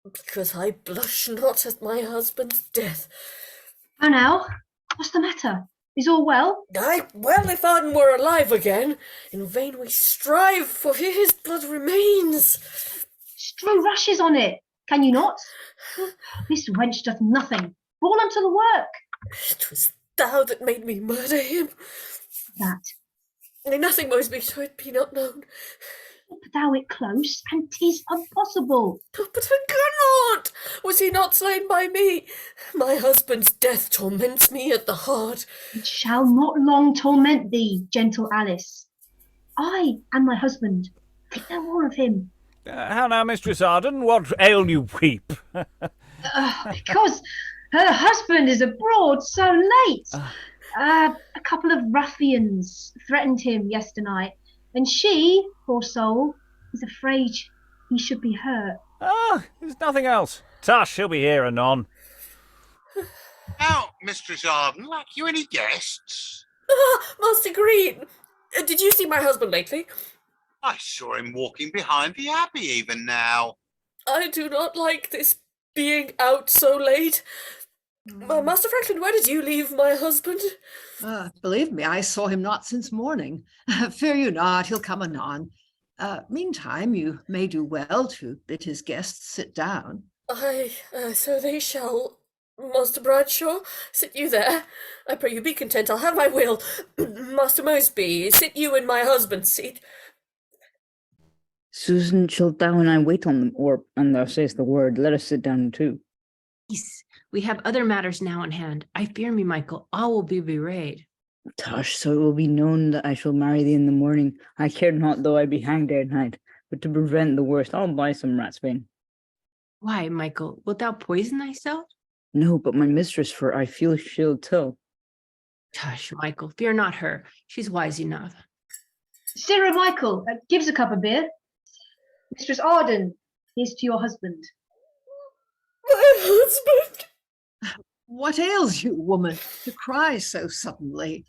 Because I blush not at my husband's death. Oh, now, what's the matter? Is all well? Aye, well, if Arden were alive again. In vain we strive, for here his blood remains. Strew rushes on it, can you not? This wench doth nothing. Fall unto the work. It was thou that made me murder him. That. Nay, nothing, Mosby, so it be not known. Keep thou it close, and 'tis impossible. But I cannot. Was he not slain by me? My husband's death torments me at the heart. It shall not long torment thee, gentle Alice. I and my husband, think no more of him. How now, Mistress Arden? What ail you weep? Because her husband is abroad so late. A couple of ruffians threatened him yesternight, and she, poor soul, is afraid he should be hurt. Ah, there's nothing else. Tush, he'll be here anon. Now, Mistress Arden, lack you any guests? Ah, Master Greene, did you see my husband lately? I saw him walking behind the abbey even now. I do not like this being out so late. Master Franklin, where did you leave my husband? Believe me, I saw him not since morning. Fear you not, he'll come anon. Meantime, you may do well to bid his guests sit down. Aye, so they shall. Master Bradshaw, sit you there. I pray you be content, I'll have my will. Master Mosby, sit you in my husband's seat. Susan, shalt thou and I wait on them, or, and thou sayest the word, let us sit down too. Peace. We have other matters now in hand. I fear me, Michael, all will be bewrayed. Tush, so it will be known that I shall marry thee in the morning. I care not though I be hanged ere night, but to prevent the worst, I'll buy some ratsbane. Why, Michael, wilt thou poison thyself? No, but my mistress, for I feel she'll tell. Tush, Michael, fear not her. She's wise enough. Sirrah Michael, give us a cup of beer. Mistress Arden, here's to your husband. My husband! What ails you, woman, to cry so suddenly?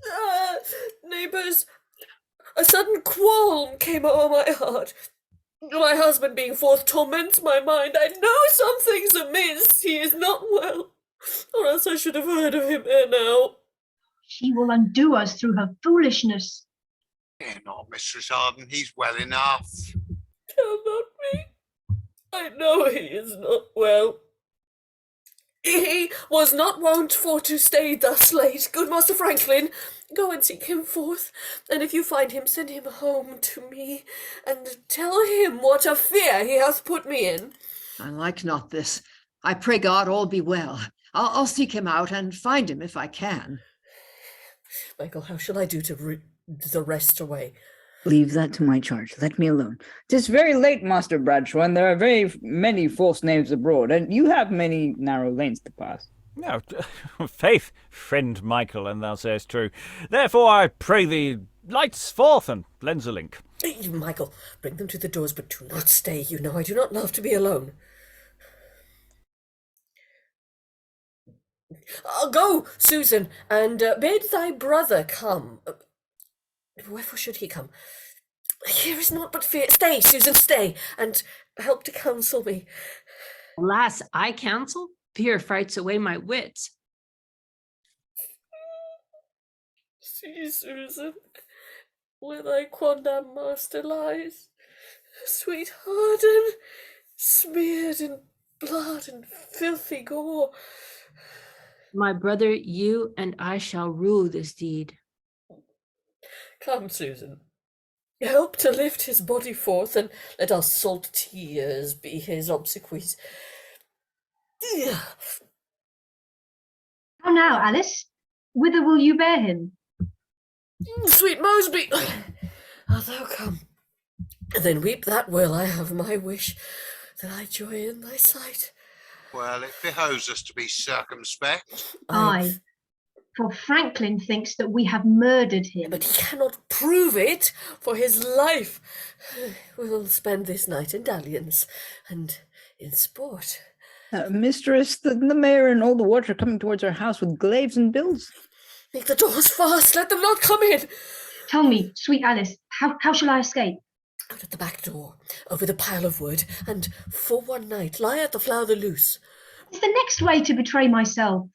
Neighbours, a sudden qualm came o'er my heart. My husband being forth torments my mind. I know something's amiss. He is not well, or else I should have heard of him ere now. She will undo us through her foolishness. Fear not, Mistress Arden, he's well enough. Tell not me. I know he is not well. He was not wont for to stay thus late. Good Master Franklin, go and seek him forth, and if you find him, send him home to me, and tell him what a fear he hath put me in. I like not this. I pray God all be well. I'll seek him out and find him if I can. Michael, how shall I do to the rest away? Leave that to my charge. Let me alone. 'Tis very late, Master Bradshaw, and there are very many false knaves abroad, and you have many narrow lanes to pass. No, faith, friend Michael, and thou sayest true. Therefore I pray thee, lights forth and lends a link. Michael, bring them to the doors, but do not stay. You know I do not love to be alone. Go, Susan, and bid thy brother come. Wherefore should he come? Here is naught but fear. Stay, Susan, stay, and help to counsel me. Alas, I counsel? Fear frights away my wits. See, Susan, where thy quondam master lies, sweet Arden, smeared in blood and filthy gore. My brother, you and I shall rue this deed. Come, Susan, help to lift his body forth, and let our salt tears be his obsequies. How now, Alice? Whither will you bear him? Sweet Mosby, art thou come? Then weep that will I have my wish, that I joy in thy sight. Well, it behoves us to be circumspect. Aye, for Franklin thinks that we have murdered him. But he cannot prove it for his life. We'll spend this night in dalliance and in sport. Mistress, the mayor and all the watch are coming towards our house with glaives and bills. Make the doors fast, let them not come in. Tell me, sweet Alice, how shall I escape? Out at the back door, over the pile of wood, and for one night lie at the Flower the Loose. It's the next way to betray myself.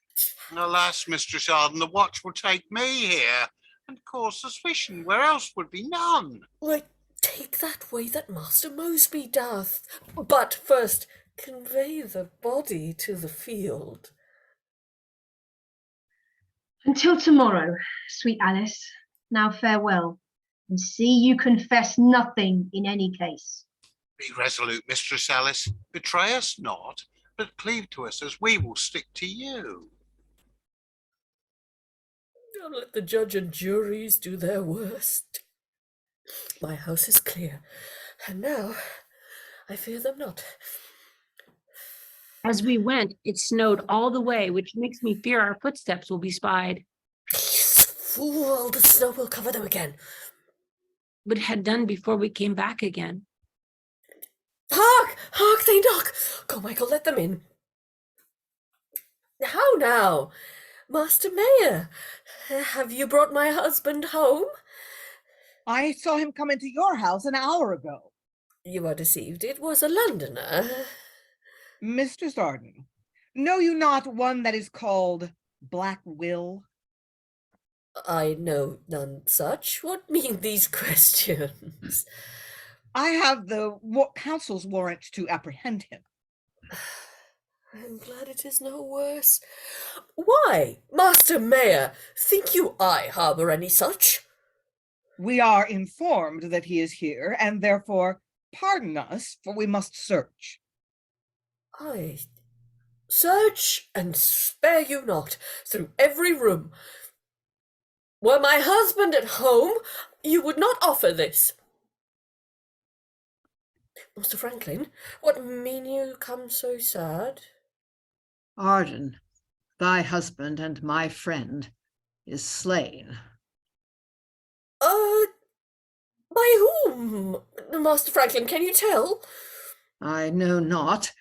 Alas, Mistress Arden, the watch will take me here and cause suspicion where else would be none. Why, take that way that Master Mosby doth. But first, convey the body to the field. Until tomorrow, sweet Alice. Now farewell, and see you confess nothing in any case. Be resolute, Mistress Alice. Betray us not, but cleave to us, as we will stick to you. Now let the judge and juries do their worst. My house is clear, and now I fear them not. As we went, it snowed all the way, which makes me fear our footsteps will be spied. Fool, the snow will cover them again. But it had done before we came back again. Hark! Hark, they knock! Go, Michael, let them in. How now? Master Mayor, have you brought my husband home? I saw him come into your house an hour ago. You are deceived. It was a Londoner. Mistress Arden, know you not one that is called Black Will? I know none such. What mean these questions? I have the council's warrant to apprehend him. I'm glad it is no worse. Why, Master Mayor, think you I harbour any such? We are informed that he is here, and therefore pardon us, for we must search. I Search and spare you not through every room. Were my husband at home, you would not offer this. Master Franklin, what mean you come so sad? Arden, thy husband and my friend, is slain. By whom, Master Franklin, can you tell? I know not,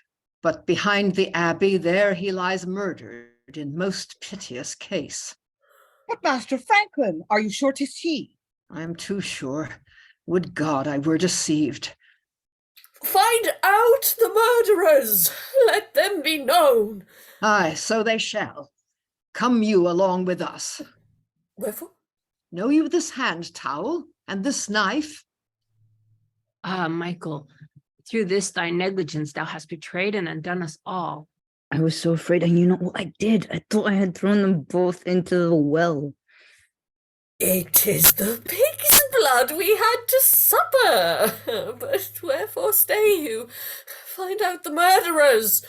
but behind the abbey there he lies murdered in most piteous case. But Master Franklin, are you sure 'tis he? I am too sure. Would God I were deceived. Find out the murderers. Let them be known. Aye, so they shall. Come you along with us. Wherefore? Know you this hand towel and this knife? Ah, Michael, through this thy negligence thou hast betrayed and undone us all. I was so afraid, and you know what I did? I thought I had thrown them both into the well. It is the pig's blood we had to supper. But wherefore stay you? Find out the murderers.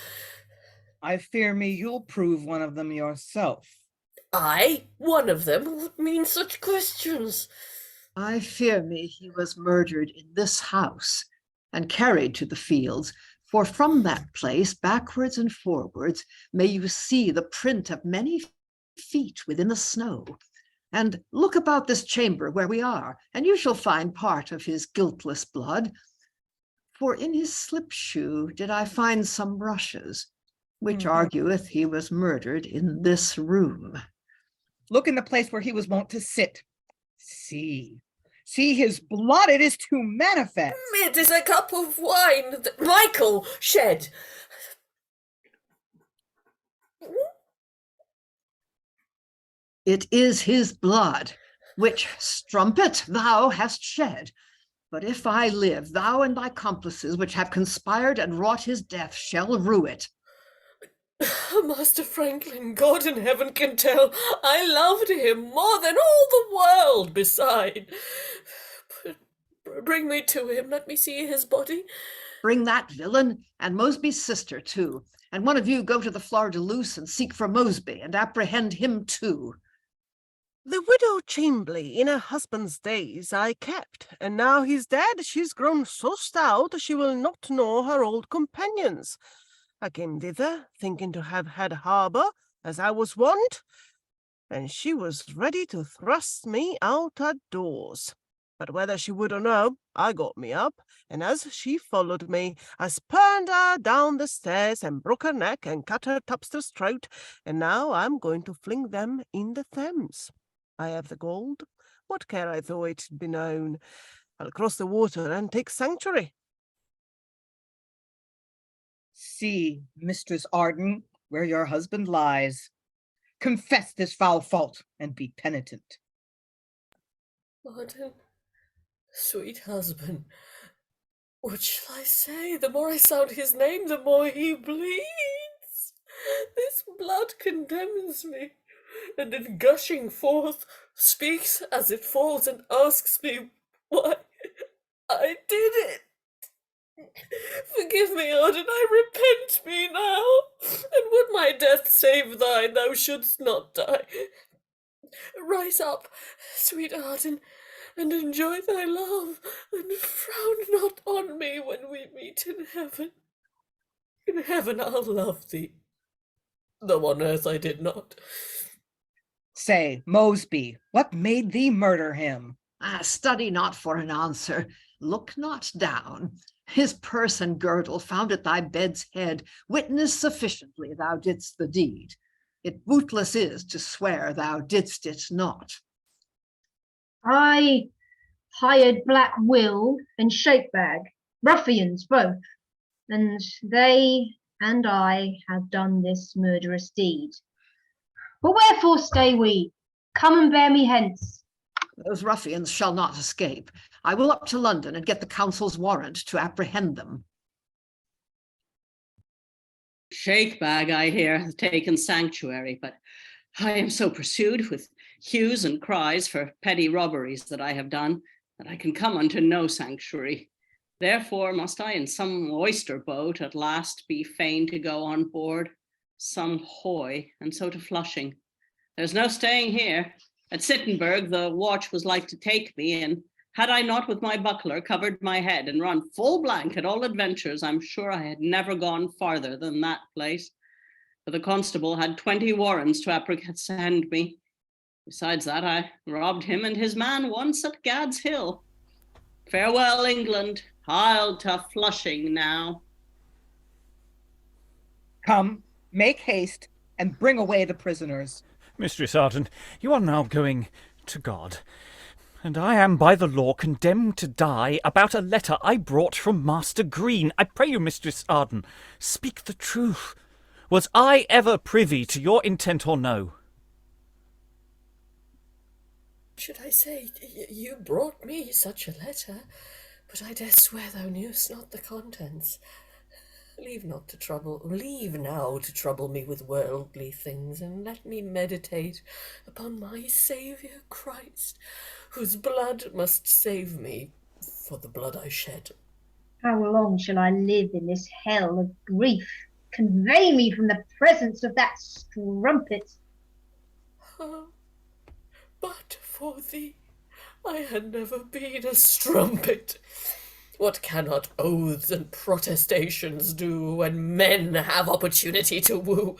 I fear me you'll prove one of them yourself. I, one of them? What mean such questions? I fear me he was murdered in this house and carried to the fields, for from that place, backwards and forwards, may you see the print of many feet within the snow. And look about this chamber where we are, and you shall find part of his guiltless blood. For in his slip shoe did I find some brushes, which argueth he was murdered in this room. Look in the place where he was wont to sit. See his blood, it is too manifest. It is a cup of wine that Michael shed. It is his blood, which, strumpet, thou hast shed. But if I live, thou and thy accomplices which have conspired and wrought his death shall rue it. Master Franklin, God in heaven can tell, I loved him more than all the world beside. But bring me to him, let me see his body. Bring that villain, and Mosby's sister too, and one of you go to the Fleur de Luce and seek for Mosby, and apprehend him too. The widow Chimbley in her husband's days I kept, and now he's dead, she's grown so stout she will not know her old companions. I came thither, thinking to have had harbour, as I was wont, and she was ready to thrust me out at doors. But whether she would or no, I got me up, and as she followed me, I spurned her down the stairs and broke her neck and cut her topster's throat, and now I'm going to fling them in the Thames. I have the gold. What care I though it be known? I'll cross the water and take sanctuary. See, Mistress Arden, where your husband lies. Confess this foul fault and be penitent. Arden, sweet husband, what shall I say? The more I sound his name, the more he bleeds. This blood condemns me, and in gushing forth speaks as it falls and asks me why I did it. Forgive me, Arden, I repent me now, and would my death save thine, thou shouldst not die. Rise up, sweet Arden, and enjoy thy love, and frown not on me when we meet in heaven. In heaven I'll love thee, though on earth I did not. Say, Mosby, what made thee murder him? Study not for an answer, look not down. His purse and girdle found at thy bed's head witness sufficiently thou didst the deed. It bootless is to swear thou didst it not. I hired Black Will and Shakebag, ruffians both, and they and I have done this murderous deed. But wherefore stay we? Come and bear me hence. Those ruffians shall not escape. I will up to London and get the council's warrant to apprehend them. Shakebag, I hear, has taken sanctuary, but I am so pursued with hues and cries for petty robberies that I have done, that I can come unto no sanctuary. Therefore must I in some oyster boat at last be fain to go on board. some hoy, and so to Flushing. There's no staying here. At Sittenburg, the watch was like to take me, and had I not with my buckler covered my head and run full blank at all adventures, I'm sure I had never gone farther than that place. For the constable had 20 warrants to apprehend me. Besides that, I robbed him and his man once at Gad's Hill. Farewell, England. I'll to Flushing now. Come, make haste, and bring away the prisoners. Mistress Arden, you are now going to God, and I am by the law condemned to die about a letter I brought from Master Greene. I pray you, Mistress Arden, speak the truth. Was I ever privy to your intent or no? Should I say, you brought me such a letter, but I dare swear thou knewest not the contents. Leave now to trouble me with worldly things, and let me meditate upon my Saviour Christ, whose blood must save me for the blood I shed. How long shall I live in this hell of grief? Convey me from the presence of that strumpet. But for thee, I had never been a strumpet. What cannot oaths and protestations do when men have opportunity to woo?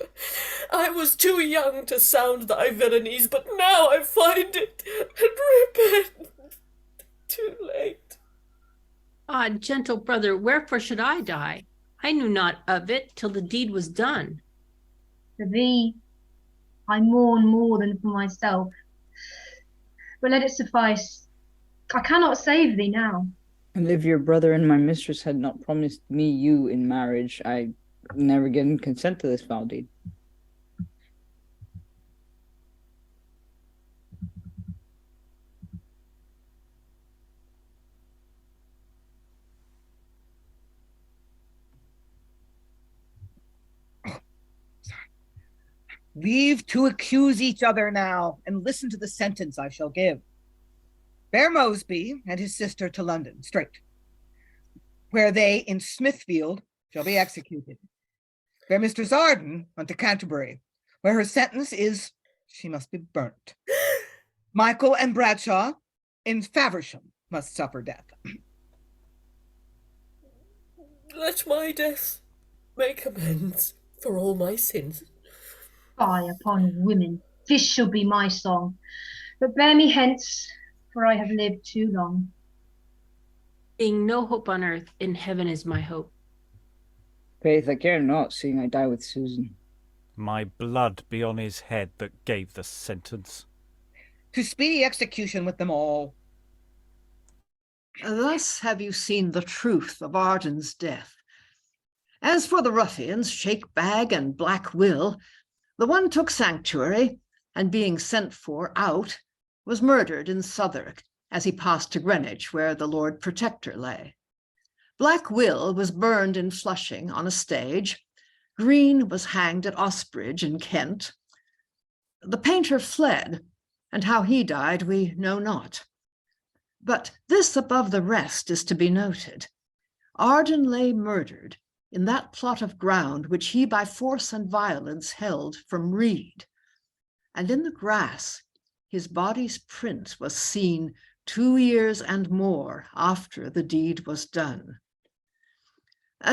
I was too young to sound thy villainies, but now I find it and repent. Too late. Ah, gentle brother, wherefore should I die? I knew not of it till the deed was done. For thee, I mourn more than for myself. But let it suffice. I cannot save thee now. And if your brother and my mistress had not promised me you in marriage, I'd never given consent to this foul deed. Leave to accuse each other now, and listen to the sentence I shall give. Bear Mosby and his sister to London, straight, where they in Smithfield shall be executed. Bear Mistress Arden unto Canterbury, where her sentence is she must be burnt. Michael and Bradshaw in Faversham must suffer death. Let my death make amends for all my sins. Fie upon women, this shall be my song. But bear me hence, for I have lived too long. Being no hope on earth, in heaven is my hope. Faith, I care not, seeing I die with Susan. My blood be on his head that gave the sentence. To speedy execution with them all. Thus have you seen the truth of Arden's death. As for the ruffians, Shakebag and Black Will, the one took sanctuary, and being sent for out, was murdered in Southwark as he passed to Greenwich, where the Lord Protector lay. Black Will was burned in Flushing on a stage. Greene was hanged at Osbridge in Kent. The painter fled, and how he died we know not. But this above the rest is to be noted. Arden lay murdered in that plot of ground which he by force and violence held from Reede. And in the grass his body's print was seen 2 years and more after the deed was done.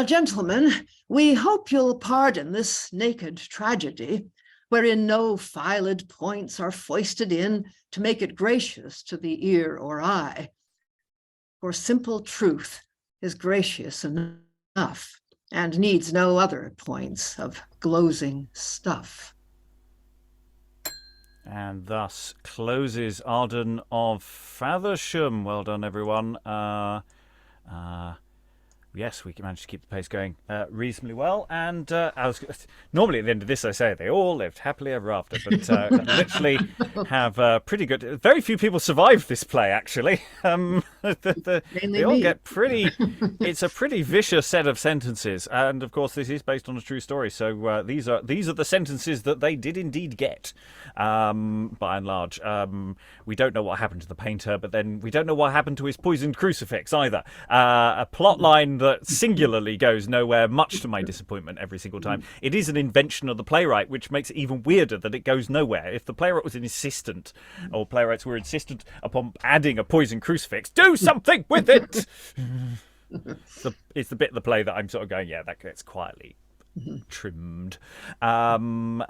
Gentlemen, we hope you'll pardon this naked tragedy, wherein no filed points are foisted in to make it gracious to the ear or eye. For simple truth is gracious enough, and needs no other points of glozing stuff. And thus closes Arden of Faversham. Well done, everyone. Yes, we managed to keep the pace going reasonably well. And normally at the end of this, I say they all lived happily ever after, but literally have pretty good. Very few people survive this play, actually. They all get pretty. It's a pretty vicious set of sentences, and of course, this is based on a true story. So these are the sentences that they did indeed get, by and large. We don't know what happened to the painter, but then we don't know what happened to his poisoned crucifix either. A plot line that that singularly goes nowhere, much to my disappointment every single time. It is an invention of the playwright, which makes it even weirder that it goes nowhere. If the playwright was insistent, or playwrights were insistent upon adding a poison crucifix, do something with it! It's the bit of the play that I'm sort of going, yeah, that gets quietly trimmed and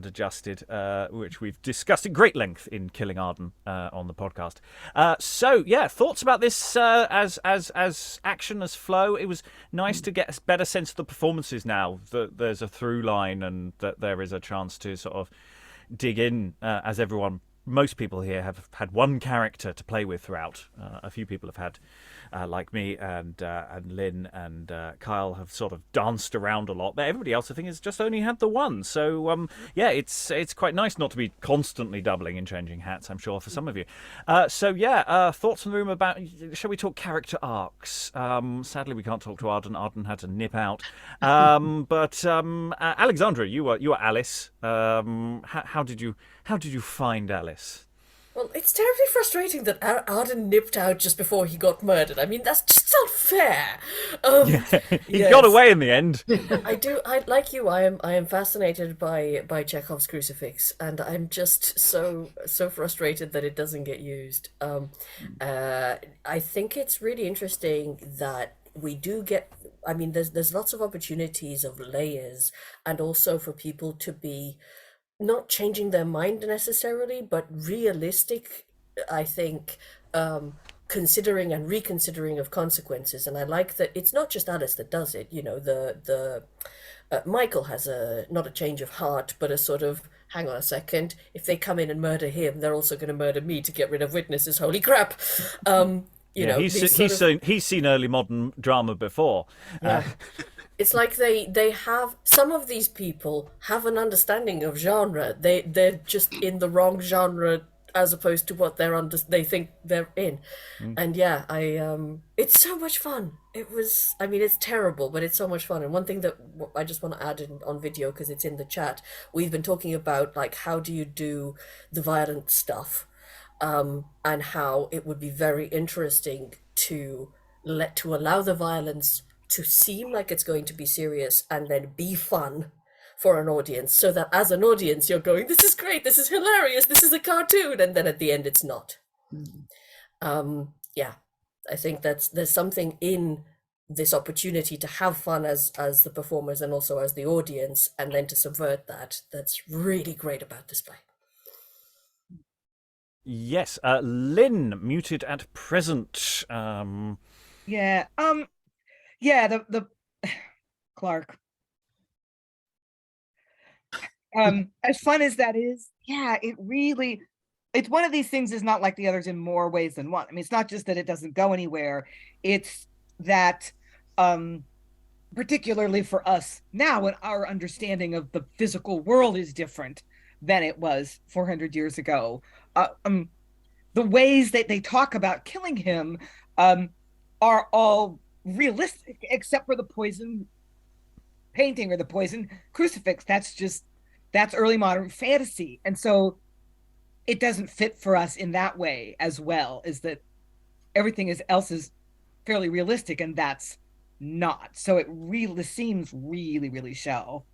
adjusted, which we've discussed at great length in Killing Arden on the podcast. So yeah, thoughts about this as action, as flow. It was nice to get a better sense of the performances now that there's a through line and that there is a chance to sort of dig in, as most people here have had one character to play with throughout. A few people have had, like me and Lynn and Kyle, have sort of danced around a lot. But everybody else, I think, has just only had the one. So yeah, it's quite nice not to be constantly doubling and changing hats, I'm sure, for some of you. So yeah, thoughts in the room about, shall we talk character arcs? Sadly, we can't talk to Arden. Arden had to nip out. But Alexandra, you were Alice. How did you find Alice? Well, it's terribly frustrating that Arden nipped out just before he got murdered. I mean, that's just not fair. He got away in the end. I like you. I am fascinated by Chekhov's crucifix, and I'm just so frustrated that it doesn't get used. I think it's really interesting that we do get. I mean, there's lots of opportunities of layers, and also for people to be not changing their mind necessarily, but realistic, I think, considering and reconsidering of consequences. And I like that it's not just Alice that does it. You know, the Michael has not a change of heart, but a sort of, hang on a second, if they come in and murder him, they're also going to murder me to get rid of witnesses. Holy crap. He's seen early modern drama before. Yeah. It's like they have, some of these people have an understanding of genre. They're just in the wrong genre as opposed to what they think they're in. And yeah, it's so much fun. It's terrible, but it's so much fun. And one thing that I just want to add on video, because it's in the chat, we've been talking about, like, how do you do the violent stuff, and how it would be very interesting to allow the violence to seem like it's going to be serious and then be fun for an audience, so that as an audience you're going, this is great, this is hilarious, this is a cartoon, and then at the end it's not. Yeah, I think there's something in this opportunity to have fun as the performers and also as the audience, and then to subvert that's really great about this play. Yes, Lynn, muted at present. The Clarke. As fun as that is, it's one of these things is not like the others in more ways than one. I mean, it's not just that it doesn't go anywhere. It's that, particularly for us now, when our understanding of the physical world is different than it was 400 years ago, the ways that they talk about killing him are all realistic, except for the poison painting or the poison crucifix. That's early modern fantasy, and so it doesn't fit for us in that way as well, is that everything else is fairly realistic, and that's not. So it really seems really shell.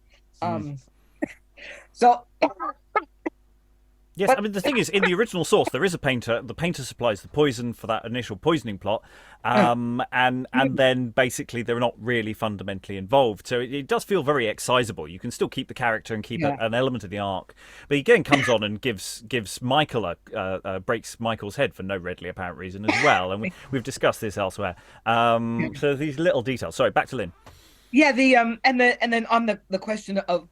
So yes, I mean, the thing is, in the original source, there is a painter. The painter supplies the poison for that initial poisoning plot, and then basically they're not really fundamentally involved. So it does feel very excisable. You can still keep the character and keep an element of the arc, but he again comes on and gives Michael breaks Michael's head for no readily apparent reason as well. And we've discussed this elsewhere. So these little details. Sorry, back to Lynn. Yeah, and then on the question of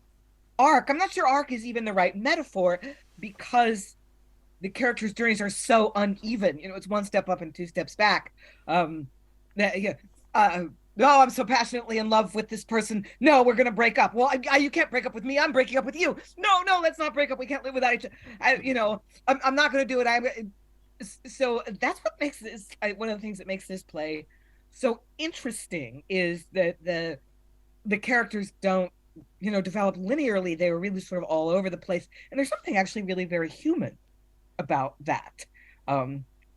arc, I'm not sure arc is even the right metaphor, because the characters' journeys are so uneven. You know, it's one step up and two steps back. I'm so passionately in love with this person. No, we're gonna break up. Well, you can't break up with me. I'm breaking up with you. No, let's not break up. We can't live without each other. I'm not gonna do it. So that's what makes this one of the things that makes this play so interesting, is that the characters don't develop linearly. They were really sort of all over the place, and there's something actually really very human about that.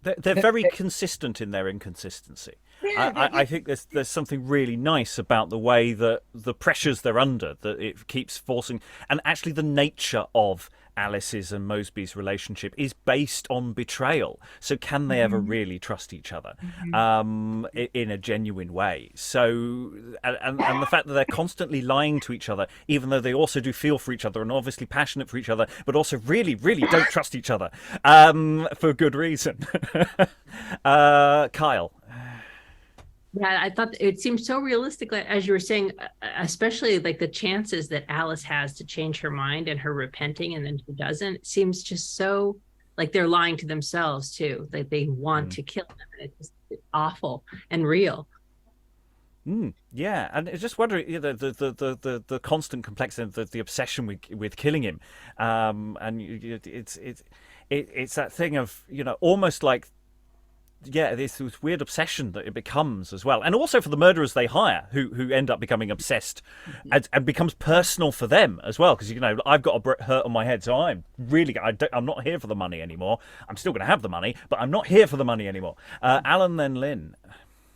They're very consistent in their inconsistency. I think there's something really nice about the way that the pressures they're under, that it keeps forcing, and actually the nature of Alice's and Mosby's relationship is based on betrayal. So can they ever really trust each other in a genuine way? So, and the fact that they're constantly lying to each other, even though they also do feel for each other and are obviously passionate for each other, but also really, really don't trust each other for good reason. Kyle. Yeah, I thought it seemed so realistic, like, as you were saying, especially like the chances that Alice has to change her mind and her repenting and then she doesn't. It seems just so like they're lying to themselves too. Like they want to kill them. It's just awful and real. Yeah, and it's just wondering, you know, the constant complexity, the obsession with killing him, and it's that thing of, you know, almost like, yeah, this weird obsession that it becomes as well, and also for the murderers they hire, who end up becoming obsessed, and becomes personal for them as well, because, you know, I've got a hurt on my head, so I'm not here for the money anymore. I'm still going to have the money, but I'm not here for the money anymore. Alan, then Lynn.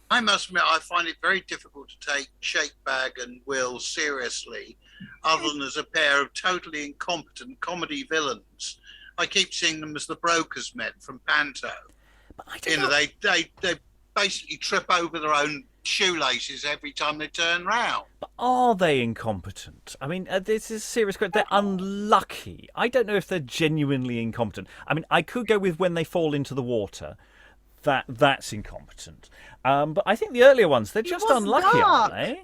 I must admit, I find it very difficult to take Shakebag and Will seriously, other than as a pair of totally incompetent comedy villains. I keep seeing them as the brokers men from Panto. You know, they basically trip over their own shoelaces every time they turn round. But are they incompetent? I mean, this is a serious question. They're unlucky. I don't know if they're genuinely incompetent. I mean, I could go with when they fall into the water. That's incompetent. But I think the earlier ones, they're just unlucky, aren't they?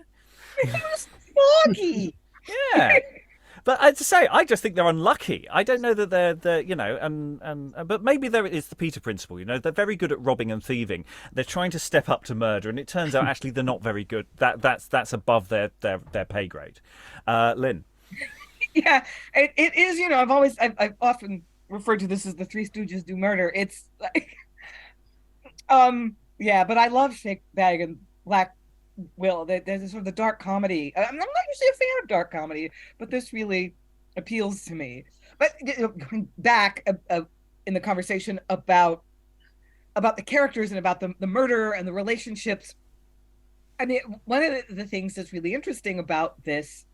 It was foggy. Yeah. But as I say, I just think they're unlucky. I don't know that they're you know, but maybe there is the Peter principle. You know, they're very good at robbing and thieving. They're trying to step up to murder, and it turns out actually they're not very good. That's above their pay grade. Lynn. Yeah, it is. You know, I've often referred to this as the Three Stooges do murder. It's like, yeah, but I love Shakebag and Black Will. There's sort of the dark comedy. I'm not usually a fan of dark comedy, but this really appeals to me. But going back in the conversation about the characters and about the murder and the relationships, I mean, one of the things that's really interesting about this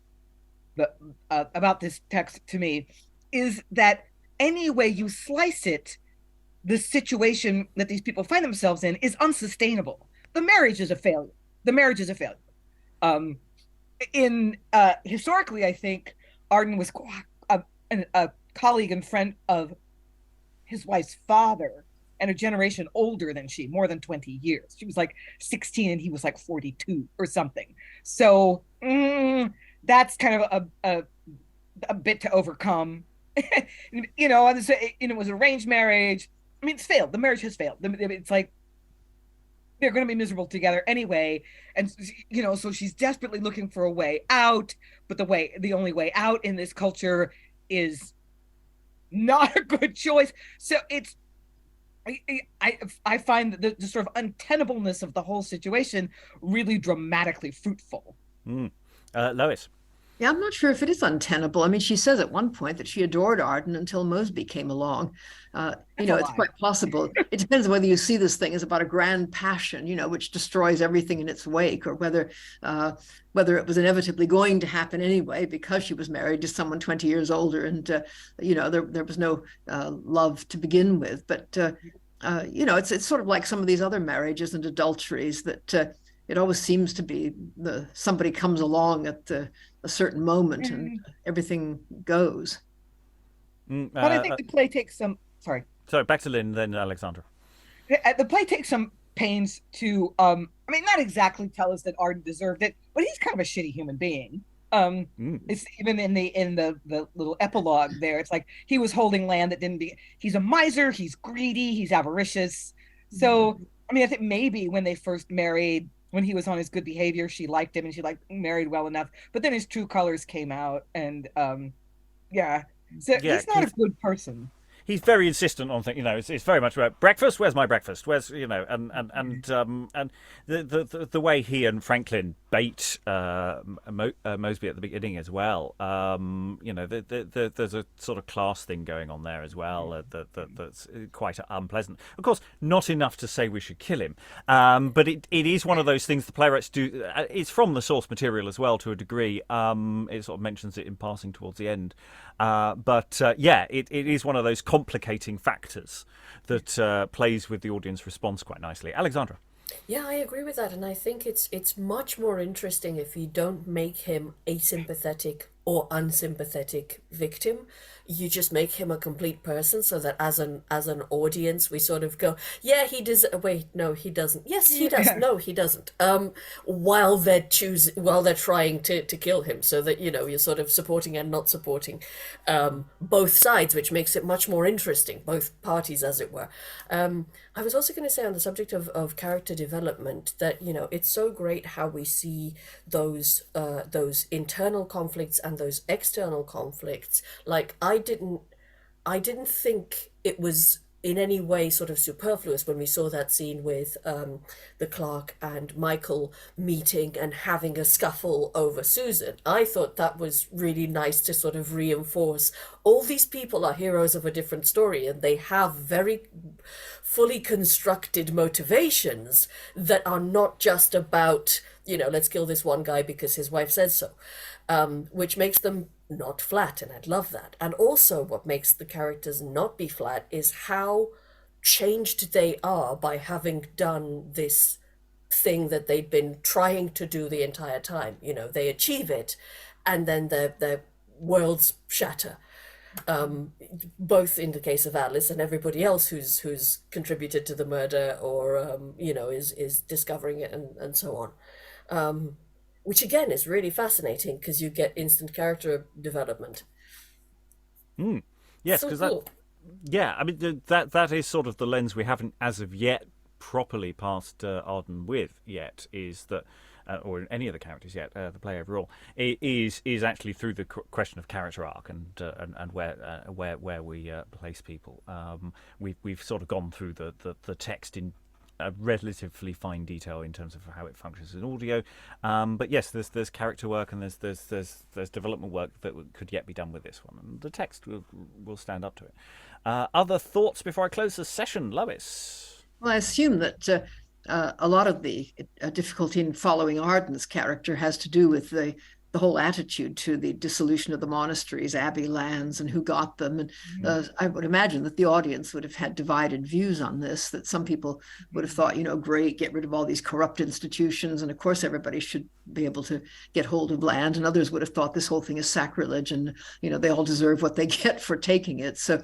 text to me is that any way you slice it, the situation that these people find themselves in is unsustainable. The marriage is a failure. Historically, I think Arden was a colleague and friend of his wife's father, and a generation older than she, more than 20 years. She was like 16 and he was like 42 or something. So that's kind of a bit to overcome. You know, and it was an arranged marriage. I mean, it's failed. The marriage has failed. It's like they're going to be miserable together anyway. And, you know, so she's desperately looking for a way out, but the only way out in this culture is not a good choice. So I find the sort of untenableness of the whole situation really dramatically fruitful. Lois. Yeah, I'm not sure if it is untenable. I mean, she says at one point that she adored Arden until Mosby came along. You know, it's quite possible. It depends on whether you see this thing as about a grand passion, you know, which destroys everything in its wake, or whether it was inevitably going to happen anyway because she was married to someone 20 years older, and you know, there was no love to begin with. But you know, it's sort of like some of these other marriages and adulteries that it always seems to be somebody comes along at a certain moment and everything goes. But I think the play takes some. Sorry, back to Lynn, then Alexandra. The play takes some pains to, I mean, not exactly tell us that Arden deserved it, but he's kind of a shitty human being. It's even in the little epilogue there. It's like he was holding land that didn't be. He's a miser. He's greedy. He's avaricious. So I mean, I think maybe when they first married, when he was on his good behavior, she liked him and she married well enough. But then his true colors came out, and so he's not a good person. he's very insistent on things. You know, it's very much about breakfast. Where's my breakfast? Where's and the way he and Franklin bait Mosby at the beginning as well. You know, there's a sort of class thing going on there as well that's quite unpleasant. Of course, not enough to say we should kill him, but it is one of those things the playwrights do. It's from the source material as well to a degree. It sort of mentions it in passing towards the end. It is one of those complicating factors that plays with the audience response quite nicely. Alexandra. Yeah, I agree with that, and I think it's much more interesting if you don't make him a sympathetic or unsympathetic victim. You just make him a complete person, so that as an audience we sort of go, yeah, he does. Wait, no, he doesn't. Yes, he does. No, he doesn't. While they're trying to kill him, so that you're sort of supporting and not supporting both sides, which makes it much more interesting, both parties, as it were. I was also going to say on the subject of character development that it's so great how we see those internal conflicts and those external conflicts. Like I didn't think it was in any way sort of superfluous when we saw that scene with the Clarke and Michael meeting and having a scuffle over Susan. I thought that was really nice to sort of reinforce all these people are heroes of a different story, and they have very fully constructed motivations that are not just about, let's kill this one guy because his wife says so, which makes them not flat, and I'd love that. And also what makes the characters not be flat is how changed they are by having done this thing that they'd been trying to do the entire time. They achieve it, and then their worlds shatter. Both in the case of Alice and everybody else who's contributed to the murder or is discovering it and so on. Which again is really fascinating because you get instant character development. Yes, So because cool. I mean that is sort of the lens we haven't as of yet properly passed Arden with yet, is that or any of the characters yet, the play overall, is actually through the question of character arc and where we place people. We've sort of gone through the text in relatively fine detail in terms of how it functions in audio, but yes, there's character work and there's development work that could yet be done with this one, and the text will stand up to it. Other thoughts before I close the session, Lois? Well, I assume that a lot of the difficulty in following Arden's character has to do with the whole attitude to the dissolution of the monasteries, abbey lands, and who got them. And I would imagine that the audience would have had divided views on this, that some people would have thought, great, get rid of all these corrupt institutions, and of course everybody should be able to get hold of land, and others would have thought this whole thing is sacrilege, and they all deserve what they get for taking it. So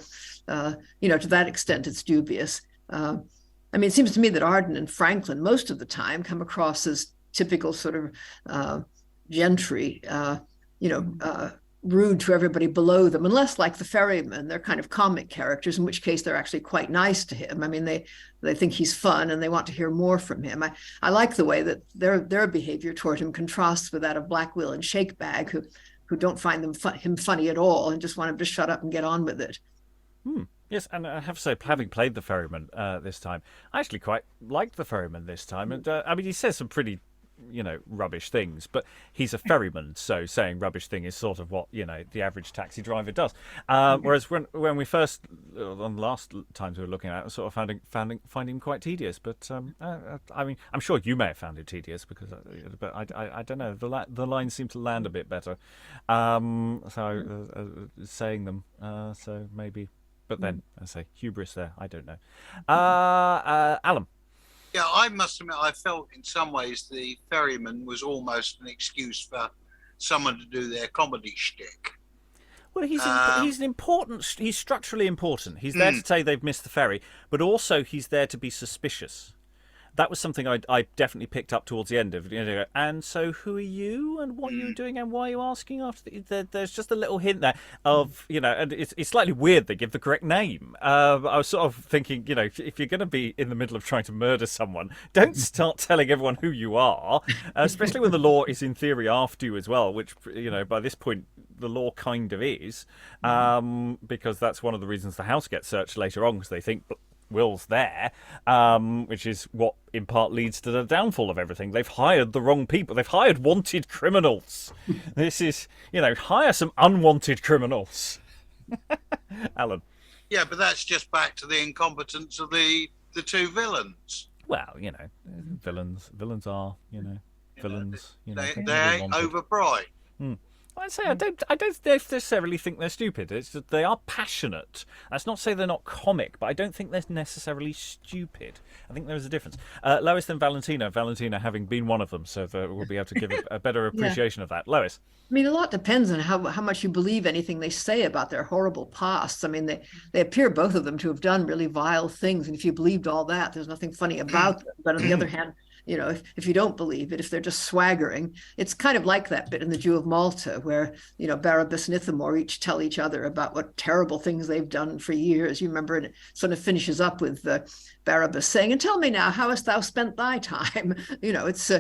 to that extent it's dubious. I mean, it seems to me that Arden and Franklin most of the time come across as typical sort of gentry, rude to everybody below them, unless like the ferryman, they're kind of comic characters, in which case they're actually quite nice to him. I mean, they think he's fun and they want to hear more from him. I like the way that their behavior toward him contrasts with that of Blackwill and Shakebag, who don't find him funny at all and just want him to shut up and get on with it. Yes, and I have to say, having played the ferryman this time, I actually quite liked the ferryman this time. And I mean, he says some pretty, rubbish things, but he's a ferryman, so saying rubbish thing is sort of what, the average taxi driver does. Whereas when we first, on the last times we were looking at it, I sort of find him quite tedious. But I mean, I'm sure you may have found it tedious because, but I don't know. The lines seem to land a bit better. Saying them, so maybe. But then, I say, hubris there, I don't know. Alan? Yeah, I must admit, I felt in some ways the ferryman was almost an excuse for someone to do their comedy shtick. Well, he's structurally important. He's there to say they've missed the ferry, but also he's there to be suspicious. that was something I definitely picked up towards the end of. And so, who are you, and what are you doing, and why are you asking after? There's just a little hint there of, and it's slightly weird they give the correct name. I was sort of thinking, if you're going to be in the middle of trying to murder someone, don't start telling everyone who you are, especially when the law is in theory after you as well, which by this point the law kind of is, because that's one of the reasons the house gets searched later on, because they think Will's there, which is what in part leads to the downfall of everything. They've hired the wrong people. They've hired wanted criminals. This is, hire some unwanted criminals. Alan. Yeah, but that's just back to the incompetence of the two villains. Well, villains are, villains. They ain't overbright. I'd say I don't necessarily think they're stupid. It's that they are passionate. That's not to say they're not comic, but I don't think they're necessarily stupid. I think there is a difference. Lois and Valentina. Valentina having been one of them, so that we'll be able to give a better appreciation of that. Lois. I mean, a lot depends on how much you believe anything they say about their horrible pasts. I mean, they appear, both of them, to have done really vile things. And if you believed all that, there's nothing funny about them. But on the other hand, if you don't believe it, if they're just swaggering, it's kind of like that bit in The Jew of Malta, where, Barabbas and Ithamore each tell each other about what terrible things they've done for years. You remember, and it sort of finishes up with Barabbas saying, "And tell me now, how hast thou spent thy time?" It's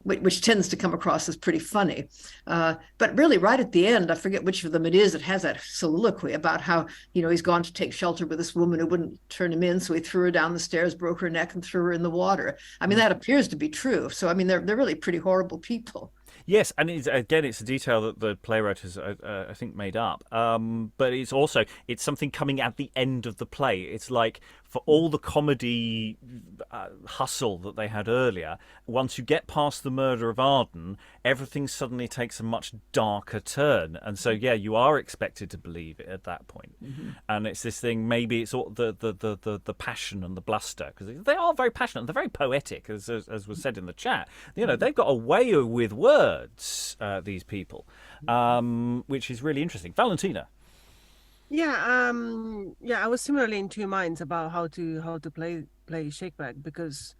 which tends to come across as pretty funny. But really, right at the end, I forget which of them it is, it has that soliloquy about how, he's gone to take shelter with this woman who wouldn't turn him in, so he threw her down the stairs, broke her neck, and threw her in the water. I mean, that appears to be true. So, I mean, they're really pretty horrible people. Yes, and it's a detail that the playwright has, I think, made up. But it's something coming at the end of the play. It's like, for all the comedy hustle that they had earlier, once you get past the murder of Arden, everything suddenly takes a much darker turn. And so, you are expected to believe it at that point. Mm-hmm. And it's this thing, maybe it's all the passion and the bluster, because they are very passionate. They're very poetic, as was said in the chat. They've got a way with words, these people, which is really interesting. Valentina. I was similarly in two minds about how to play Shakebag, because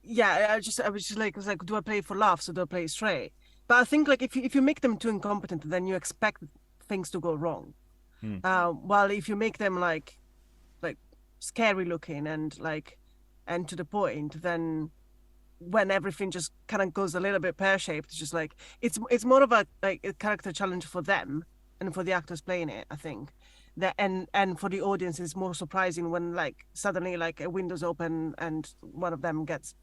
I was just like, do I play for laughs or do I play straight? But I think, like, if you make them too incompetent, then you expect things to go wrong. While if you make them like scary looking and to the point, then when everything just kind of goes a little bit pear-shaped, it's just like it's more of a character challenge for them and for the actors playing it, I think. That and for the audience, it's more surprising when suddenly a window's open and one of them gets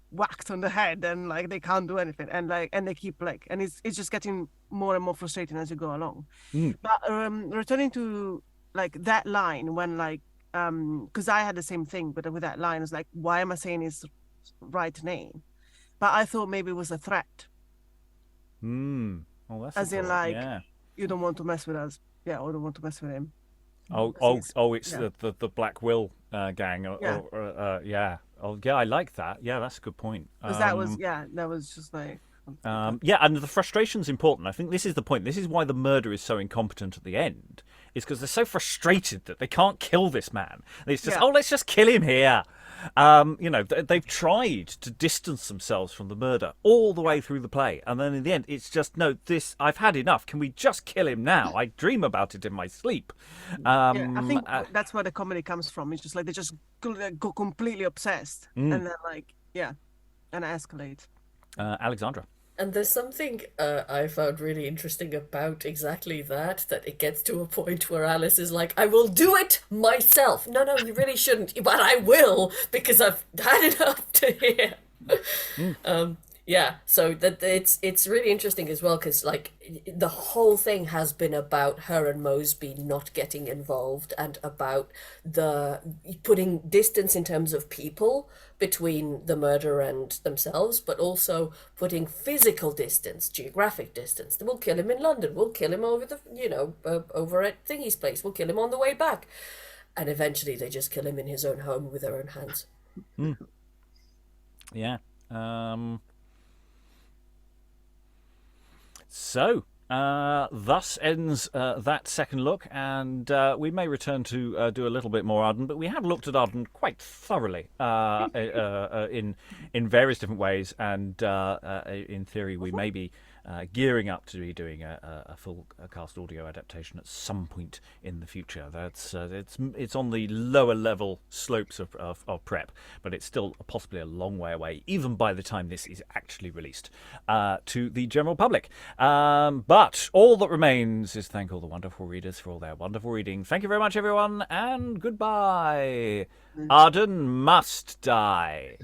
whacked on the head and they can't do anything, and they keep and it's just getting more and more frustrating as you go along. But returning to that line when because I had the same thing, but with that line, it's why am I saying his right name? But I thought maybe it was a threat. Well, that's as in you don't want to mess with us, or don't want to mess with him. It's the Black Will gang. I like that. Yeah, that's a good point. Because that was just and the frustration's important. I think this is the point. This is why the murder is so incompetent at the end. Is because they're so frustrated that they can't kill this man. It's just, let's just kill him here. They've tried to distance themselves from the murder all the way through the play, and then in the end, it's just I've had enough. Can we just kill him now? I dream about it in my sleep. I think that's where the comedy comes from. It's just they just go completely obsessed, and then and escalate. Alexandra. And there's something I found really interesting about exactly that it gets to a point where Alice is like, I will do it myself. No, you really shouldn't, but I will, because I've had enough to hear. So that it's really interesting as well, because the whole thing has been about her and Mosby not getting involved, and about the putting distance in terms of people between the murderer and themselves, but also putting physical distance, geographic distance. We'll kill him in London. We'll kill him over over at Thingy's place. We'll kill him on the way back. And eventually they just kill him in his own home with their own hands. Yeah. So, Thus ends that second look, and we may return to do a little bit more Arden, but we have looked at Arden quite thoroughly in various different ways, and in theory we may be gearing up to be doing a full cast audio adaptation at some point in the future. That's it's on the lower level slopes of prep, but it's still possibly a long way away, even by the time this is actually released to the general public. But all that remains is thank all the wonderful readers for all their wonderful reading. Thank you very much, everyone, and goodbye. Arden must die.